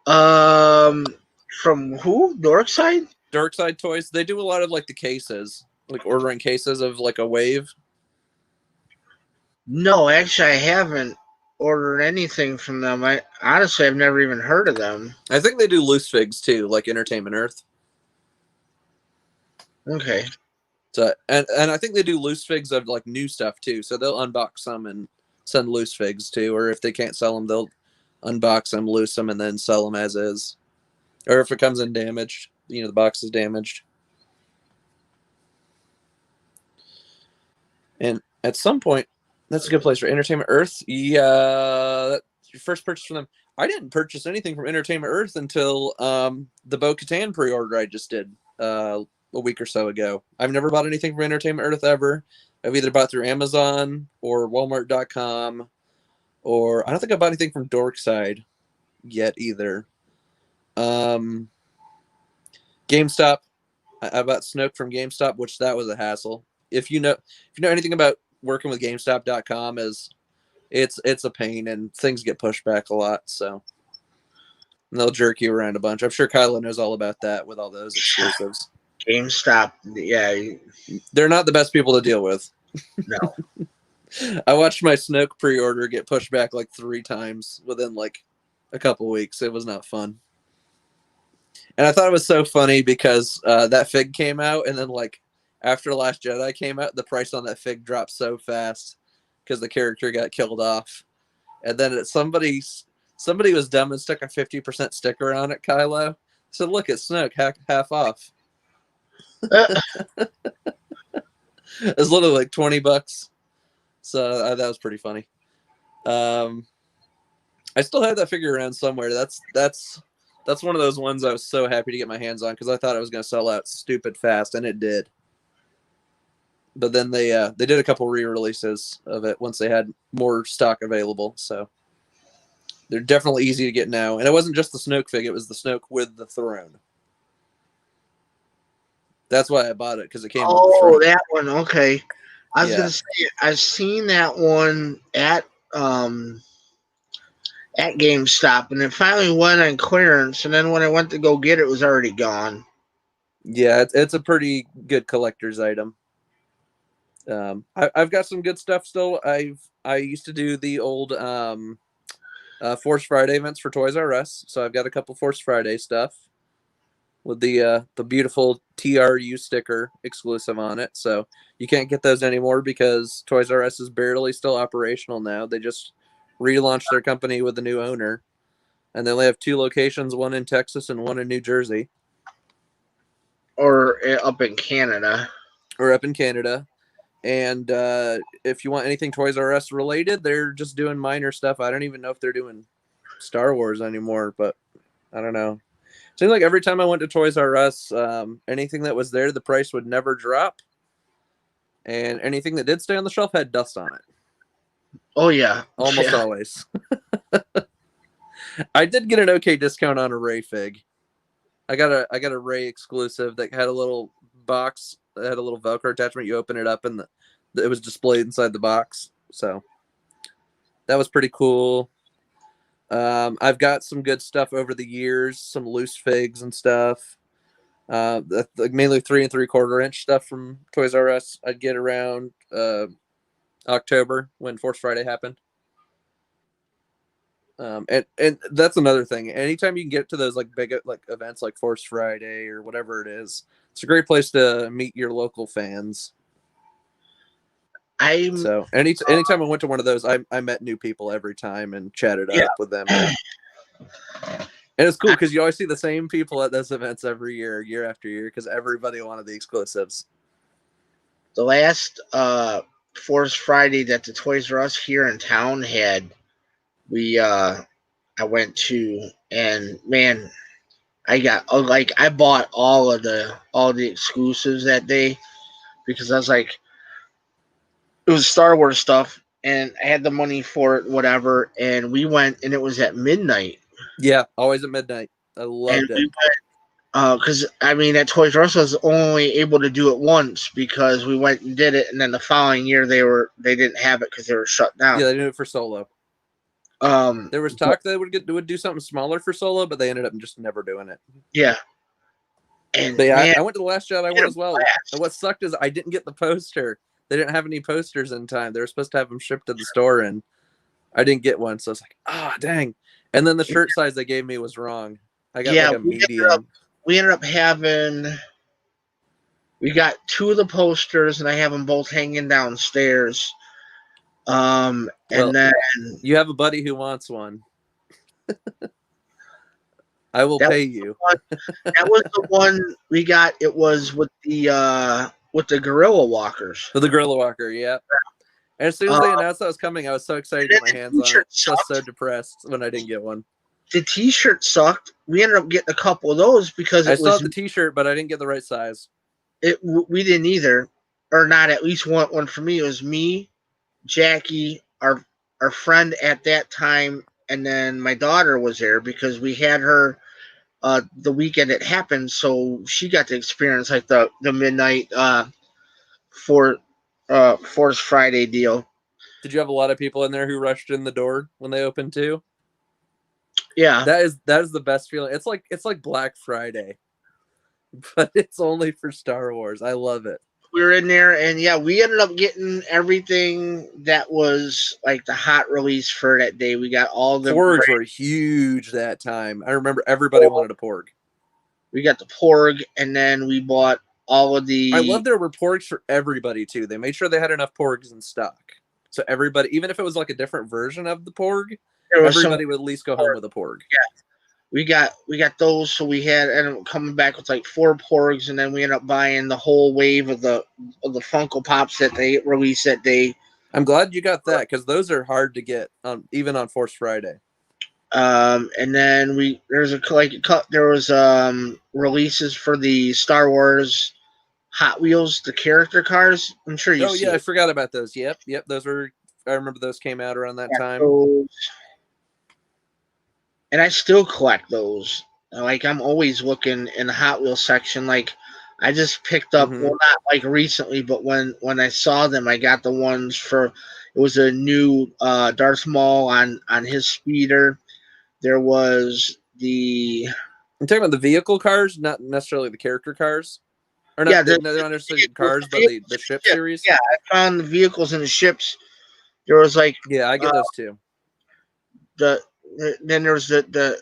From who? Dorkside? Dorkside Toys. They do a lot of like the cases, like ordering cases of like a wave. No, actually, I haven't ordered anything from them. I've never even heard of them. I think they do loose figs too, like Entertainment Earth. Okay. So and I think they do loose figs of like new stuff too. So they'll unbox some and send loose figs too, or if they can't sell them, they'll unbox them, loose them, and then sell them as is. Or if it comes in damaged, the box is damaged. And at some point, that's a good place for Entertainment Earth. Yeah, that's your first purchase from them. I didn't purchase anything from Entertainment Earth until the Bo-Katan pre-order I just did a week or so ago. I've never bought anything from Entertainment Earth ever. I've either bought through Amazon or Walmart.com, or I don't think I bought anything from Dorkside yet either. GameStop. I bought Snoke from GameStop, which that was a hassle. If you know anything about working with GameStop.com, it's a pain and things get pushed back a lot. So they'll jerk you around a bunch. I'm sure Kyla knows all about that with all those exclusives. GameStop, yeah, They're not the best people to deal with. no. I watched my Snoke pre-order get pushed back like 3 times within like a couple weeks. It was not fun. And I thought it was so funny because that fig came out, and then like after Last Jedi came out, the price on that fig dropped so fast because the character got killed off. And then somebody was dumb and stuck a 50% sticker on it, Kylo. So look at Snoke, half off. It's literally like $20. So that was pretty funny. I still have that figure around somewhere. That's one of those ones I was so happy to get my hands on because I thought I was going to sell out stupid fast, and it did. But then they did a couple re-releases of it once they had more stock available. So they're definitely easy to get now. And it wasn't just the Snoke fig; it was the Snoke with the throne. That's why I bought it, because it came with the throne. Oh, that one. Okay. I was gonna say I've seen that one at GameStop, and it finally went on clearance. And then when I went to go get it, it was already gone. Yeah, it's a pretty good collector's item. I've got some good stuff still. I used to do the old Force Friday events for Toys R Us, so I've got a couple Force Friday stuff with the beautiful TRU sticker exclusive on it. So you can't get those anymore because Toys R Us is barely still operational now. They just relaunched their company with a new owner, and they only have 2 locations, one in Texas and one in New Jersey. Or up in Canada. And if you want anything Toys R Us related, they're just doing minor stuff. I don't even know if they're doing Star Wars anymore, but I don't know. It seemed like every time I went to Toys R Us, anything that was there, the price would never drop. And anything that did stay on the shelf had dust on it. Oh, yeah. Almost always. I did get an okay discount on a Rey fig. I got a Rey exclusive that had a little box that had a little Velcro attachment. You open it up and it was displayed inside the box. So that was pretty cool. I've got some good stuff over the years, some loose figs and stuff. Mainly 3 3/4 inch stuff from Toys R Us. I'd get around October when Force Friday happened. And that's another thing. Anytime you can get to those like big like events like Force Friday or whatever it is, it's a great place to meet your local fans. So anytime I went to one of those, I met new people every time and chatted up with them. And it's cool because you always see the same people at those events every year after year, because everybody wanted the exclusives. The last Force Friday that the Toys R Us here in town had, I went to, and man, I bought all the exclusives that day because I was like, it was Star Wars stuff, and I had the money for it, whatever. And we went, and it was at midnight. Yeah, always at midnight. I loved it. Because at Toys R Us I was only able to do it once because we went and did it, and then the following year they didn't have it because they were shut down. Yeah, they did it for Solo. There was talk they would do something smaller for Solo, but they ended up just never doing it. Yeah. But yeah, I went to the Last Jedi one as well. And what sucked is I didn't get the poster. They didn't have any posters in time. They were supposed to have them shipped to the store, and I didn't get one. So I was like, dang. And then the shirt size they gave me was wrong. I got like a medium. We ended up having, we got 2 of the posters, and I have them both hanging downstairs. And then you have a buddy who wants one. I will pay you. That was the one we got. It was with the Gorilla Walkers. With the Gorilla Walker, yeah. And as soon as they announced that was coming, I was so excited to get my hands on it. Just so depressed when I didn't get one. The T-shirt sucked. We ended up getting a couple of those because I saw the T-shirt, but I didn't get the right size. We didn't either, or not at least one for me. It was me, Jackie, our friend at that time, and then my daughter was there because we had her the weekend it happened, so she got to experience like the midnight for Force Friday deal. Did you have a lot of people in there who rushed in the door when they opened too? Yeah, That is the best feeling. It's like Black Friday, but it's only for Star Wars. I love it. we were in there, and yeah, we ended up getting everything that was like the hot release for that day. We got all the Porgs were huge that time. I remember everybody wanted a porg. we got the porg, and then we bought all of I the. love there were porgs for everybody too. They made sure they had enough porgs in stock. So everybody, even if it was like a different version of the porg, everybody would at least go home with a porg. Yeah, we got those. So we had ended up coming back with like 4 porgs, and then we ended up buying the whole wave of the Funko Pops that they released that day. I'm glad you got that because those are hard to get on even on Force Friday. And then there was releases for the Star Wars Hot Wheels, the character cars. I'm sure you. Oh yeah, I forgot about those. Yep, those were. I remember those came out around that time. Those. And I still collect those. Like I'm always looking in the Hot Wheels section. Like I just picked up, well, not like recently, but when I saw them, I got the ones for. It was a new Darth Maul on his speeder. There was the. I'm talking about the vehicle cars, not necessarily the character cars. Or not, Yeah, they're not necessarily cars, but the ship series. Yeah, I found the vehicles and the ships. There was like yeah, I get those too. Then there was the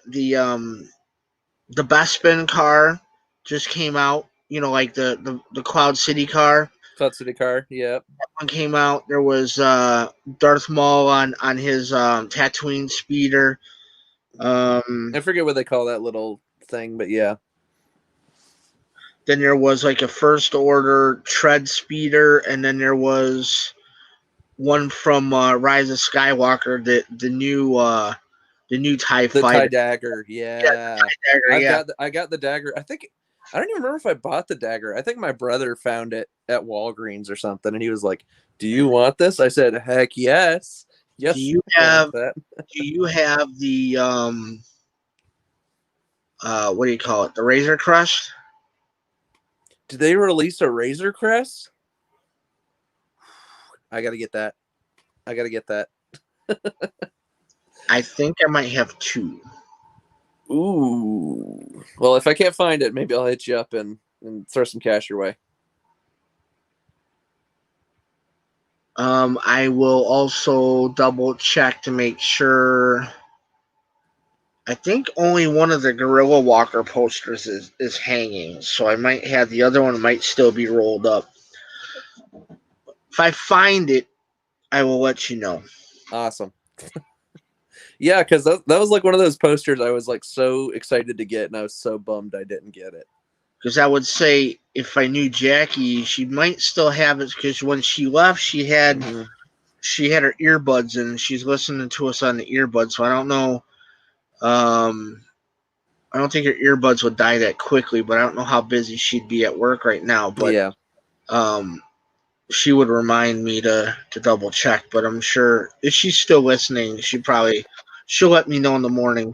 Bespin car just came out. You know, like the Cloud City car. Cloud City car, yeah. That one came out. There was Darth Maul on his Tatooine speeder. I forget what they call that little thing, but yeah. Then there was like a First Order tread speeder, and then there was one from Rise of Skywalker, the new TIE the fighter. TIE dagger, yeah. I got the dagger. I don't even remember if I bought the dagger. I think my brother found it at Walgreens or something, and he was like, "Do you want this?" I said, "Heck yes, yes." Do you have the what do you call it? The Razor Crest? Did they release a Razor Crest? I gotta get that. I think I might have 2. Ooh. Well, if I can't find it, maybe I'll hit you up and throw some cash your way. I will also double check to make sure. I think only one of the Gorilla Walker posters is hanging, so I might have the other one might still be rolled up. If I find it, I will let you know. Awesome. Yeah, because that was like one of those posters I was like so excited to get, and I was so bummed I didn't get it. Because I would say if I knew Jackie, she might still have it. Because when she left, she had her earbuds in. She's listening to us on the earbuds, so I don't know. I don't think her earbuds would die that quickly, but I don't know how busy she'd be at work right now. But yeah, she would remind me to double check. But I'm sure if she's still listening, she'll let me know in the morning.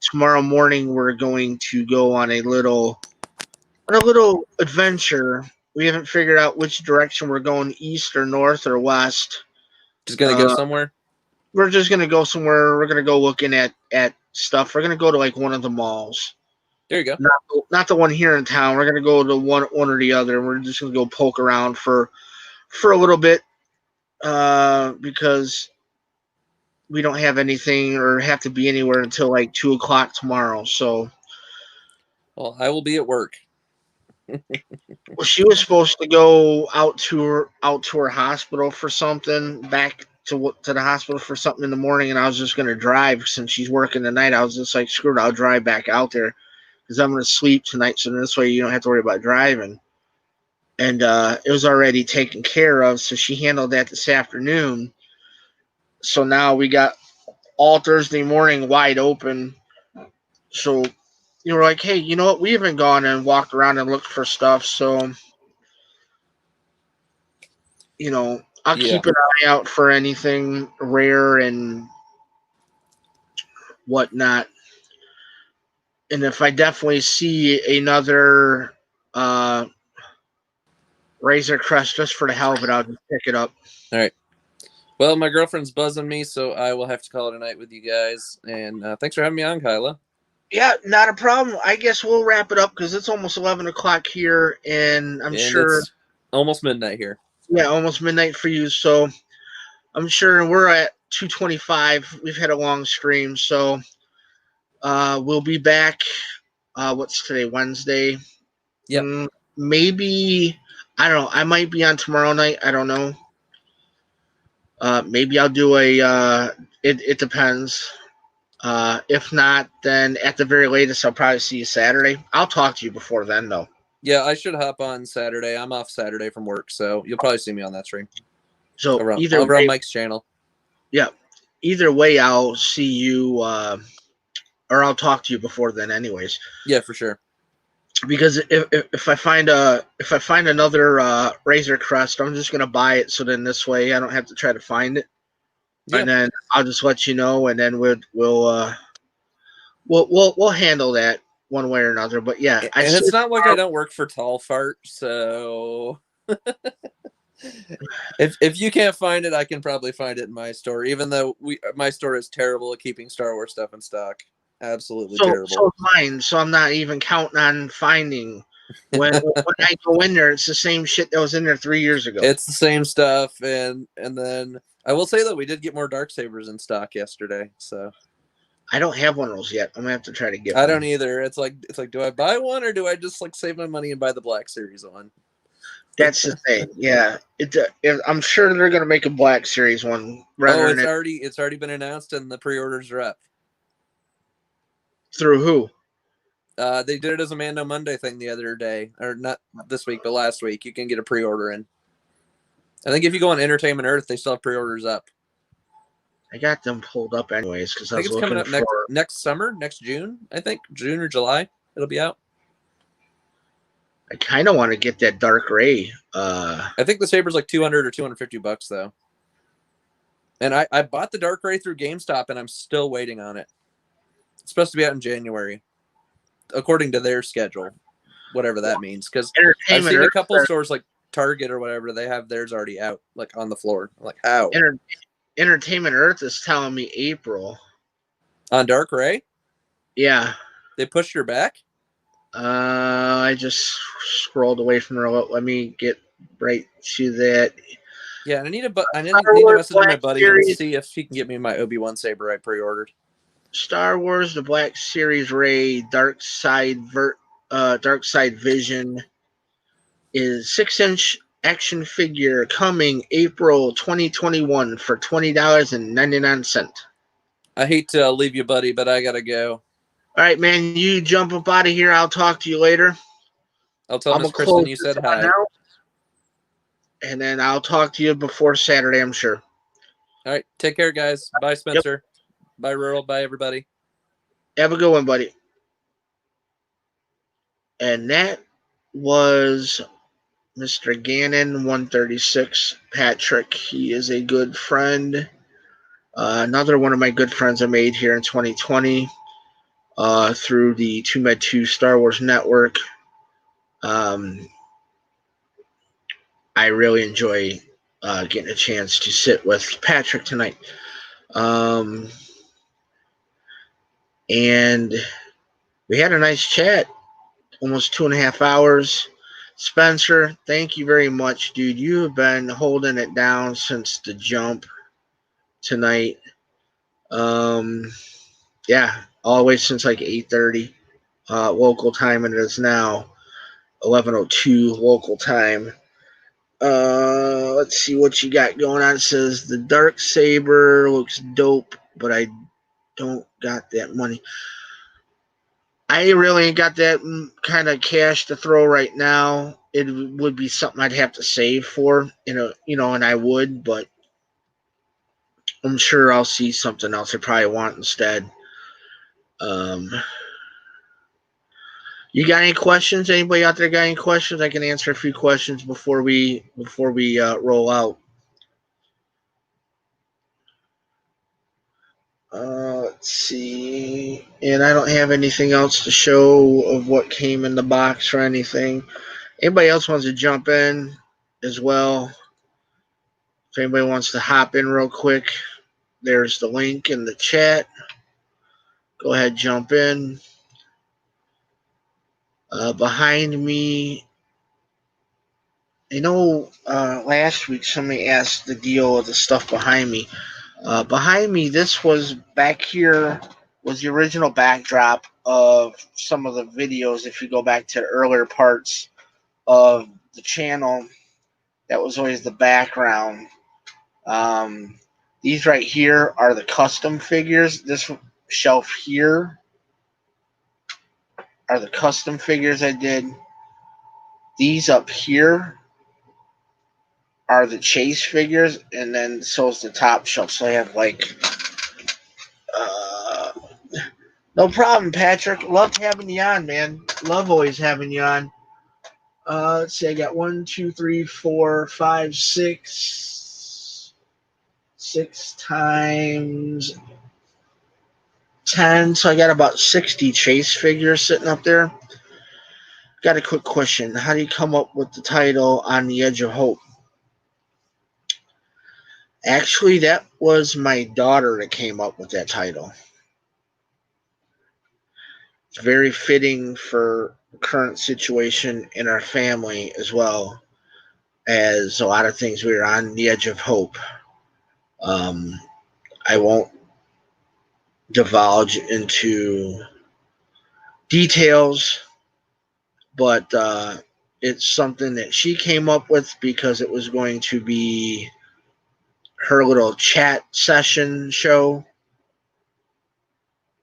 Tomorrow morning we're going to go on a little adventure. We haven't figured out which direction we're going, east or north or west. just gonna go somewhere. We're just gonna go somewhere. We're gonna go looking at stuff. We're gonna go to like one of the malls. There you go. Not the one here in town. We're gonna go to one or the other. We're just gonna go poke around for a little bit because we don't have anything or have to be anywhere until like 2:00 tomorrow. So, well, I will be at work. well, she was supposed to go out to her hospital for something, back to the hospital for something in the morning, and I was just gonna drive since she's working tonight. I was just like, screw it, I'll drive back out there because I'm gonna sleep tonight, so this way you don't have to worry about driving. And it was already taken care of, so she handled that this afternoon. So now we got all Thursday morning wide open. So you were like, hey, you know what? We haven't gone and walked around and looked for stuff, so I'll keep an eye out for anything rare and whatnot. And if I definitely see another Razor Crest just for the hell of it, I'll just pick it up. All right. Well, my girlfriend's buzzing me, so I will have to call it a night with you guys. And thanks for having me on, Kyla. Yeah, not a problem. I guess we'll wrap it up because it's almost 11 o'clock here, and I'm sure it's almost midnight here. Yeah, almost midnight for you. So I'm sure we're at 2:25. We've had a long stream, so we'll be back. What's today? Wednesday. Yep. Maybe I don't know. I might be on tomorrow night. I don't know. Maybe I'll do a. It depends. If not, then at the very latest, I'll probably see you Saturday. I'll talk to you before then, though. Yeah, I should hop on Saturday. I'm off Saturday from work, so you'll probably see me on that stream. So over either on Mike's channel. Yeah. Either way, I'll see you, or I'll talk to you before then, anyways. Yeah, for sure. Because if I find another Razor Crest, I'm just gonna buy it. So then this way, I don't have to try to find it. Yeah. And then I'll just let you know, and then we'll handle that one way or another. But yeah, and it's not like I don't work for Tall Fart, so if you can't find it, I can probably find it in my store. Even though my store is terrible at keeping Star Wars stuff in stock, absolutely terrible. So mine. So I'm not even counting on finding. When I go in there, it's the same shit that was in there 3 years ago. It's the same stuff, and then I will say that we did get more Darksabers in stock yesterday. So I don't have one of those yet. I'm gonna have to try to get one. I don't either. It's like, do I buy one or do I just like save my money and buy the Black Series one? That's the thing. Yeah, I'm sure they're gonna make a Black Series one. It's already been announced and the pre-orders are up. Through who? They did it as a Mando Monday thing the other day, or not this week, but last week. You can get a pre-order in. I think if you go on Entertainment Earth, they still have pre-orders up. I got them pulled up anyways because I think it's coming up next summer, next June. I think June or July it'll be out. I kind of want to get that Dark Ray. I think the Saber's like $200 or $250 though. And I bought the Dark Ray through GameStop, and I'm still waiting on it. It's supposed to be out in January, according to their schedule, whatever that means. Because I've seen a couple stores like Target or whatever, they have theirs already out, like on the floor. I'm like, how? Entertainment Earth is telling me April. On Dark Ray? Yeah. They pushed her back? I just scrolled away from her. Let me get right to that. Yeah, and I need to message my buddy and see if he can get me my Obi-Wan Saber I pre-ordered. Star Wars: The Black Series Ray Dark Side Vision is 6-inch action figure coming April 2021 for $20.99. I hate to leave you, buddy, but I gotta go. All right, man. You jump up out of here. I'll talk to you later. I'll tell Miss Kristen you said hi. Now, and then I'll talk to you before Saturday, I'm sure. All right. Take care, guys. Bye, Spencer. Yep. Bye, Rural. Bye, everybody. Have a good one, buddy. And that was Mr. Gannon 136, Patrick. He is a good friend. Another one of my good friends I made here in 2020 through the 2med2 Star Wars Network. I really enjoy getting a chance to sit with Patrick tonight. And we had a nice chat, almost 2.5 hours. Spencer, thank you very much, dude. You have been holding it down since the jump tonight. Yeah, always since like 8:30 local time, and it is now 11:02 local time. Let's see what you got going on. It says the Dark Saber looks dope, but I don't got that money. I really ain't got that kind of cash to throw right now. It would be something I'd have to save for, and I would, but I'm sure I'll see something else I probably want instead. You got any questions? Anybody out there got any questions? I can answer a few questions before we roll out. Let's Let's see. And I don't have anything else to show of what came in the box or anything. Anybody else wants to jump in as well? If anybody wants to hop in real quick, there's the link in the chat. Go ahead, jump in. Behind me, last week somebody asked the deal with the stuff behind me. Behind me, this was back here, was the original backdrop of some of the videos. If you go back to the earlier parts of the channel, that was always the background. These right here are the custom figures. This shelf here are the custom figures I did. These up here are the chase figures, and then so is the top shelf. So I have no problem, Patrick. Love having you on, man. Love always having you on. Let's see, I got 1, 2, 3, 4, 5, 6. 6 times 10. So I got about 60 chase figures sitting up there. Got a quick question. How do you come up with the title On the Edge of Hope? Actually, that was my daughter that came up with that title. It's very fitting for the current situation in our family, as well as a lot of things. We are on the edge of hope. I won't divulge into details, but it's something that she came up with because it was going to be her little chat session show.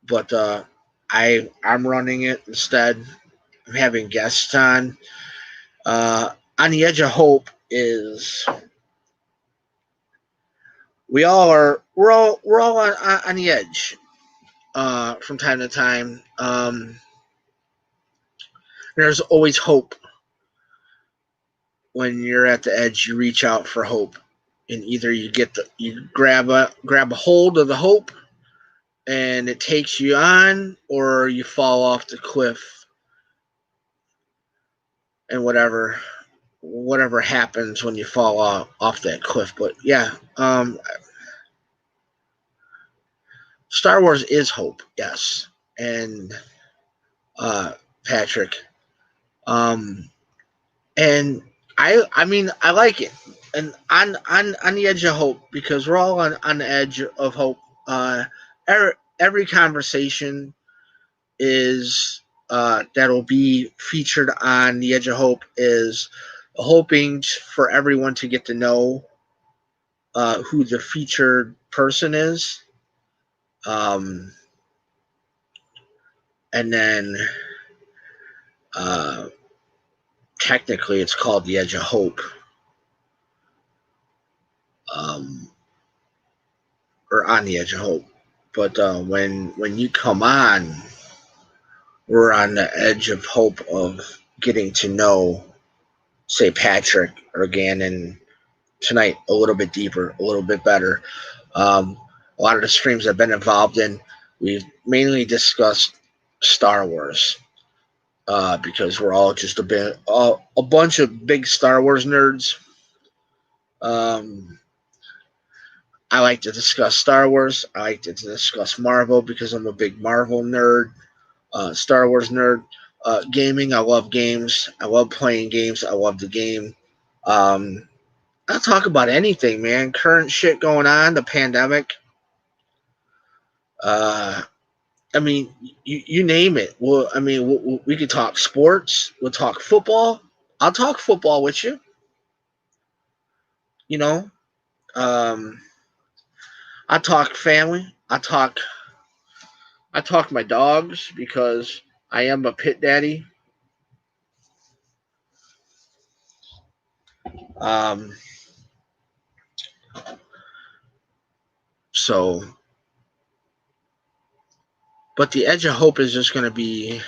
But I'm running it instead. I'm having guests on. On the Edge of Hope is we're all on the edge from time to time. There's always hope. When you're at the edge, you reach out for hope, and either you grab a hold of the hope, and it takes you on, or you fall off the cliff, and whatever happens when you fall off that cliff. But yeah, Star Wars is hope, yes, and Patrick, and I mean I like it, and on the edge of hope, because we're all on the edge of hope. Every conversation is that'll be featured on the edge of hope is hoping for everyone to get to know who the featured person is, and then technically it's called the edge of hope, or on the edge of hope. But when you come on, we're on the edge of hope of getting to know, say, Patrick or Gannon tonight a little bit deeper, a little bit better. A lot of the streams I've been involved in, we've mainly discussed Star Wars, because we're all just a bunch of big Star Wars nerds. I like to discuss Star Wars. I like to discuss Marvel because I'm a big Marvel nerd, Star Wars nerd. Gaming, I love games. I love playing games. I love the game. I'll talk about anything, man. Current shit going on, the pandemic. I mean, you name it. Well, I mean, we could talk sports. We'll talk football. I'll talk football with you. You know, I talk family. I talk my dogs because I am a pit daddy. So, but the edge of hope is just going to be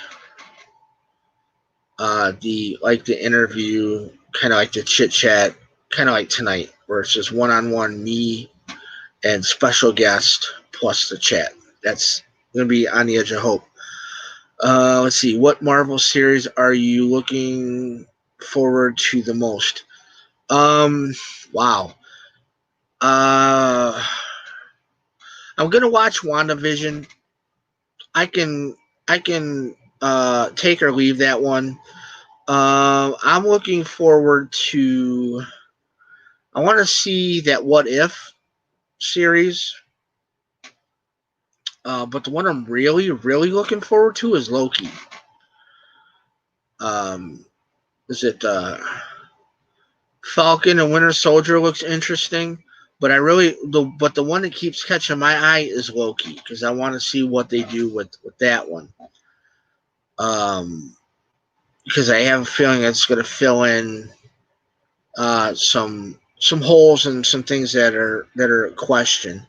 the interview, kind of like the chit chat, kind of like tonight, where it's just one-on-one, me and special guest plus the chat. That's going to be on the edge of hope. Let's see. What Marvel series are you looking forward to the most? Wow. Uh, I'm gonna watch WandaVision. I can I can take or leave that one. I'm looking forward to. I want to see that What If series. But the one I'm really looking forward to is Loki. Um, is it Falcon and Winter Soldier looks interesting, but the one that keeps catching my eye is Loki because I want to see what they do with that one. Um, because I have a feeling it's going to fill in some holes and some things that are a question.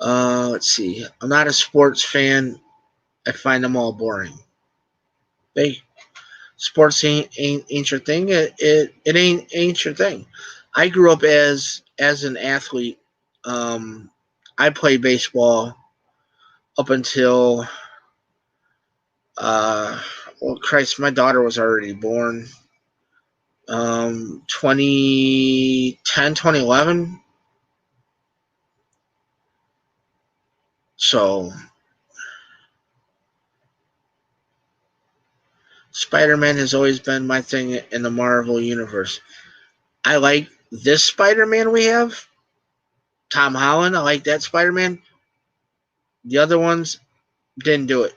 Let's see. I'm not a sports fan. I find them all boring. They sports ain't your thing. It ain't your thing. I grew up as an athlete. Um, I played baseball up until uh, well, Christ, my daughter was already born. 2010, 2011. So Spider-Man has always been my thing in the Marvel universe. I like this Spider-Man we have, Tom Holland. I like that Spider-Man. The other ones didn't do it.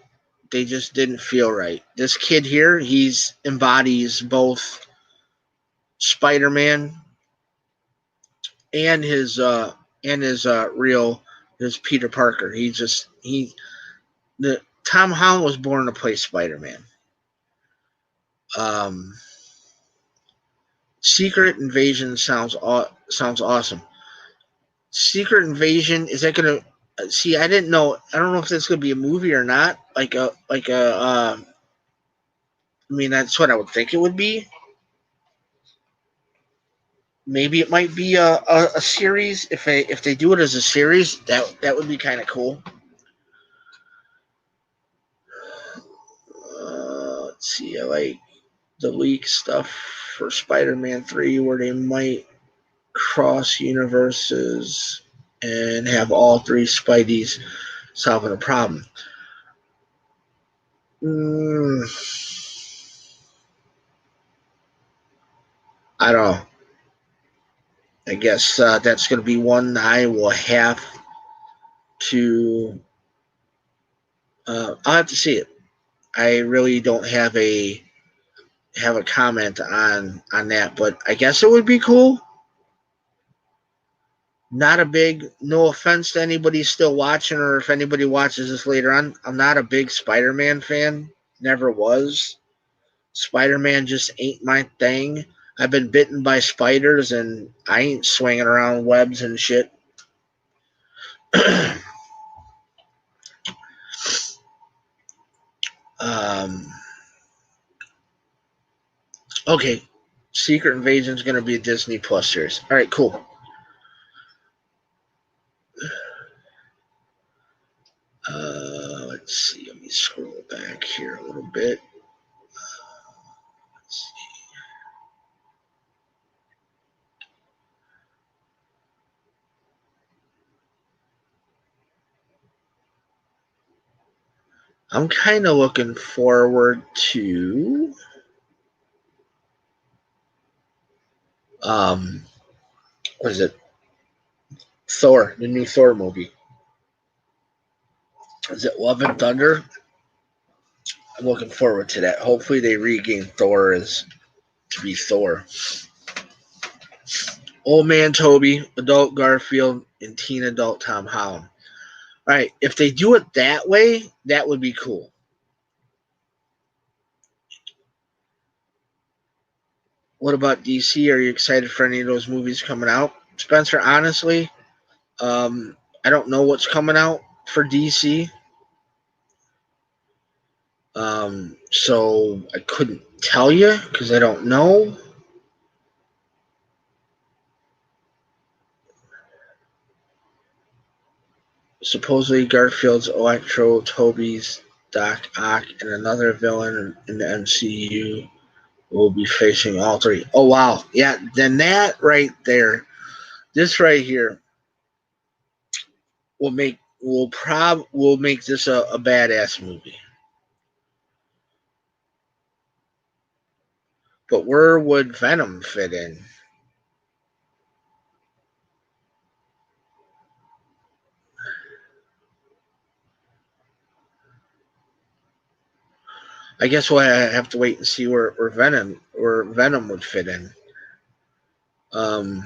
They just didn't feel right. This kid here, he's embodies both Spider-Man and his real his Peter Parker. The Tom Holland was born to play Spider-Man. Um, Secret Invasion sounds awesome. Secret Invasion, is that gonna see? I didn't know. I don't know if that's gonna be a movie or not. Like a. I mean, that's what I would think it would be. Maybe it might be a series. If they do it as a series, that would be kind of cool. Let's see. I like the leak stuff for Spider-Man 3, where they might cross universes and have all three Spideys solving a problem. Mm, I don't know. I guess that's going to be one I will have to. I'll have to see it. I really don't have a comment on that, but I guess it would be cool. Not a big. No offense to anybody still watching, or if anybody watches this later on. I'm not a big Spider-Man fan. Never was. Spider-Man just ain't my thing. I've been bitten by spiders, and I ain't swinging around webs and shit. um, okay, Secret Invasion is going to be a Disney Plus series. All right, cool. Let's see. Let me scroll back here a little bit. I'm kind of looking forward to what is it? Thor, the new Thor movie. Is it Love and Thunder? I'm looking forward to that. Hopefully they regain Thor as to be Thor. Old man Toby, adult Garfield, and teen adult Tom Holland. All right, if they do it that way, that would be cool. What about DC? Are you excited for any of those movies coming out? Spencer, honestly, I don't know what's coming out for DC. So I couldn't tell you because I don't know. supposedly Garfield's Electro, Toby's Doc Ock, and another villain in the MCU will be facing all three. Oh wow, yeah. Then that right there, this right here, will make this a badass movie. But where would Venom fit in? I guess we'll have to wait and see where Venom would fit in. Um,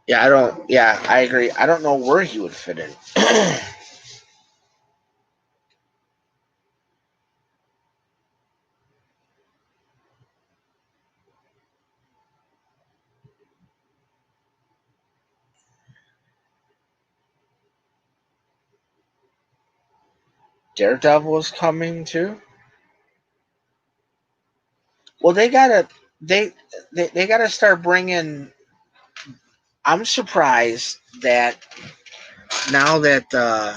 yeah, I don't. Yeah, I agree. I don't know where he would fit in. Daredevil is coming too. Well, they they gotta start bringing. I'm surprised that now that uh,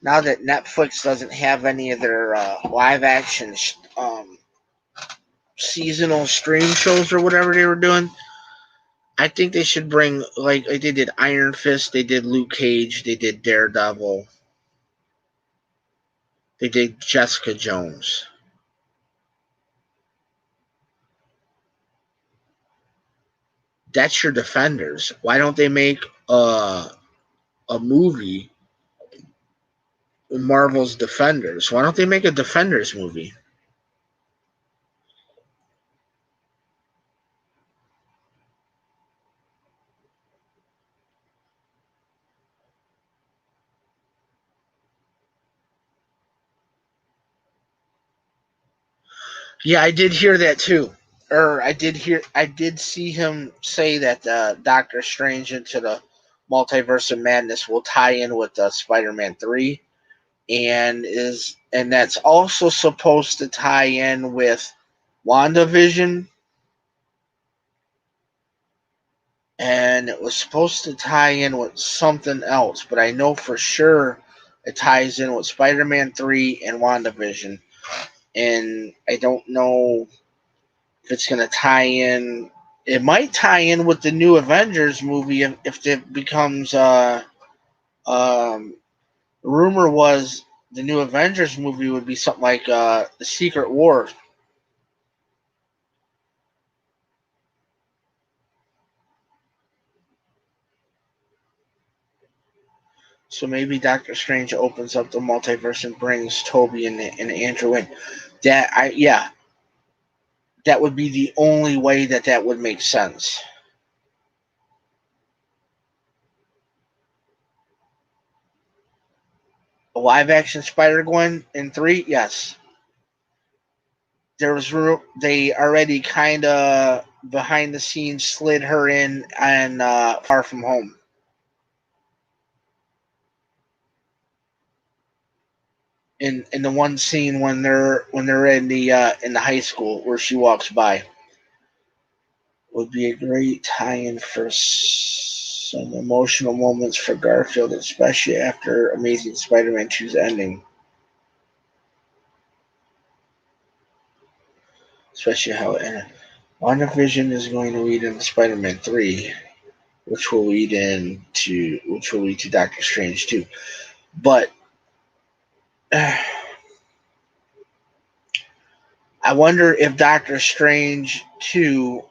now that Netflix doesn't have any of their live action seasonal stream shows or whatever they were doing. I think they should bring like they did Iron Fist, they did Luke Cage, they did Daredevil, they did Jessica Jones. That's your Defenders. Why don't they make a movie, Marvel's Defenders? Why don't they make a Defenders movie? Yeah, I did hear that too. Or I did see him say that Doctor Strange into the Multiverse of Madness will tie in with Spider-Man 3 and that's also supposed to tie in with WandaVision, and it was supposed to tie in with something else, but I know for sure it ties in with Spider-Man 3 and WandaVision. And I don't know if it's going to tie in. It might tie in with the new Avengers movie if it becomes. Um, rumor was the new Avengers movie would be something like the Secret War. So maybe Doctor Strange opens up the multiverse and brings Toby and Andrew in. Yeah, that would be the only way that would make sense. A live action Spider Gwen in 3, yes. There was they already kind of behind the scenes slid her in and Far From Home. In the one scene when they're in the high school where she walks by, would be a great tie-in for some emotional moments for Garfield, especially after Amazing Spider-Man 2's ending. Especially how it ended. WandaVision is going to lead into Spider-Man 3, which will lead to Doctor Strange 2. But I wonder if Doctor Strange 2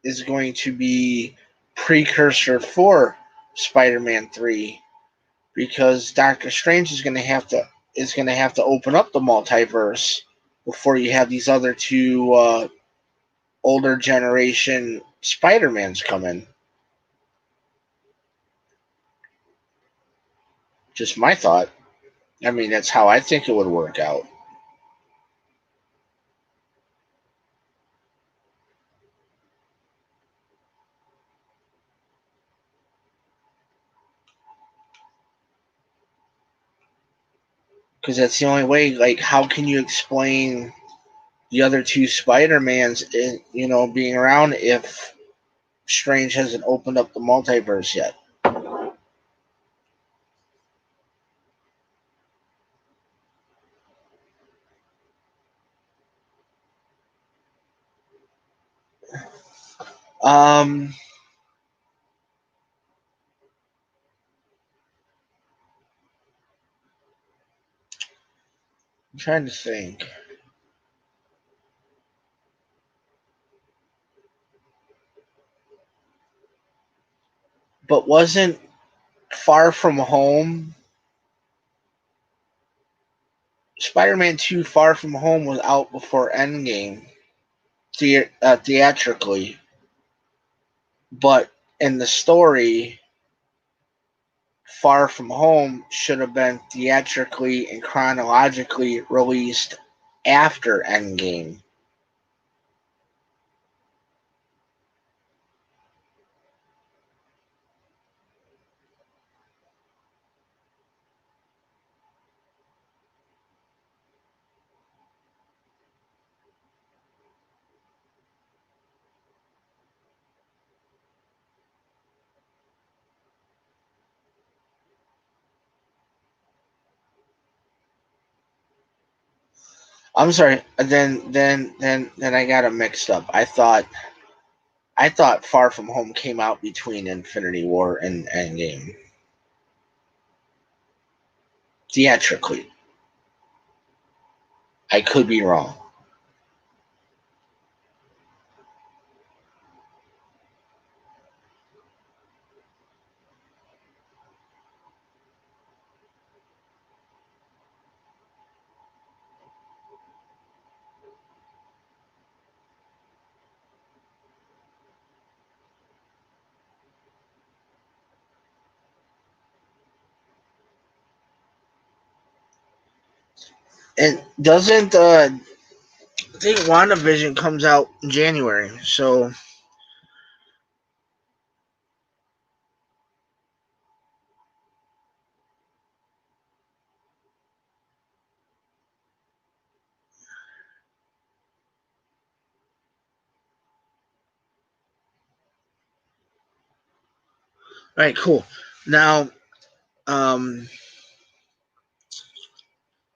is going to be precursor for Spider-Man 3, because Doctor Strange is going to have to open up the multiverse before you have these other two older generation Spider-Mans come in. Just my thought. I mean, that's how I think it would work out. because that's the only way. Like, how can you explain the other two Spider-Mans, being around if Strange hasn't opened up the multiverse yet? I'm trying to think. But wasn't Far From Home, Spider-Man 2 Far From Home was out before Endgame theatrically, but in the story, Far From Home should have been theatrically and chronologically released after Endgame. I'm sorry. Then I got it mixed up. I thought Far From Home came out between Infinity War and Endgame theatrically. I could be wrong. And doesn't I think WandaVision comes out in January, so all right, cool. Now, um,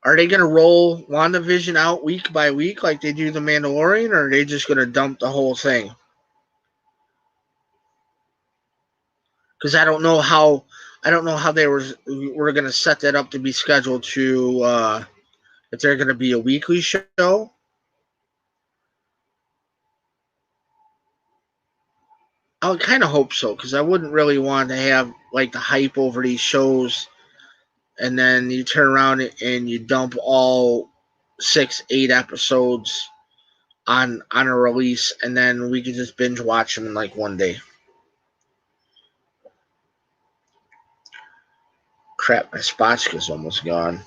are they gonna roll WandaVision out week by week like they do the Mandalorian, or are they just gonna dump the whole thing? Because I don't know how they were gonna set that up to be scheduled to if they're gonna be a weekly show. I would kind of hope so because I wouldn't really want to have like the hype over these shows, and then you turn around and you dump all 6, 8 episodes on a release, and then we can just binge watch them in like one day. Crap, my spotchka's almost gone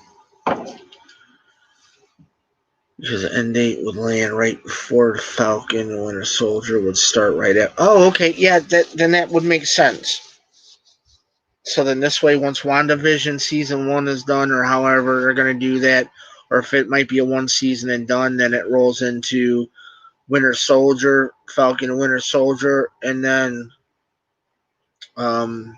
because the end date would land right before Falcon and Winter Soldier would start right at. Oh, okay, yeah, then that would make sense. So then this way, once WandaVision season 1 is done, or however they're going to do that, or if it might be a one season and done, then it rolls into Winter Soldier, Falcon and Winter Soldier, and then um,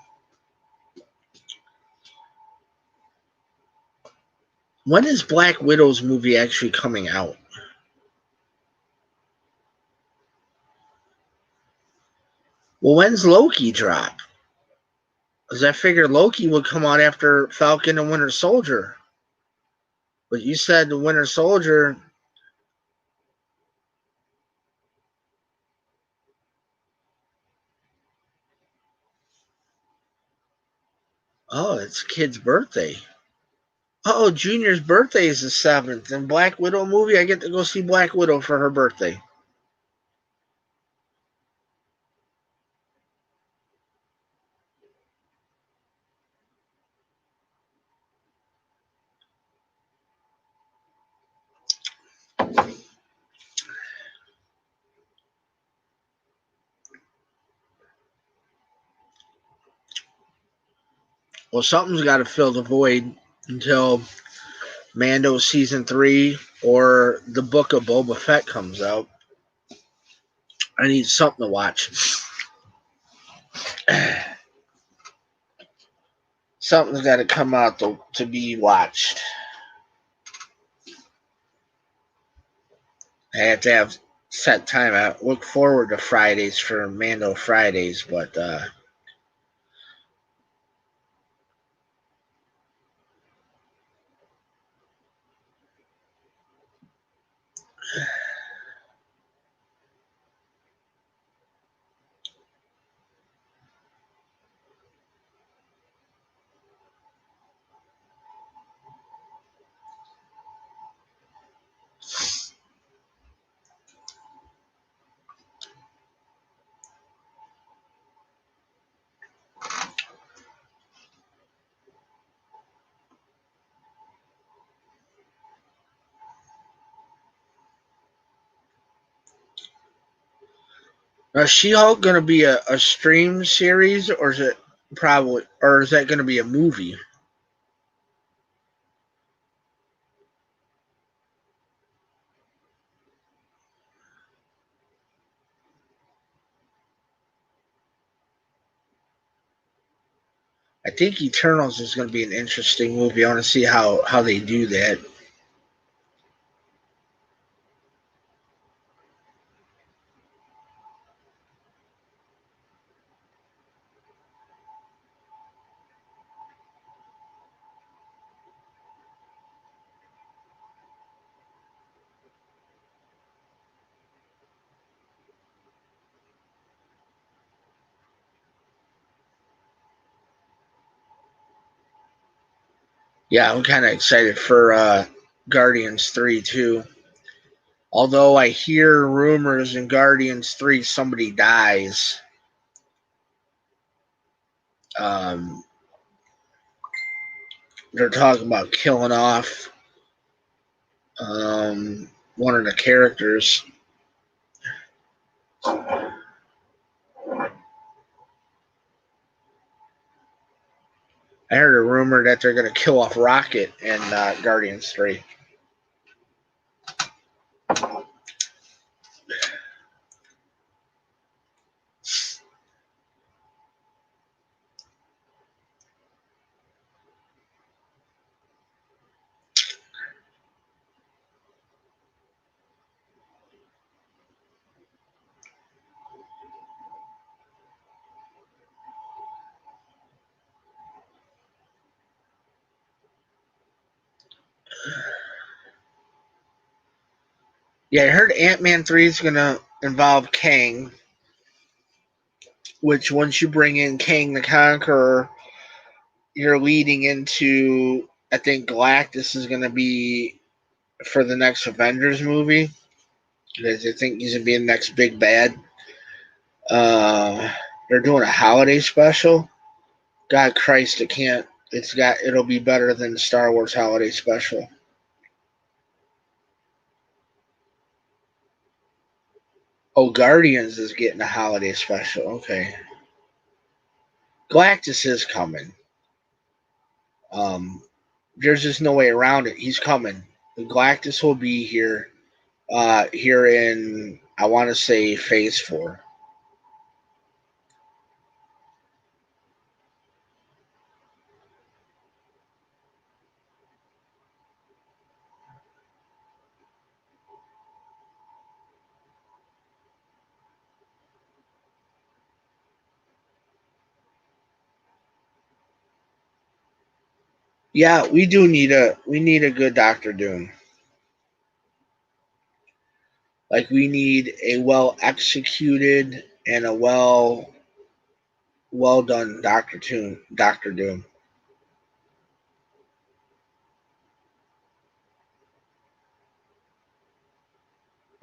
when is Black Widow's movie actually coming out? Well, when's Loki drop? Because I figured Loki would come out after Falcon and Winter Soldier. But you said the Winter Soldier. Oh, it's kid's birthday. Oh, Junior's birthday is the 7th. And Black Widow movie, I get to go see Black Widow for her birthday. Well, something's got to fill the void until Mando season 3 or the Book of Boba Fett comes out. I need something to watch. Something's got to come out to be watched. I have to have set time. I look forward to Fridays for Mando Fridays, but is She-Hulk going to be a stream series, or is it probably, or is that going to be a movie? I think Eternals is going to be an interesting movie. I want to see how they do that. Yeah, I'm kind of excited for Guardians 3 too. Although I hear rumors in Guardians 3 somebody dies. Um, they're talking about killing off one of the characters. I heard a rumor that they're going to kill off Rocket in Guardians 3. Yeah, I heard Ant-Man 3 is going to involve Kang, which once you bring in Kang the Conqueror, you're leading into, I think Galactus is going to be for the next Avengers movie, because I think he's going to be the next big bad. They're doing a holiday special. God Christ, it can't. It'll be better than the Star Wars holiday special. Oh, Guardians is getting a holiday special. Okay. Galactus is coming. There's just no way around it. He's coming. Galactus will be here. Here in, I want to say, Phase 4. Yeah, we need a good Doctor Doom. Like, we need a well executed and a well done Doctor Doom.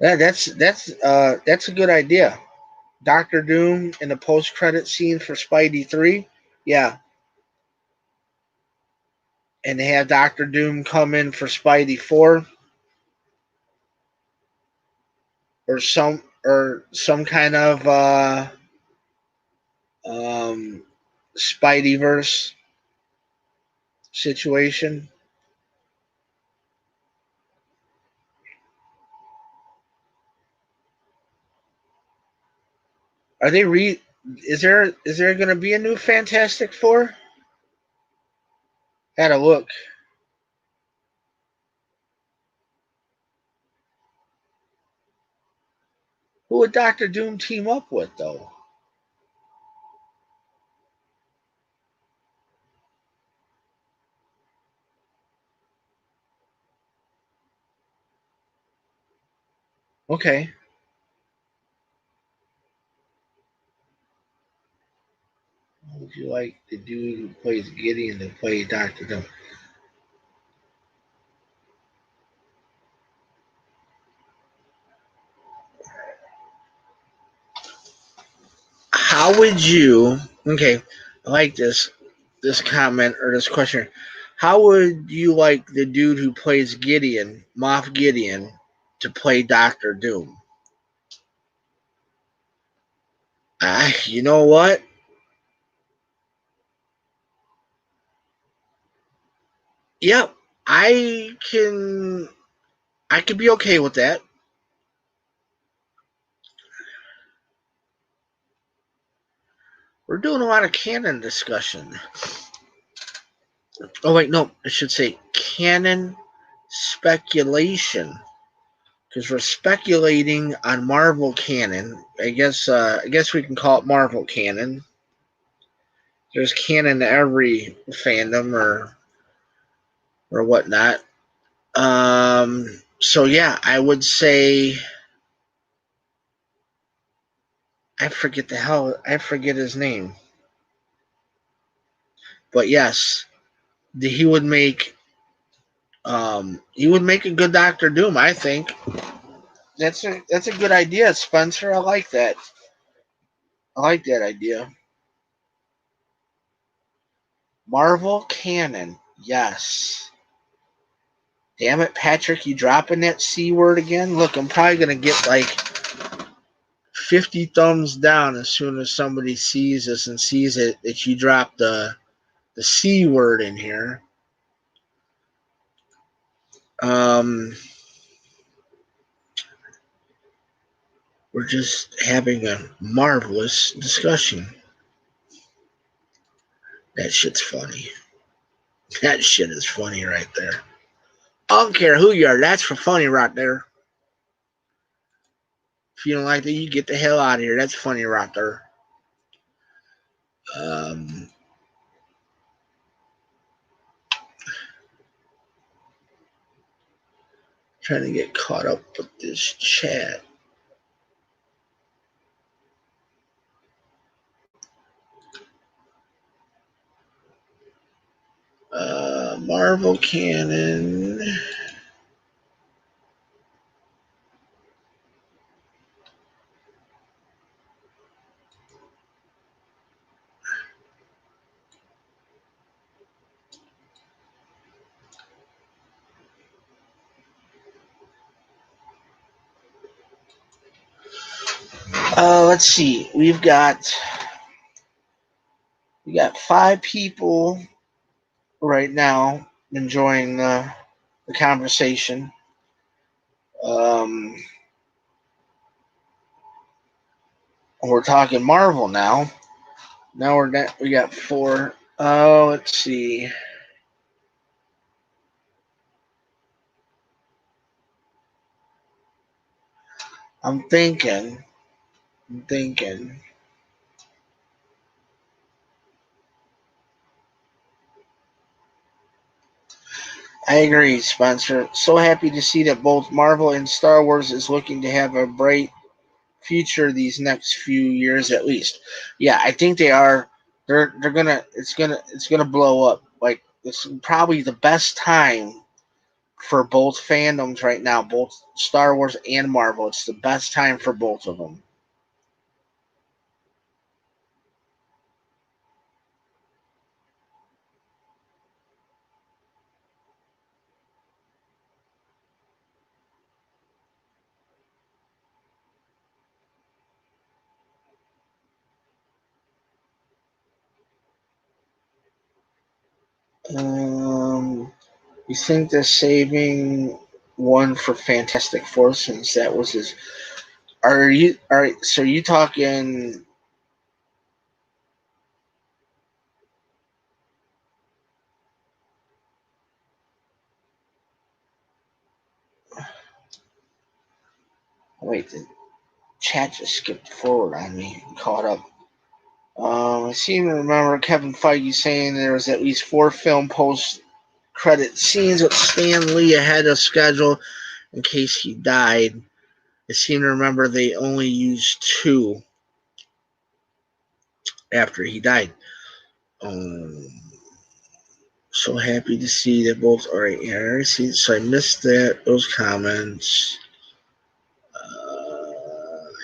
Yeah, that's a good idea. Doctor Doom in the post credit scene for Spidey 3. Yeah. And they have Doctor Doom come in for Spidey 4, or some kind of um Spideyverse situation. Are they Is there going to be a new Fantastic Four? Had a look. Who would Doctor Doom team up with, though? Okay. How would you like the dude who plays Gideon to play Doctor Doom? How would you? Okay, I like this comment or this question. How would you like the dude who plays Gideon, Moff Gideon, to play Doctor Doom? You know what? Yep, I can. I could be okay with that. We're doing a lot of canon discussion. Oh wait, no, I should say canon speculation because we're speculating on Marvel canon. I guess we can call it Marvel canon. There's canon to every fandom or whatnot. So yeah, I would say I forget his name, but yes, he would make a good Doctor Doom. I think that's a good idea, Spencer. I like that. I like that idea. Marvel canon, yes. Damn it, Patrick, you dropping that C word again? Look, I'm probably gonna get like 50 thumbs down as soon as somebody sees this and sees it that you dropped the C word in here. Um, we're just having a marvelous discussion. That shit's funny. That shit is funny right there. I don't care who you are. That's for funny right there. If you don't like that, you get the hell out of here. That's funny right there. Um, Trying to get caught up with this chat. Marvel canon. Let's see. We got 5 people right now enjoying the conversation. Um, we're talking Marvel now. Now we got 4. Oh, let's see. I'm thinking. I agree, Spencer. So happy to see that both Marvel and Star Wars is looking to have a bright future these next few years at least. Yeah, I think they are. They're gonna. It's gonna blow up. Like it's probably the best time for both fandoms right now, both Star Wars and Marvel. It's the best time for both of them. Um, you think they're saving one for Fantastic Four since that was his? So are you talking Wait, the chat just skipped forward on me. Caught up. I seem to remember Kevin Feige saying there was at least 4 film post-credit scenes with Stan Lee ahead of schedule in case he died. I seem to remember they only used 2 after he died. So happy to see that both. All right, yeah, I already see. So I missed those comments.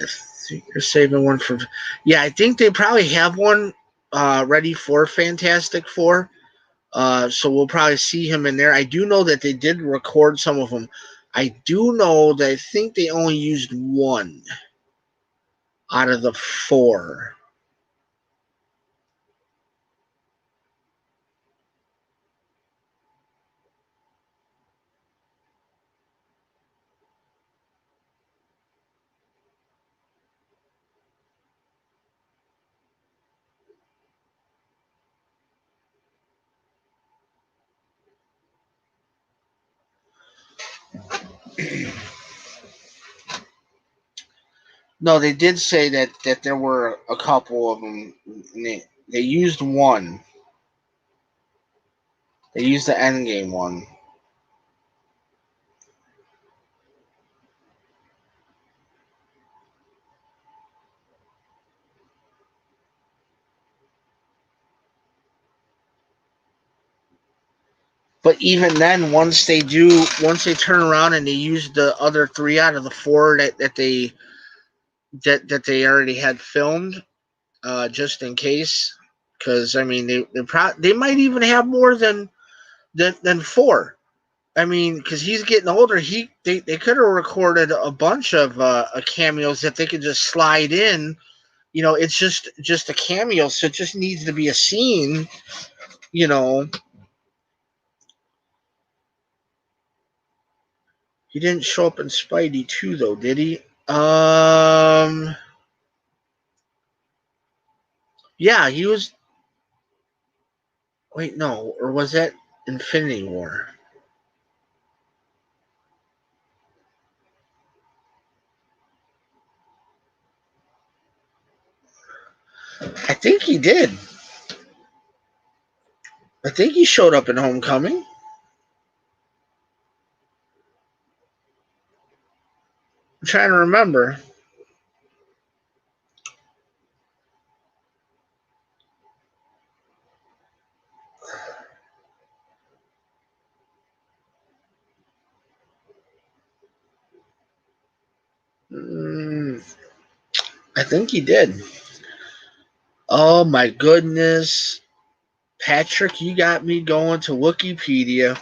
I think you're saving one for. Yeah, I think they probably have one ready for Fantastic Four. So we'll probably see him in there. I do know that they did record some of them. I do know that I think they only used 1 out of the 4. No, they did say that there were a couple of them. They used 1. They used the Endgame one. But even then, once they turn around and they use the other 3 out of the 4 that they already had filmed, just in case, because I mean they might even have more than 4. I mean, because he's getting older, they could have recorded a bunch of cameos that they could just slide in. You know, it's just a cameo, so it just needs to be a scene. You know, he didn't show up in Spidey 2 though, did he? Yeah, he was. Wait, no, or was that Infinity War? I think he did. I think he showed up in Homecoming. I'm trying to remember. I think he did. Oh my goodness. Patrick, you got me going to Wikipedia.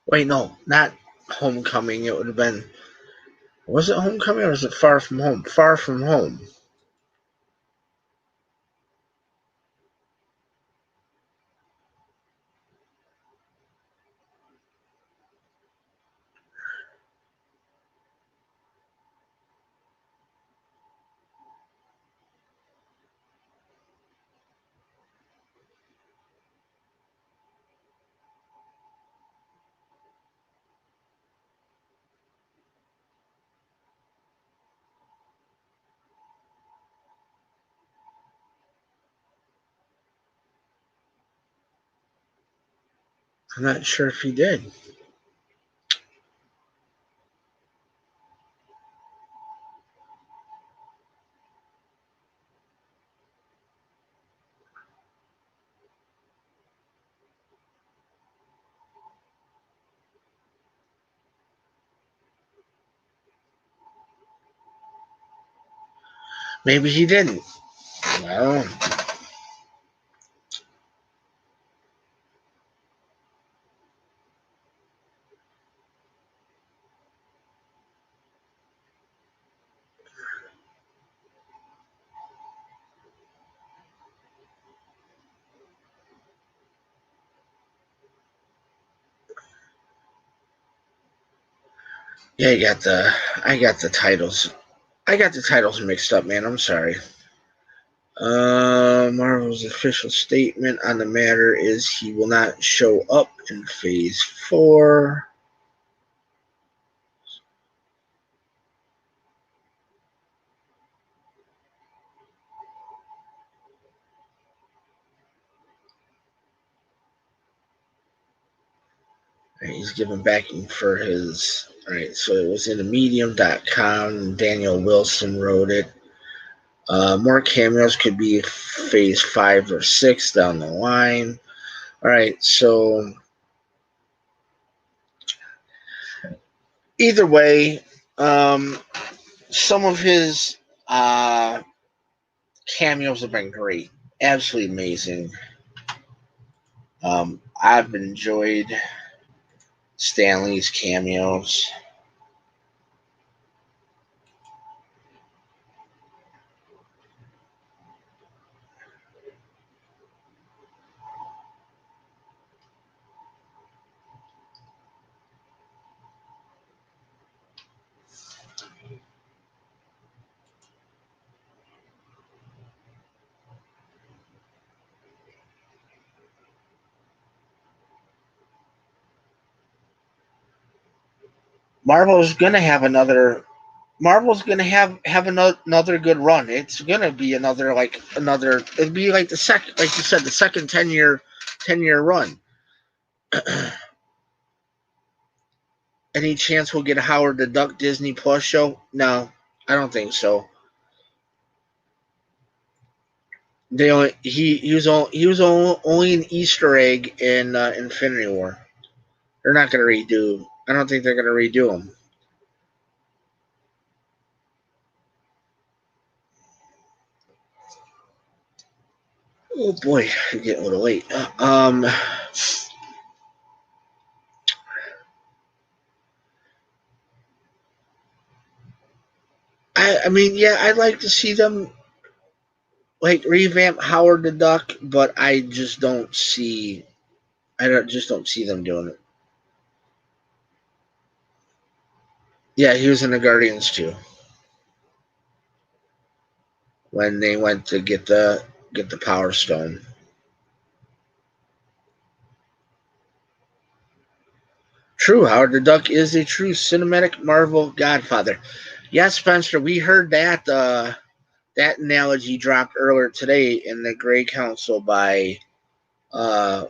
Wait, no, not Homecoming. It would have been. Was it Homecoming or was it Far From Home? Far From Home. I'm not sure if he did. Maybe he didn't. Well, Yeah, I got the titles. I got the titles mixed up, man. I'm sorry. Marvel's official statement on the matter is he will not show up in Phase 4. He's given backing for his. Alright, so it was in the medium.com. Daniel Wilson wrote it. More cameos could be Phase 5 or 6 down the line. Alright, so either way, some of his cameos have been great. Absolutely amazing. I've enjoyed Stanley's cameos. Marvel's gonna have another. Marvel's gonna have another good run. It's gonna be another. It'd be like the second, like you said, the second 10-year run. Any chance we'll get a Howard the Duck Disney Plus show? No, I don't think so. They only he was only an Easter egg in Infinity War. They're not gonna redo. I don't think they're gonna redo him. Oh boy, we're getting a little late. I mean, yeah, I'd like to see them like revamp Howard the Duck, but I just don't see. Just don't see them doing it. Yeah, he was in the Guardians too when they went to get the Power Stone. True, Howard the Duck is a true cinematic Marvel godfather. Yes, Spencer, we heard that analogy dropped earlier today in the Grey Council by uh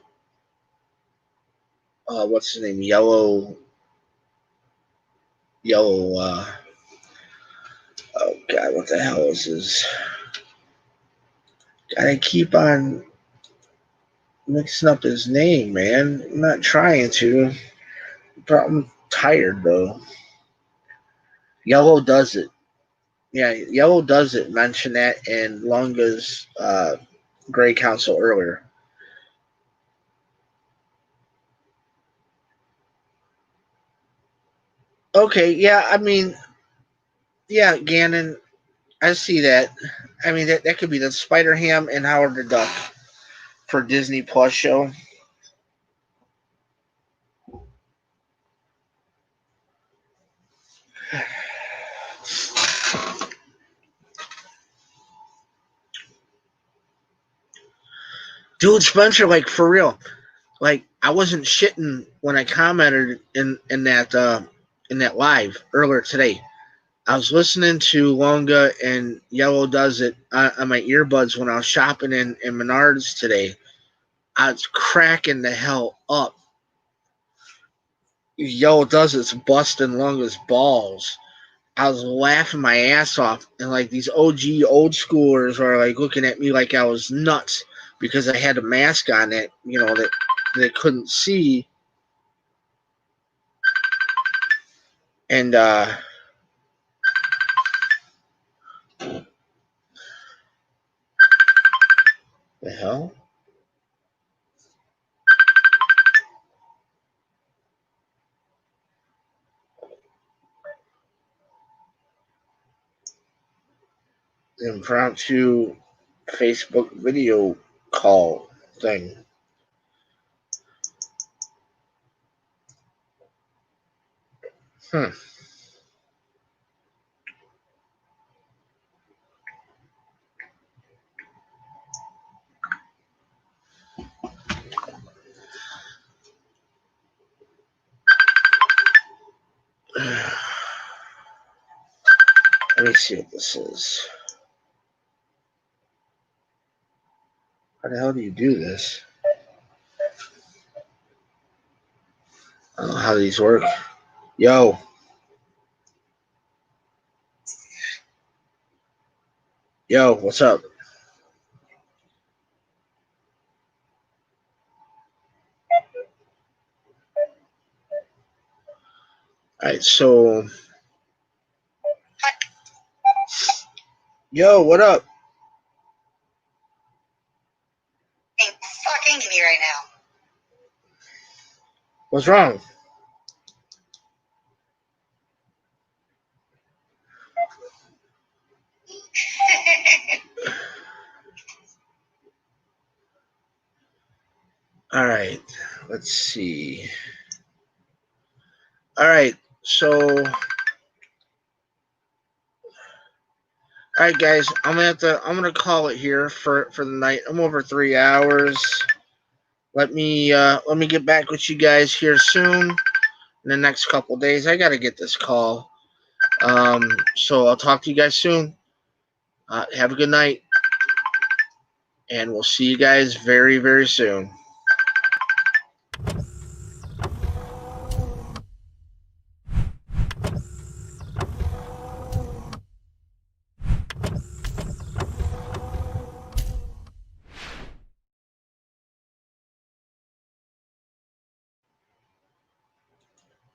what's his name? Yellow oh god, what the hell is his gotta keep on mixing up his name, man. I'm not trying to. But I'm tired though. Yellow does it. Yeah, Yellow does it. Mention that in Lunga's Grey Council earlier. Okay, yeah, I mean, yeah, Gannon, I see that. I mean, that could be the Spider Ham and Howard the Duck for Disney Plus show. Dude, Spencer, like for real, like I wasn't shitting when I commented in that live earlier today. I was listening to Longa and Yellow Does It on my earbuds when I was shopping in Menards today. I was cracking the hell up. Yellow Does It's busting Longa's balls. I was laughing my ass off, and like these OG old schoolers are like looking at me like I was nuts because I had a mask on that that they couldn't see, and the hell. Impromptu Facebook video call thing. Hmm. Let me see what this is. How the hell do you do this? I don't know how these work. Yo. Yo, what's up? Alright, so. Yo, what up? Hey, fucking to me right now. What's wrong? Alright, let's see. Alright, so. Alright guys, I'm gonna call it here for the night. I'm over 3 hours. Let me get back with you guys here soon in the next couple days. I gotta get this call. So I'll talk to you guys soon. Have a good night. And we'll see you guys very, very soon.